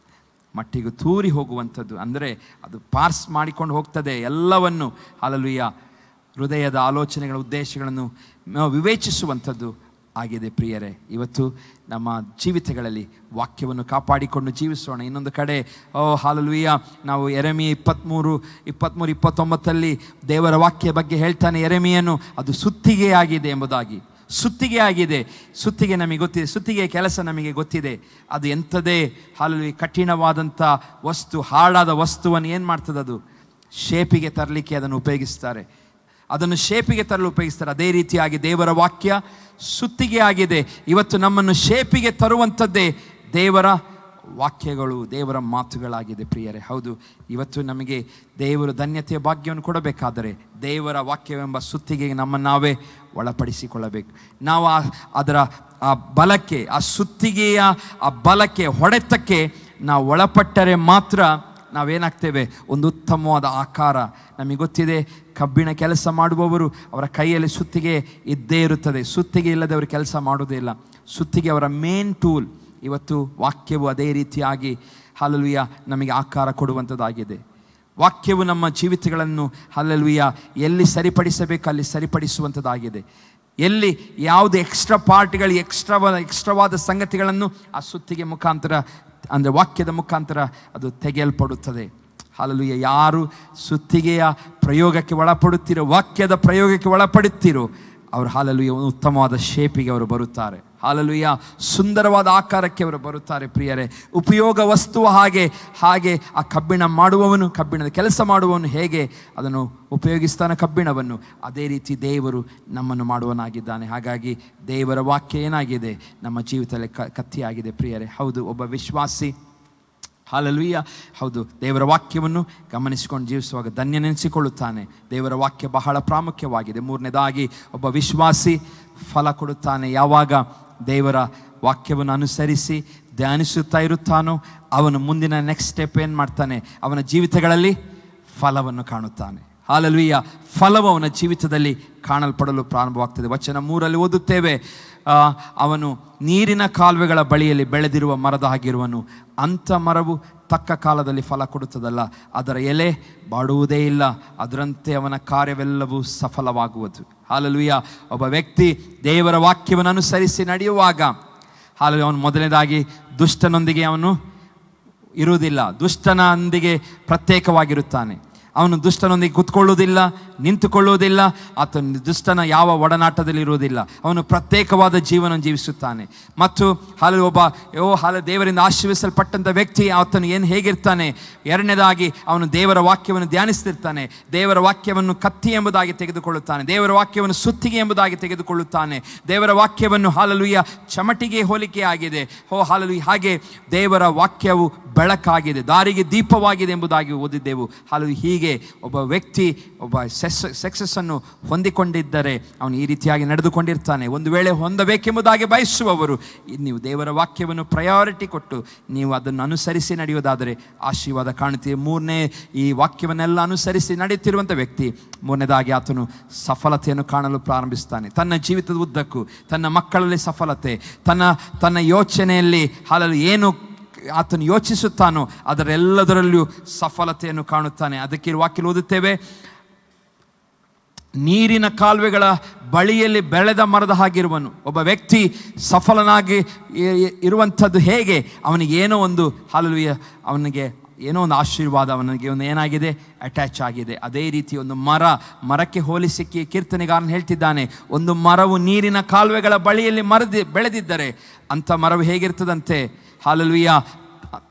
ಮಟ್ಟಿಗೂ ತೂರಿ ಹೋಗುವಂಥದ್ದು. ಅಂದರೆ ಅದು ಪಾರ್ಸ್ ಮಾಡಿಕೊಂಡು ಹೋಗ್ತದೆ ಎಲ್ಲವನ್ನು. ಹಾಲೆಲೂಯಾ ಹೃದಯದ ಆಲೋಚನೆಗಳ ಉದ್ದೇಶಗಳನ್ನು ವಿವೇಚಿಸುವಂಥದ್ದು ಆಗಿದೆ. ಪ್ರಿಯರೇ, ಇವತ್ತು ನಮ್ಮ ಜೀವಿತಗಳಲ್ಲಿ ವಾಕ್ಯವನ್ನು ಕಾಪಾಡಿಕೊಂಡು ಜೀವಿಸೋಣ. ಇನ್ನೊಂದು ಕಡೆ ಹಾಲೆಲೂಯಾ ನಾವು ಯೆರೆಮೀಯ 23:29 ದೇವರ ವಾಕ್ಯ ಬಗ್ಗೆ ಹೇಳ್ತಾನೆ. ಯೆರೆಮೀಯನು ಅದು ಸುತ್ತಿಗೆಯಾಗಿದೆ ಎಂಬುದಾಗಿ. ಸುತ್ತಿಗೆ ನಮಗೆ ಗೊತ್ತಿದೆ, ಸುತ್ತಿಗೆ ಕೆಲಸ ನಮಗೆ ಗೊತ್ತಿದೆ. ಅದು ಎಂಥದೇ ಹಾಲೆಲೂಯಾ ಕಠಿಣವಾದಂಥ ವಸ್ತು, ಹಾಳಾದ ವಸ್ತುವನ್ನು ಏನು ಮಾಡ್ತದೆ? ಅದು ಶೇಪಿಗೆ ತರಲಿಕ್ಕೆ ಅದನ್ನು ಉಪಯೋಗಿಸ್ತಾರೆ. ಅದನ್ನು ಶೇಪಿಗೆ ತರಲು ಉಪಯೋಗಿಸ್ತಾರೆ. ಅದೇ ರೀತಿಯಾಗಿ ದೇವರ ವಾಕ್ಯ ಸುತ್ತಿಗೆ ಆಗಿದೆ. ಇವತ್ತು ನಮ್ಮನ್ನು ಶೇಪಿಗೆ ತರುವಂಥದ್ದೇ ದೇವರ ವಾಕ್ಯಗಳು, ದೇವರ ಮಾತುಗಳಾಗಿದೆ ಪ್ರಿಯರೇ. ಹೌದು, ಇವತ್ತು ನಮಗೆ ದೇವರು ಧನ್ಯತೆಯ ಭಾಗ್ಯವನ್ನು ಕೊಡಬೇಕಾದರೆ ದೇವರ ವಾಕ್ಯವೆಂಬ ಸುತ್ತಿಗೆಗೆ ನಮ್ಮನ್ನು ನಾವೇ ಒಳಪಡಿಸಿಕೊಳ್ಳಬೇಕು. ನಾವು ಅದರ ಆ ಬಲಕ್ಕೆ, ಆ ಸುತ್ತಿಗೆಯ ಆ ಬಲಕ್ಕೆ, ಹೊಡೆತಕ್ಕೆ ನಾವು ಒಳಪಟ್ಟರೆ ಮಾತ್ರ ನಾವೇನಾಗ್ತೇವೆ, ಒಂದು ಉತ್ತಮವಾದ ಆಕಾರ. ನಮಗೆ ಗೊತ್ತಿದೆ, ಕಬ್ಬಿಣ ಕೆಲಸ ಮಾಡುವವರು ಅವರ ಕೈಯಲ್ಲಿ ಸುತ್ತಿಗೆ ಇದ್ದೇ ಇರುತ್ತದೆ. ಸುತ್ತಿಗೆ ಇಲ್ಲದೆ ಅವರು ಕೆಲಸ ಮಾಡೋದೇ ಇಲ್ಲ. ಸುತ್ತಿಗೆ ಅವರ ಮೇನ್ ಟೂಲ್. ಇವತ್ತು ವಾಕ್ಯವು ಅದೇ ರೀತಿಯಾಗಿ ಹಲ್ಲೆಲೂಯ ನಮಗೆ ಆಕಾರ ಕೊಡುವಂಥದ್ದಾಗಿದೆ. ವಾಕ್ಯವು ನಮ್ಮ ಜೀವಿತಗಳನ್ನು ಹಲ್ಲೆಲೂಯ ಎಲ್ಲಿ ಸರಿಪಡಿಸಬೇಕು ಅಲ್ಲಿ ಸರಿಪಡಿಸುವಂಥದ್ದಾಗಿದೆ. ಎಲ್ಲಿ ಯಾವುದು ಎಕ್ಸ್ಟ್ರಾ ಪಾರ್ಟ್ಗಳು, ಎಕ್ಸ್ಟ್ರಾವಾದ ಸಂಗತಿಗಳನ್ನು ಆ ಸುತ್ತಿಗೆ ಮುಖಾಂತರ, ಅಂದರೆ ವಾಕ್ಯದ ಮುಖಾಂತರ ಅದು ತೆಗೆಯಲ್ಪಡುತ್ತದೆ. ಹಲ್ಲೆಲೂಯ. ಯಾರು ಸುತ್ತಿಗೆಯ ಪ್ರಯೋಗಕ್ಕೆ ಒಳಪಡುತ್ತೀರೋ, ವಾಕ್ಯದ ಪ್ರಯೋಗಕ್ಕೆ ಒಳಪಡುತ್ತೀರೋ, ಅವರು ಹಲ್ಲೆಲೂಯ ಉತ್ತಮವಾದ ಶೇಪಿಗೆ ಅವರು ಬರುತ್ತಾರೆ. ಹಲ್ಲೆಲೂಯ. ಸುಂದರವಾದ ಆಕಾರಕ್ಕೆ ಅವರು ಬರುತ್ತಾರೆ ಪ್ರಿಯರೇ. ಉಪಯೋಗ ವಸ್ತುವ ಹಾಗೆ ಆ ಕಬ್ಬಿಣ ಮಾಡುವವನು, ಕಬ್ಬಿಣದ ಕೆಲಸ ಮಾಡುವವನು ಹೇಗೆ ಅದನ್ನು ಉಪಯೋಗಿಸ್ತಾನೆ ಕಬ್ಬಿಣವನ್ನು, ಅದೇ ರೀತಿ ದೇವರು ನಮ್ಮನ್ನು ಮಾಡುವನಾಗಿದ್ದಾನೆ. ಹಾಗಾಗಿ ದೇವರ ವಾಕ್ಯ ಏನಾಗಿದೆ, ನಮ್ಮ ಜೀವಿತದಲ್ಲಿ ಕತ್ತಿಯಾಗಿದೆ ಪ್ರಿಯರೇ. ಹೌದು, ಒಬ್ಬ ವಿಶ್ವಾಸಿ ಹಲ್ಲೆಲೂಯ, ಹೌದು, ದೇವರ ವಾಕ್ಯವನ್ನು ಗಮನಿಸಿಕೊಂಡು ಜೀವಿಸುವಾಗ ಧನ್ಯನೆನಿಸಿಕೊಳ್ಳುತ್ತಾನೆ. ದೇವರ ವಾಕ್ಯ ಬಹಳ ಪ್ರಾಮುಖ್ಯವಾಗಿದೆ. ಮೂರನೇದಾಗಿ, ಒಬ್ಬ ವಿಶ್ವಾಸಿ ಫಲ ಕೊಡುತ್ತಾನೆ. ಯಾವಾಗ ದೇವರ ವಾಕ್ಯವನ್ನು ಅನುಸರಿಸಿ ಧ್ಯಾನಿಸುತ್ತಾ ಇರುತ್ತಾನೋ ಅವನು ಮುಂದಿನ ನೆಕ್ಸ್ಟ್ ಸ್ಟೆಪ್ ಏನು ಮಾಡ್ತಾನೆ, ಅವನ ಜೀವಿತಗಳಲ್ಲಿ ಫಲವನ್ನು ಕಾಣುತ್ತಾನೆ. ಹಲ್ಲೆಲೂಯ. ಫಲವು ಅವನ ಜೀವಿತದಲ್ಲಿ ಕಾಣಲ್ಪಡಲು ಪ್ರಾರಂಭವಾಗ್ತದೆ. ವಚನ 3 ಓದುತ್ತೇವೆ, ಅವನು ನೀರಿನ ಕಾಲುವೆಗಳ ಬಳಿಯಲ್ಲಿ ಬೆಳೆದಿರುವ ಮರದ ಹಾಗಿರುವನು. ಅಂಥ ಮರವು ತಕ್ಕ ಕಾಲದಲ್ಲಿ ಫಲ ಕೊಡುತ್ತದಲ್ಲ, ಅದರ ಎಲೆ ಬಾಡುವುದೇ ಇಲ್ಲ, ಅದರಂತೆ ಅವನ ಕಾರ್ಯವೆಲ್ಲವೂ ಸಫಲವಾಗುವುದು. ಹಲ್ಲೆಲೂಯ. ಒಬ್ಬ ವ್ಯಕ್ತಿ ದೇವರ ವಾಕ್ಯವನ್ನು ಅನುಸರಿಸಿ ನಡೆಯುವಾಗ ಹಲ್ಲೆಲೂಯ, ಅವನು ಮೊದಲನೇದಾಗಿ ದುಷ್ಟನೊಂದಿಗೆ ಅವನು ಇರುವುದಿಲ್ಲ, ದುಷ್ಟನೊಂದಿಗೆ ಪ್ರತ್ಯೇಕವಾಗಿರುತ್ತಾನೆ. ಅವನು ದುಷ್ಟನೊಂದಿಗೆ ಕೂತ್ಕೊಳ್ಳುವುದಿಲ್ಲ, ನಿಂತುಕೊಳ್ಳುವುದಿಲ್ಲ, ಆತನು ದುಷ್ಟನ ಯಾವ ಒಡನಾಟದಲ್ಲಿ ಇರುವುದಿಲ್ಲ. ಅವನು ಪ್ರತ್ಯೇಕವಾದ ಜೀವನ ಜೀವಿಸುತ್ತಾನೆ. ಮತ್ತು ದೇವರಿಂದ ಆಶೀರ್ವಿಸಲ್ಪಟ್ಟಂಥ ವ್ಯಕ್ತಿ ಆತನು ಹೇಗಿರ್ತಾನೆ, ಎರಡನೇದಾಗಿ ಅವನು ದೇವರ ವಾಕ್ಯವನ್ನು ಧ್ಯಾನಿಸ್ತಿರ್ತಾನೆ. ದೇವರ ವಾಕ್ಯವನ್ನು ಕತ್ತಿ ಎಂಬುದಾಗಿ ತೆಗೆದುಕೊಳ್ಳುತ್ತಾನೆ. ದೇವರ ವಾಕ್ಯವನ್ನು ಸುತ್ತಿಗೆ ಎಂಬುದಾಗಿ ತೆಗೆದುಕೊಳ್ಳುತ್ತಾನೆ. ದೇವರ ವಾಕ್ಯವನ್ನು ಹಲ್ಲೆಲೂಯ ಚಮಟಿಗೆ ಹೋಲಿಕೆ ಆಗಿದೆ. ಹಲ್ಲೆಲೂಯ. ಹಾಗೆ ದೇವರ ವಾಕ್ಯವು ಬೆಳಕಾಗಿದೆ, ದಾರಿಗೆ ದೀಪವಾಗಿದೆ ಎಂಬುದಾಗಿ ಓದಿದ್ದೆವು. ಹಲ್ಲೆಲೂಯ. ಹೀಗೆ ಒಬ್ಬ ವ್ಯಕ್ತಿ ಒಬ್ಬ ಸಕ್ಸಸ್ ಅನ್ನು ಹೊಂದಿಕೊಂಡಿದ್ದರೆ ಅವನು ಈ ರೀತಿಯಾಗಿ ನಡೆದುಕೊಂಡಿರ್ತಾನೆ. ಒಂದು ವೇಳೆ ಹೊಂದಬೇಕೆಂಬುದಾಗಿ ಬಯಸುವವರು ನೀವು ದೇವರ ವಾಕ್ಯವನ್ನು ಪ್ರಯಾರಿಟಿ ಕೊಟ್ಟು ನೀವು ಅದನ್ನು ಅನುಸರಿಸಿ ನಡೆಯುವುದಾದರೆ ಆಶೀರ್ವಾದ ಕಾಣುತ್ತೀವಿ. ಮೂರನೇ, ಈ ವಾಕ್ಯವನ್ನೆಲ್ಲ ಅನುಸರಿಸಿ ನಡೆಯುತ್ತಿರುವಂಥ ವ್ಯಕ್ತಿ ಮೂರನೇದಾಗಿ ಆತನು ಸಫಲತೆಯನ್ನು ಕಾಣಲು ಪ್ರಾರಂಭಿಸ್ತಾನೆ. ತನ್ನ ಜೀವಿತದ ಉದ್ದಕ್ಕೂ ತನ್ನ ಮಕ್ಕಳಲ್ಲಿ ಸಫಲತೆ, ತನ್ನ ಯೋಚನೆಯಲ್ಲಿ ಹಲ್ಲೆಲೂಯ ಏನು ಆತನು ಯೋಚಿಸುತ್ತಾನೋ ಅದರೆಲ್ಲದರಲ್ಲಿಯೂ ಸಫಲತೆಯನ್ನು ಕಾಣುತ್ತಾನೆ. ಅದಕ್ಕೆ ವಾಕ್ಯ ಓದುತ್ತೇವೆ, ನೀರಿನ ಕಾಲುವೆಗಳ ಬಳಿಯಲ್ಲಿ ಬೆಳೆದ ಮರದ ಹಾಗಿರುವನು. ಒಬ್ಬ ವ್ಯಕ್ತಿ ಸಫಲನಾಗಿ ಇರುವಂಥದ್ದು ಹೇಗೆ, ಅವನಿಗೆ ಏನೋ ಒಂದು ಹಲ್ಲೆಲೂಯ, ಅವನಿಗೆ ಏನೋ ಒಂದು ಆಶೀರ್ವಾದ ಅವನಿಗೆ ಒಂದು ಏನಾಗಿದೆ, ಅಟ್ಯಾಚ್ ಆಗಿದೆ. ಅದೇ ರೀತಿ ಒಂದು ಮರಕ್ಕೆ ಹೋಲಿಸಿ ಕೀರ್ತನೆಗಾರನು ಹೇಳ್ತಿದ್ದಾನೆ, ಒಂದು ಮರವು ನೀರಿನ ಕಾಲುವೆಗಳ ಬಳಿಯಲ್ಲಿ ಬೆಳೆದಿದ್ದರೆ ಅಂಥ ಮರವು ಹೇಗಿರ್ತದಂತೆ, ಹಲ್ಲೆಲೂಯ,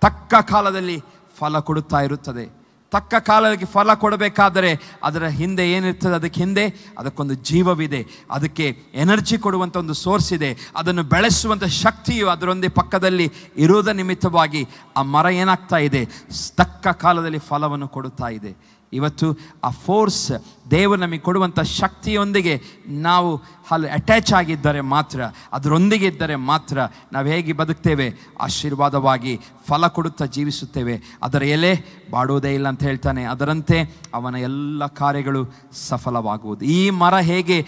ತಕ್ಕ ಕಾಲದಲ್ಲಿ ಫಲ ಕೊಡುತ್ತಾ ಇರುತ್ತದೆ. ತಕ್ಕ ಕಾಲಕ್ಕೆ ಫಲ ಕೊಡಬೇಕಾದರೆ ಅದರ ಹಿಂದೆ ಏನಿರ್ತದೆ, ಅದಕ್ಕೊಂದು ಜೀವವಿದೆ, ಅದಕ್ಕೆ ಎನರ್ಜಿ ಕೊಡುವಂಥ ಒಂದು ಸೋರ್ಸ್ ಇದೆ, ಅದನ್ನು ಬೆಳೆಸುವಂಥ ಶಕ್ತಿಯು ಅದರೊಂದೇ ಪಕ್ಕದಲ್ಲಿ ಇರುವುದರ ನಿಮಿತ್ತವಾಗಿ ಆ ಮರ ಏನಾಗ್ತಾ ಇದೆ, ತಕ್ಕ ಕಾಲದಲ್ಲಿ ಫಲವನ್ನು ಕೊಡುತ್ತಾ ಇದೆ. ಇವತ್ತು ಆ ಫೋರ್ಸ್ ದೇವರು ನಮಗೆ ಕೊಡುವಂಥ ಶಕ್ತಿಯೊಂದಿಗೆ ನಾವು ಅಟ್ಯಾಚ್ ಆಗಿದ್ದರೆ ಮಾತ್ರ, ಅದರೊಂದಿಗೆ ಇದ್ದರೆ ಮಾತ್ರ ನಾವು ಹೇಗೆ ಬದುಕ್ತೇವೆ, ಆಶೀರ್ವಾದವಾಗಿ ಫಲ ಕೊಡುತ್ತಾ ಜೀವಿಸುತ್ತೇವೆ. ಅದರ ಎಲೆ ಬಾಡುವುದೇ ಇಲ್ಲ ಅಂತ ಹೇಳ್ತಾನೆ, ಅದರಂತೆ ಅವನ ಎಲ್ಲ ಕಾರ್ಯಗಳು ಸಫಲವಾಗುವುದು. ಈ ಮರ ಹೇಗೆ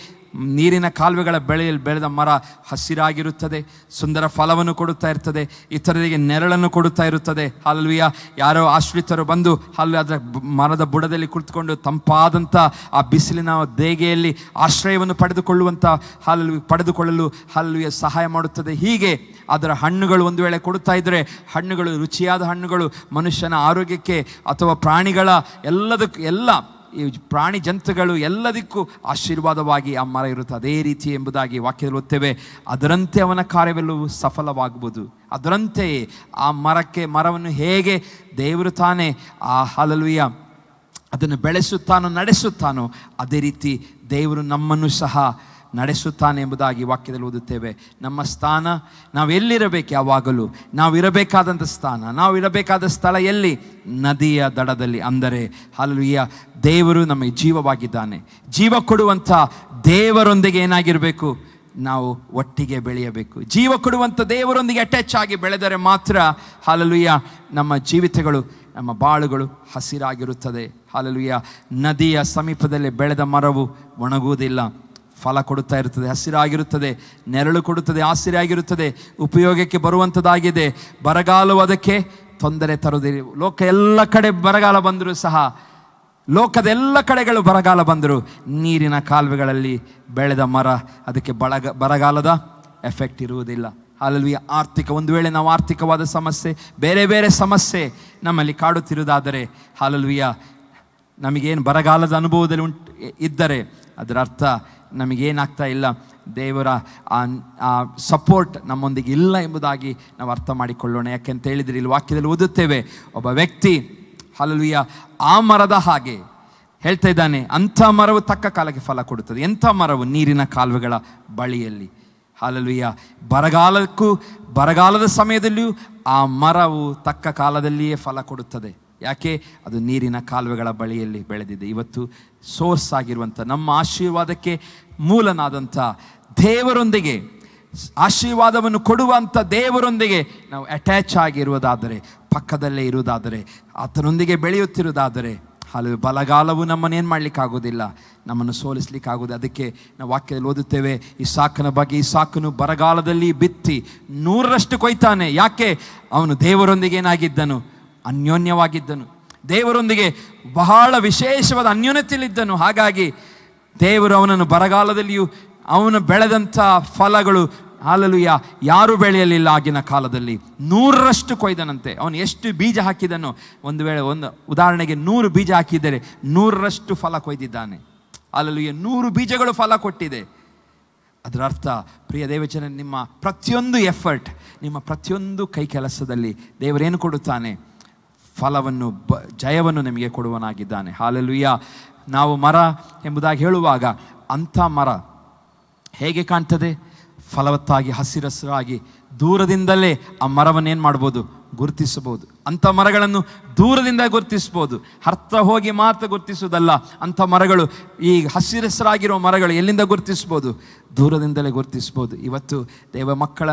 ನೀರಿನ ಕಾಲುವೆಗಳ ಬೆಳೆದ ಮರ ಹಸಿರಾಗಿರುತ್ತದೆ, ಸುಂದರ ಫಲವನ್ನು ಕೊಡುತ್ತಾ ಇರ್ತದೆ, ಇತರರಿಗೆ ನೆರಳನ್ನು ಕೊಡುತ್ತಾ ಇರುತ್ತದೆ. ಹಲ್ಲೆಲೂಯ. ಯಾರೋ ಆಶ್ರಿತರು ಬಂದು ಅದರ ಮರದ ಬುಡದಲ್ಲಿ ಕುಳಿತುಕೊಂಡು ತಂಪಾದಂಥ ಆ ಬಿಸಿಲಿನ ದೇಗೆಯಲ್ಲಿ ಆಶ್ರಯವನ್ನು ಪಡೆದುಕೊಳ್ಳಲು ಹಲ್ಲೆಲೂಯ ಸಹಾಯ ಮಾಡುತ್ತದೆ. ಹೀಗೆ ಅದರ ಹಣ್ಣುಗಳು ಒಂದು ವೇಳೆ ಕೊಡುತ್ತಾ ಇದ್ದರೆ, ಹಣ್ಣುಗಳು ರುಚಿಯಾದ ಹಣ್ಣುಗಳು ಮನುಷ್ಯನ ಆರೋಗ್ಯಕ್ಕೆ ಅಥವಾ ಪ್ರಾಣಿಗಳ ಎಲ್ಲ ಈ ಪ್ರಾಣಿ ಜಂತುಗಳು ಎಲ್ಲದಕ್ಕೂ ಆಶೀರ್ವಾದವಾಗಿ ಆ ಮರ ಇರುತ್ತೆ. ಅದೇ ರೀತಿ ಎಂಬುದಾಗಿ ವಾಕ್ಯದಲ್ಲಿ ಓದ್ತೇವೆ, ಅದರಂತೆ ಅವನ ಕಾರ್ಯವೆಲ್ಲವೂ ಸಫಲವಾಗುವುದು. ಅದರಂತೆಯೇ ಆ ಮರವನ್ನು ಹೇಗೆ ದೇವರು ತಾನೇ ಆ ಹಲ್ಲೆಲೂಯ ಅದನ್ನು ಬೆಳೆಸುತ್ತಾನೋ ನಡೆಸುತ್ತಾನೋ ಅದೇ ರೀತಿ ದೇವರು ನಮ್ಮನ್ನು ಸಹ ನಡೆಸುತ್ತಾನೆ ಎಂಬುದಾಗಿ ವಾಕ್ಯದಲ್ಲಿ ಓದುತ್ತೇವೆ. ನಮ್ಮ ಸ್ಥಾನ, ನಾವು ಎಲ್ಲಿರಬೇಕು? ಯಾವಾಗಲೂ ನಾವು ಇರಬೇಕಾದಂಥ ಸ್ಥಾನ, ನಾವು ಇರಬೇಕಾದ ಸ್ಥಳ ಎಲ್ಲಿ? ನದಿಯ ದಡದಲ್ಲಿ. ಅಂದರೆ ಹಲ್ಲೆಲೂಯಾ, ದೇವರು ನಮಗೆ ಜೀವವಾಗಿದ್ದಾನೆ. ಜೀವ ಕೊಡುವಂಥ ದೇವರೊಂದಿಗೆ ಏನಾಗಿರಬೇಕು? ನಾವು ಒಟ್ಟಿಗೆ ಬೆಳೆಯಬೇಕು. ಜೀವ ಕೊಡುವಂಥ ದೇವರೊಂದಿಗೆ ಅಟ್ಯಾಚ್ ಆಗಿ ಬೆಳೆದರೆ ಮಾತ್ರ ಹಲ್ಲೆಲೂಯಾ ನಮ್ಮ ಜೀವಿತಗಳು, ನಮ್ಮ ಬಾಳುಗಳು ಹಸಿರಾಗಿರುತ್ತದೆ. ಹಲ್ಲೆಲೂಯಾ, ನದಿಯ ಸಮೀಪದಲ್ಲಿ ಬೆಳೆದ ಮರವು ಒಣಗುವುದಿಲ್ಲ, ಫಲ ಕೊಡುತ್ತಾ ಇರುತ್ತದೆ, ಹಸಿರಾಗಿರುತ್ತದೆ, ನೆರಳು ಕೊಡುತ್ತದೆ, ಹಸಿರಾಗಿರುತ್ತದೆ, ಉಪಯೋಗಕ್ಕೆ ಬರುವಂಥದ್ದಾಗಿದೆ. ಬರಗಾಲವು ಅದಕ್ಕೆ ತೊಂದರೆ ತರುವುದಿಲ್ಲ. ಲೋಕ ಎಲ್ಲ ಕಡೆ ಬರಗಾಲ ಬಂದರೂ ಸಹ, ಲೋಕದ ಎಲ್ಲ ಕಡೆಗಳು ಬರಗಾಲ ಬಂದರೂ ನೀರಿನ ಕಾಲುವೆಗಳಲ್ಲಿ ಬೆಳೆದ ಮರ ಅದಕ್ಕೆ ಬರಗಾಲದ ಎಫೆಕ್ಟ್ ಇರುವುದಿಲ್ಲ. ಹಲ್ಲೆಲೂಯಾ. ಒಂದು ವೇಳೆ ನಾವು ಆರ್ಥಿಕವಾದ ಸಮಸ್ಯೆ, ಬೇರೆ ಬೇರೆ ಸಮಸ್ಯೆ ನಮ್ಮಲ್ಲಿ ಕಾಡುತ್ತಿರುವುದಾದರೆ ಹಲ್ಲೆಲೂಯಾ, ನಮಗೇನು ಬರಗಾಲದ ಅನುಭವದಲ್ಲಿ ಇದ್ದರೆ ಅದರ ಅರ್ಥ ನಮಗೇನಾಗ್ತಾ ಇಲ್ಲ, ದೇವರ ಆ ಸಪೋರ್ಟ್ ನಮ್ಮೊಂದಿಗೆ ಇಲ್ಲ ಎಂಬುದಾಗಿ ನಾವು ಅರ್ಥ ಮಾಡಿಕೊಳ್ಳೋಣ. ಯಾಕೆಂತ ಹೇಳಿದರೆ ಇಲ್ಲಿ ವಾಕ್ಯದಲ್ಲಿ ಓದುತ್ತೇವೆ, ಒಬ್ಬ ವ್ಯಕ್ತಿ ಹಲ್ಲೆಲೂಯಾ ಆ ಮರದ ಹಾಗೆ ಹೇಳ್ತಾ ಇದ್ದಾನೆ, ಅಂಥ ಮರವು ತಕ್ಕ ಕಾಲಕ್ಕೆ ಫಲ ಕೊಡುತ್ತದೆ. ಎಂಥ ಮರವು? ನೀರಿನ ಕಾಲುವೆಗಳ ಬಳಿಯಲ್ಲಿ. ಹಲ್ಲೆಲೂಯಾ, ಬರಗಾಲದ ಸಮಯದಲ್ಲಿಯೂ ಆ ಮರವು ತಕ್ಕ ಕಾಲದಲ್ಲಿಯೇ ಫಲ ಕೊಡುತ್ತದೆ. ಯಾಕೆ? ಅದು ನೀರಿನ ಕಾಲುವೆಗಳ ಬಳಿಯಲ್ಲಿ ಬೆಳೆದಿದೆ. ಇವತ್ತು ಸೋರ್ಸ್ ಆಗಿರುವಂಥ, ನಮ್ಮ ಆಶೀರ್ವಾದಕ್ಕೆ ಮೂಲನಾದಂಥ ದೇವರೊಂದಿಗೆ, ಆಶೀರ್ವಾದವನ್ನು ಕೊಡುವಂಥ ದೇವರೊಂದಿಗೆ ನಾವು ಅಟ್ಯಾಚ್ ಆಗಿರುವುದಾದರೆ, ಪಕ್ಕದಲ್ಲೇ ಇರುವುದಾದರೆ, ಆತನೊಂದಿಗೆ ಬೆಳೆಯುತ್ತಿರುವುದಾದರೆ ಹಲವು ಬಲಗಾಲವು ನಮ್ಮನ್ನೇನು ಮಾಡಲಿಕ್ಕಾಗೋದಿಲ್ಲ, ನಮ್ಮನ್ನು ಸೋಲಿಸ್ಲಿಕ್ಕಾಗೋದು. ಅದಕ್ಕೆ ನಾವು ವಾಕ್ಯದಲ್ಲಿ ಓದುತ್ತೇವೆ ಇಸಾಕನ ಬಗ್ಗೆ, ಇಸಾಕನು ಬರಗಾಲದಲ್ಲಿ ಬಿತ್ತಿ 100ರಷ್ಟು ಕೊಯ್ತಾನೆ. ಯಾಕೆ? ಅವನು ದೇವರೊಂದಿಗೆ ಏನಾಗಿದ್ದನು? ಅನ್ಯೋನ್ಯವಾಗಿದ್ದನು. ದೇವರೊಂದಿಗೆ ಬಹಳ ವಿಶೇಷವಾದ ಅನ್ಯೋನ್ಯತೆಯಲ್ಲಿದ್ದನು. ಹಾಗಾಗಿ ದೇವರು ಅವನನ್ನು ಬರಗಾಲದಲ್ಲಿಯೂ ಅವನು ಬೆಳೆದಂಥ ಫಲಗಳು ಹಲ್ಲೆಲೂಯಾ ಯಾರೂ ಬೆಳೆಯಲಿಲ್ಲ ಆಗಿನ ಕಾಲದಲ್ಲಿ. 100ರಷ್ಟು ಕೊಯ್ದನಂತೆ. ಅವನು ಎಷ್ಟು ಬೀಜ ಹಾಕಿದನು? ಒಂದು ವೇಳೆ ಉದಾಹರಣೆಗೆ 100 ಬೀಜ ಹಾಕಿದರೆ 100ರಷ್ಟು ಫಲ ಕೊಯ್ದಿದ್ದಾನೆ. ಹಲ್ಲೆಲೂಯಾ, 100 ಬೀಜಗಳು ಫಲ ಕೊಟ್ಟಿದೆ. ಅದರ ಅರ್ಥ ಪ್ರಿಯ ದೇವಜನ, ನಿಮ್ಮ ಪ್ರತಿಯೊಂದು ಎಫರ್ಟ್, ನಿಮ್ಮ ಪ್ರತಿಯೊಂದು ಕೈ ಕೆಲಸದಲ್ಲಿ ದೇವರೇನು ಕೊಡುತ್ತಾನೆ? ಫಲವನ್ನು, ಜಯವನ್ನು ನಿಮಗೆ ಕೊಡುವನಾಗಿದ್ದಾನೆ. ಹಲ್ಲೆಲೂಯಾ. ನಾವು ಮರ ಎಂಬುದಾಗಿ ಹೇಳುವಾಗ ಅಂಥ ಮರ ಹೇಗೆ ಕಾಣ್ತದೆ? ಫಲವತ್ತಾಗಿ ಹಸಿರಾಗಿ ದೂರದಿಂದಲೇ ಆ ಮರವನ್ನು ಏನು ಮಾಡ್ಬೋದು? ಗುರುತಿಸಬಹುದು. ಅಂಥ ಮರಗಳನ್ನು ದೂರದಿಂದ ಗುರುತಿಸ್ಬೋದು. ಹತ್ರ ಹೋಗಿ ಮಾತ್ರ ಗುರುತಿಸುವುದಲ್ಲ. ಅಂಥ ಮರಗಳು, ಈ ಹಸಿರಾಗಿರೋ ಮರಗಳು ಎಲ್ಲಿಂದ ಗುರುತಿಸ್ಬೋದು? ದೂರದಿಂದಲೇ ಗುರುತಿಸ್ಬೋದು. ಇವತ್ತು ದೇವ ಮಕ್ಕಳ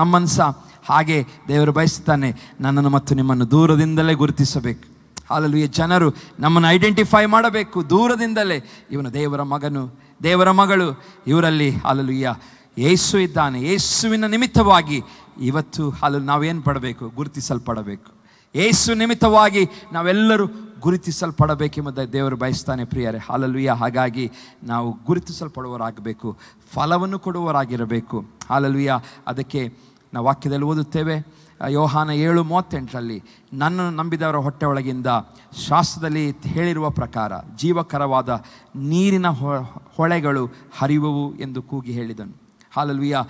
ನಮ್ಮನ್ನು ಸಹ ಹಾಗೆ ದೇವರು ಬಯಸ್ತಾನೆ, ನನ್ನನ್ನು ಮತ್ತು ನಿಮ್ಮನ್ನು ದೂರದಿಂದಲೇ ಗುರುತಿಸಬೇಕು. ಹಲ್ಲೆಲೂಯಾ. ಜನರು ನಮ್ಮನ್ನು ಐಡೆಂಟಿಫೈ ಮಾಡಬೇಕು ದೂರದಿಂದಲೇ. ಇವನು ದೇವರ ಮಗನು, ದೇವರ ಮಗಳು, ಇವರಲ್ಲಿ ಹಲ್ಲೆಲೂಯಾ ಯೇಸು ಇದ್ದಾನೆ. ಯೇಸುವಿನ ನಿಮಿತ್ತವಾಗಿ ಇವತ್ತು ನಾವೇನು ಪಡಬೇಕು? ಗುರುತಿಸಲ್ಪಡಬೇಕು. ಯೇಸು ನಿಮಿತ್ತವಾಗಿ ನಾವೆಲ್ಲರೂ ಗುರುತಿಸಲ್ಪಡಬೇಕೆಂಬುದಾಗಿ ದೇವರು ಬಯಸ್ತಾನೆ ಪ್ರಿಯರೇ. ಹಲ್ಲೆಲೂಯಾ. ಹಾಗಾಗಿ ನಾವು ಗುರುತಿಸಲ್ಪಡುವವರಾಗಬೇಕು, ಫಲವನ್ನು ಕೊಡುವವರಾಗಿರಬೇಕು. ಹಲ್ಲೆಲೂಯಾ. ಅದಕ್ಕೆ ನಾವು ವಾಕ್ಯದಲ್ಲಿ ಓದುತ್ತೇವೆ, ಯೋಹಾನ 7:38 ನನ್ನನ್ನು ನಂಬಿದವರ ಹೊಟ್ಟೆ ಒಳಗಿಂದ ಶಾಸ್ತ್ರದಲ್ಲಿ ಹೇಳಿರುವ ಪ್ರಕಾರ ಜೀವಕರವಾದ ನೀರಿನ ಹೊಳೆಗಳು ಹರಿಯುವವು ಎಂದು ಕೂಗಿ ಹೇಳಿದನು. ಹಲ್ಲೆಲೂಯಾ.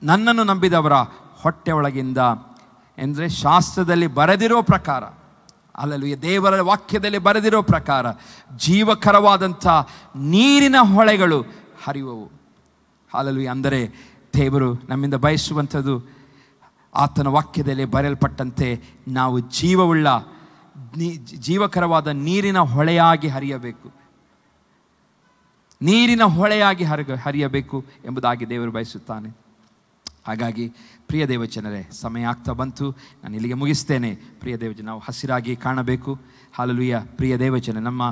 ನನ್ನನ್ನು ನಂಬಿದವರ ಹೊಟ್ಟೆ ಒಳಗಿಂದ ಅಂದರೆ ಶಾಸ್ತ್ರದಲ್ಲಿ ಬರೆದಿರೋ ಪ್ರಕಾರ, ಹಲ್ಲೆಲೂಯಾ, ದೇವರ ವಾಕ್ಯದಲ್ಲಿ ಬರೆದಿರೋ ಪ್ರಕಾರ ಜೀವಕರವಾದಂಥ ನೀರಿನ ಹೊಳೆಗಳು ಹರಿಯುವವು. ಹಲ್ಲೆಲೂಯಾ. ಅಂದರೆ ದೇವರು ನಮ್ಮಿಂದ ಬಯಸುವಂಥದ್ದು ಆತನ ವಾಕ್ಯದಲ್ಲಿ ಬರೆಯಲ್ಪಟ್ಟಂತೆ ನಾವು ಜೀವಕರವಾದ ನೀರಿನ ಹೊಳೆಯಾಗಿ ಹರಿಯಬೇಕು, ನೀರಿನ ಹೊಳೆಯಾಗಿ ಹರಿಯಬೇಕು ಎಂಬುದಾಗಿ ದೇವರು ಬಯಸುತ್ತಾನೆ. ಹಾಗಾಗಿ ಪ್ರಿಯ ದೇವಜನರೇ, ಸಮಯ ಆಗ್ತಾ ಬಂತು, ನಾನು ಇಲ್ಲಿಗೆ ಮುಗಿಸ್ತೇನೆ. ಪ್ರಿಯ ದೇವಜನ, ನಾವು ಹಸಿರಾಗಿ ಕಾಣಬೇಕು. ಹಲ್ಲೆಲೂಯಾ. ಪ್ರಿಯ ದೇವಜನ, ನಮ್ಮ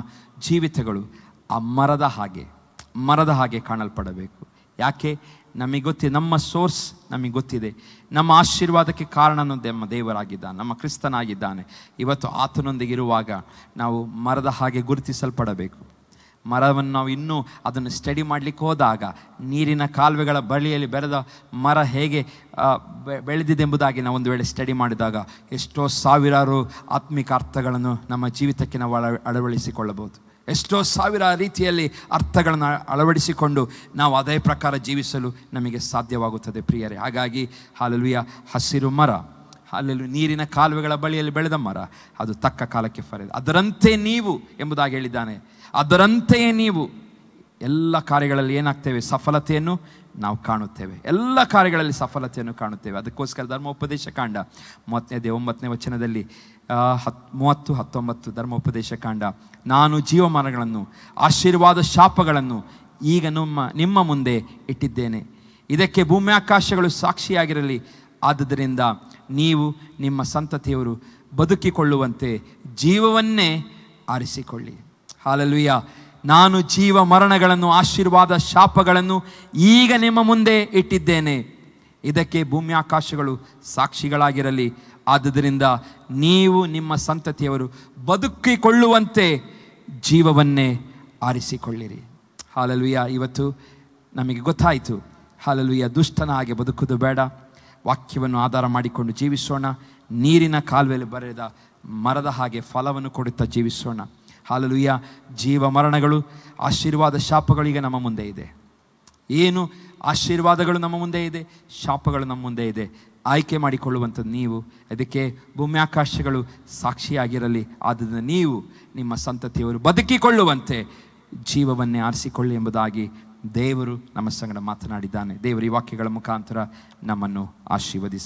ಜೀವಿತಗಳು ಆ ಮರದ ಹಾಗೆ ಕಾಣಲ್ಪಡಬೇಕು. ಯಾಕೆ? ನಮಗೆ ಗೊತ್ತಿದೆ, ನಮ್ಮ ಸೋರ್ಸ್ ನಮಗೆ ಗೊತ್ತಿದೆ. ನಮ್ಮ ಆಶೀರ್ವಾದಕ್ಕೆ ಕಾರಣನು ನಮ್ಮ ದೇವರಾಗಿದ್ದಾನೆ, ನಮ್ಮ ಕ್ರಿಸ್ತನಾಗಿದ್ದಾನೆ. ಇವತ್ತು ಆತನೊಂದಿಗೆ ಇರುವಾಗ ನಾವು ಮರದ ಹಾಗೆ ಗುರುತಿಸಲ್ಪಡಬೇಕು. ಮರವನ್ನು ನಾವು ಇನ್ನೂ ಅದನ್ನು ಸ್ಟಡಿ ಮಾಡಲಿಕ್ಕೆ ಹೋದಾಗ, ನೀರಿನ ಕಾಲುವೆಗಳ ಬಳಿಯಲ್ಲಿ ಬೆಳೆದ ಮರ ಹೇಗೆ ಬೆಳೆದಿದೆ ಎಂಬುದಾಗಿ ನಾವು ಒಂದು ವೇಳೆ ಸ್ಟಡಿ ಮಾಡಿದಾಗ ಎಷ್ಟೋ ಸಾವಿರಾರು ಆತ್ಮಿಕ ಅರ್ಥಗಳನ್ನು ನಮ್ಮ ಜೀವಿತಕ್ಕೆ ನಾವು ಅಳವಡಿಸಿಕೊಳ್ಳಬಹುದು. ಎಷ್ಟೋ ಸಾವಿರ ರೀತಿಯಲ್ಲಿ ಅರ್ಥಗಳನ್ನು ಅಳವಡಿಸಿಕೊಂಡು ನಾವು ಅದೇ ಪ್ರಕಾರ ಜೀವಿಸಲು ನಮಗೆ ಸಾಧ್ಯವಾಗುತ್ತದೆ ಪ್ರಿಯರೇ. ಹಾಗಾಗಿ ಹಲ್ಲೆಲೂಯಾ, ಹಸಿರು ಮರ, ಅಲ್ಲೆಲ್ಲೂ ನೀರಿನ ಕಾಲುವೆಗಳ ಬಳಿಯಲ್ಲಿ ಬೆಳೆದ ಮರ, ಅದು ತಕ್ಕ ಕಾಲಕ್ಕೆ ಫಲ. ಅದರಂತೆ ನೀವು ಎಂಬುದಾಗಿ ಹೇಳಿದ್ದಾನೆ. ಅದರಂತೆಯೇ ನೀವು ಎಲ್ಲ ಕಾರ್ಯಗಳಲ್ಲಿ ಏನಾಗ್ತೇವೆ? ಸಫಲತೆಯನ್ನು ನಾವು ಕಾಣುತ್ತೇವೆ. ಎಲ್ಲ ಕಾರ್ಯಗಳಲ್ಲಿ ಸಫಲತೆಯನ್ನು ಕಾಣುತ್ತೇವೆ. ಅದಕ್ಕೋಸ್ಕರ ಧರ್ಮೋಪದೇಶ ಕಾಂಡ 39ನೇ ವಚನದಲ್ಲಿ 30-19 ಧರ್ಮೋಪದೇಶ ಕಾಂಡ, ನಾನು ಜೀವಮಾನಗಳನ್ನು ಆಶೀರ್ವಾದ ಶಾಪಗಳನ್ನು ಈಗ ನಿಮ್ಮ ಮುಂದೆ ಇಟ್ಟಿದ್ದೇನೆ, ಇದಕ್ಕೆ ಭೂಮಿ ಆಕಾಶಗಳು ಸಾಕ್ಷಿಯಾಗಿರಲಿ. ಆದುದರಿಂದ ನೀವು ನಿಮ್ಮ ಸಂತತಿಯವರು ಬದುಕಿಕೊಳ್ಳುವಂತೆ ಜೀವವನ್ನೇ ಆರಿಸಿಕೊಳ್ಳಿ. ಹಾಲೆಲೂಯಾ. ನಾನು ಜೀವ ಮರಣಗಳನ್ನು ಆಶೀರ್ವಾದ ಶಾಪಗಳನ್ನು ಈಗ ನಿಮ್ಮ ಮುಂದೆ ಇಟ್ಟಿದ್ದೇನೆ, ಇದಕ್ಕೆ ಭೂಮಿ ಆಕಾಶಗಳು ಸಾಕ್ಷಿಗಳಾಗಿರಲಿ. ಆದುದರಿಂದ ನೀವು ನಿಮ್ಮ ಸಂತತಿಯವರು ಬದುಕಿಕೊಳ್ಳುವಂತೆ ಜೀವವನ್ನೇ ಆರಿಸಿಕೊಳ್ಳಿರಿ. ಹಾಲೆಲೂಯಾ. ಇವತ್ತು ನಮಗೆ ಗೊತ್ತಾಯಿತು, ಹಾಲೆಲೂಯಾ, ದುಷ್ಟನ ಹಾಗೆ ಬದುಕುವುದು ಬೇಡ. ವಾಕ್ಯವನ್ನು ಆಧಾರ ಮಾಡಿಕೊಂಡು ಜೀವಿಸೋಣ. ನೀರಿನ ಕಾಲುವೆಯಲ್ಲಿ ಬರೆದ ಮರದ ಹಾಗೆ ಫಲವನ್ನು ಕೊಡುತ್ತಾ ಜೀವಿಸೋಣ. ಹಾಲೆಲೂಯಾ. ಜೀವ ಮರಣಗಳು, ಆಶೀರ್ವಾದ ಶಾಪಗಳು ಈಗ ನಮ್ಮ ಮುಂದೆ ಇದೆ. ಏನು ಆಶೀರ್ವಾದಗಳು ನಮ್ಮ ಮುಂದೆ ಇದೆ, ಶಾಪಗಳು ನಮ್ಮ ಮುಂದೆ ಇದೆ. ಆಯ್ಕೆ ಮಾಡಿಕೊಳ್ಳುವಂಥದ್ದು ನೀವು. ಅದಕ್ಕೆ ಭೂಮಿ ಆಕಾಶಗಳು ಸಾಕ್ಷಿಯಾಗಿರಲಿ. ಆದ್ದರಿಂದ ನೀವು ನಿಮ್ಮ ಸಂತತಿಯವರು ಬದುಕಿಕೊಳ್ಳುವಂತೆ ಜೀವವನ್ನೇ ಆರಿಸಿಕೊಳ್ಳಿ ಎಂಬುದಾಗಿ ದೇವರು ನಮ್ಮ ಸಂಗಡ ಮಾತನಾಡಿದ್ದಾನೆ. ದೇವರು ಈ ವಾಕ್ಯಗಳ ಮುಖಾಂತರ ನಮ್ಮನ್ನು ಆಶೀರ್ವದಿಸಿ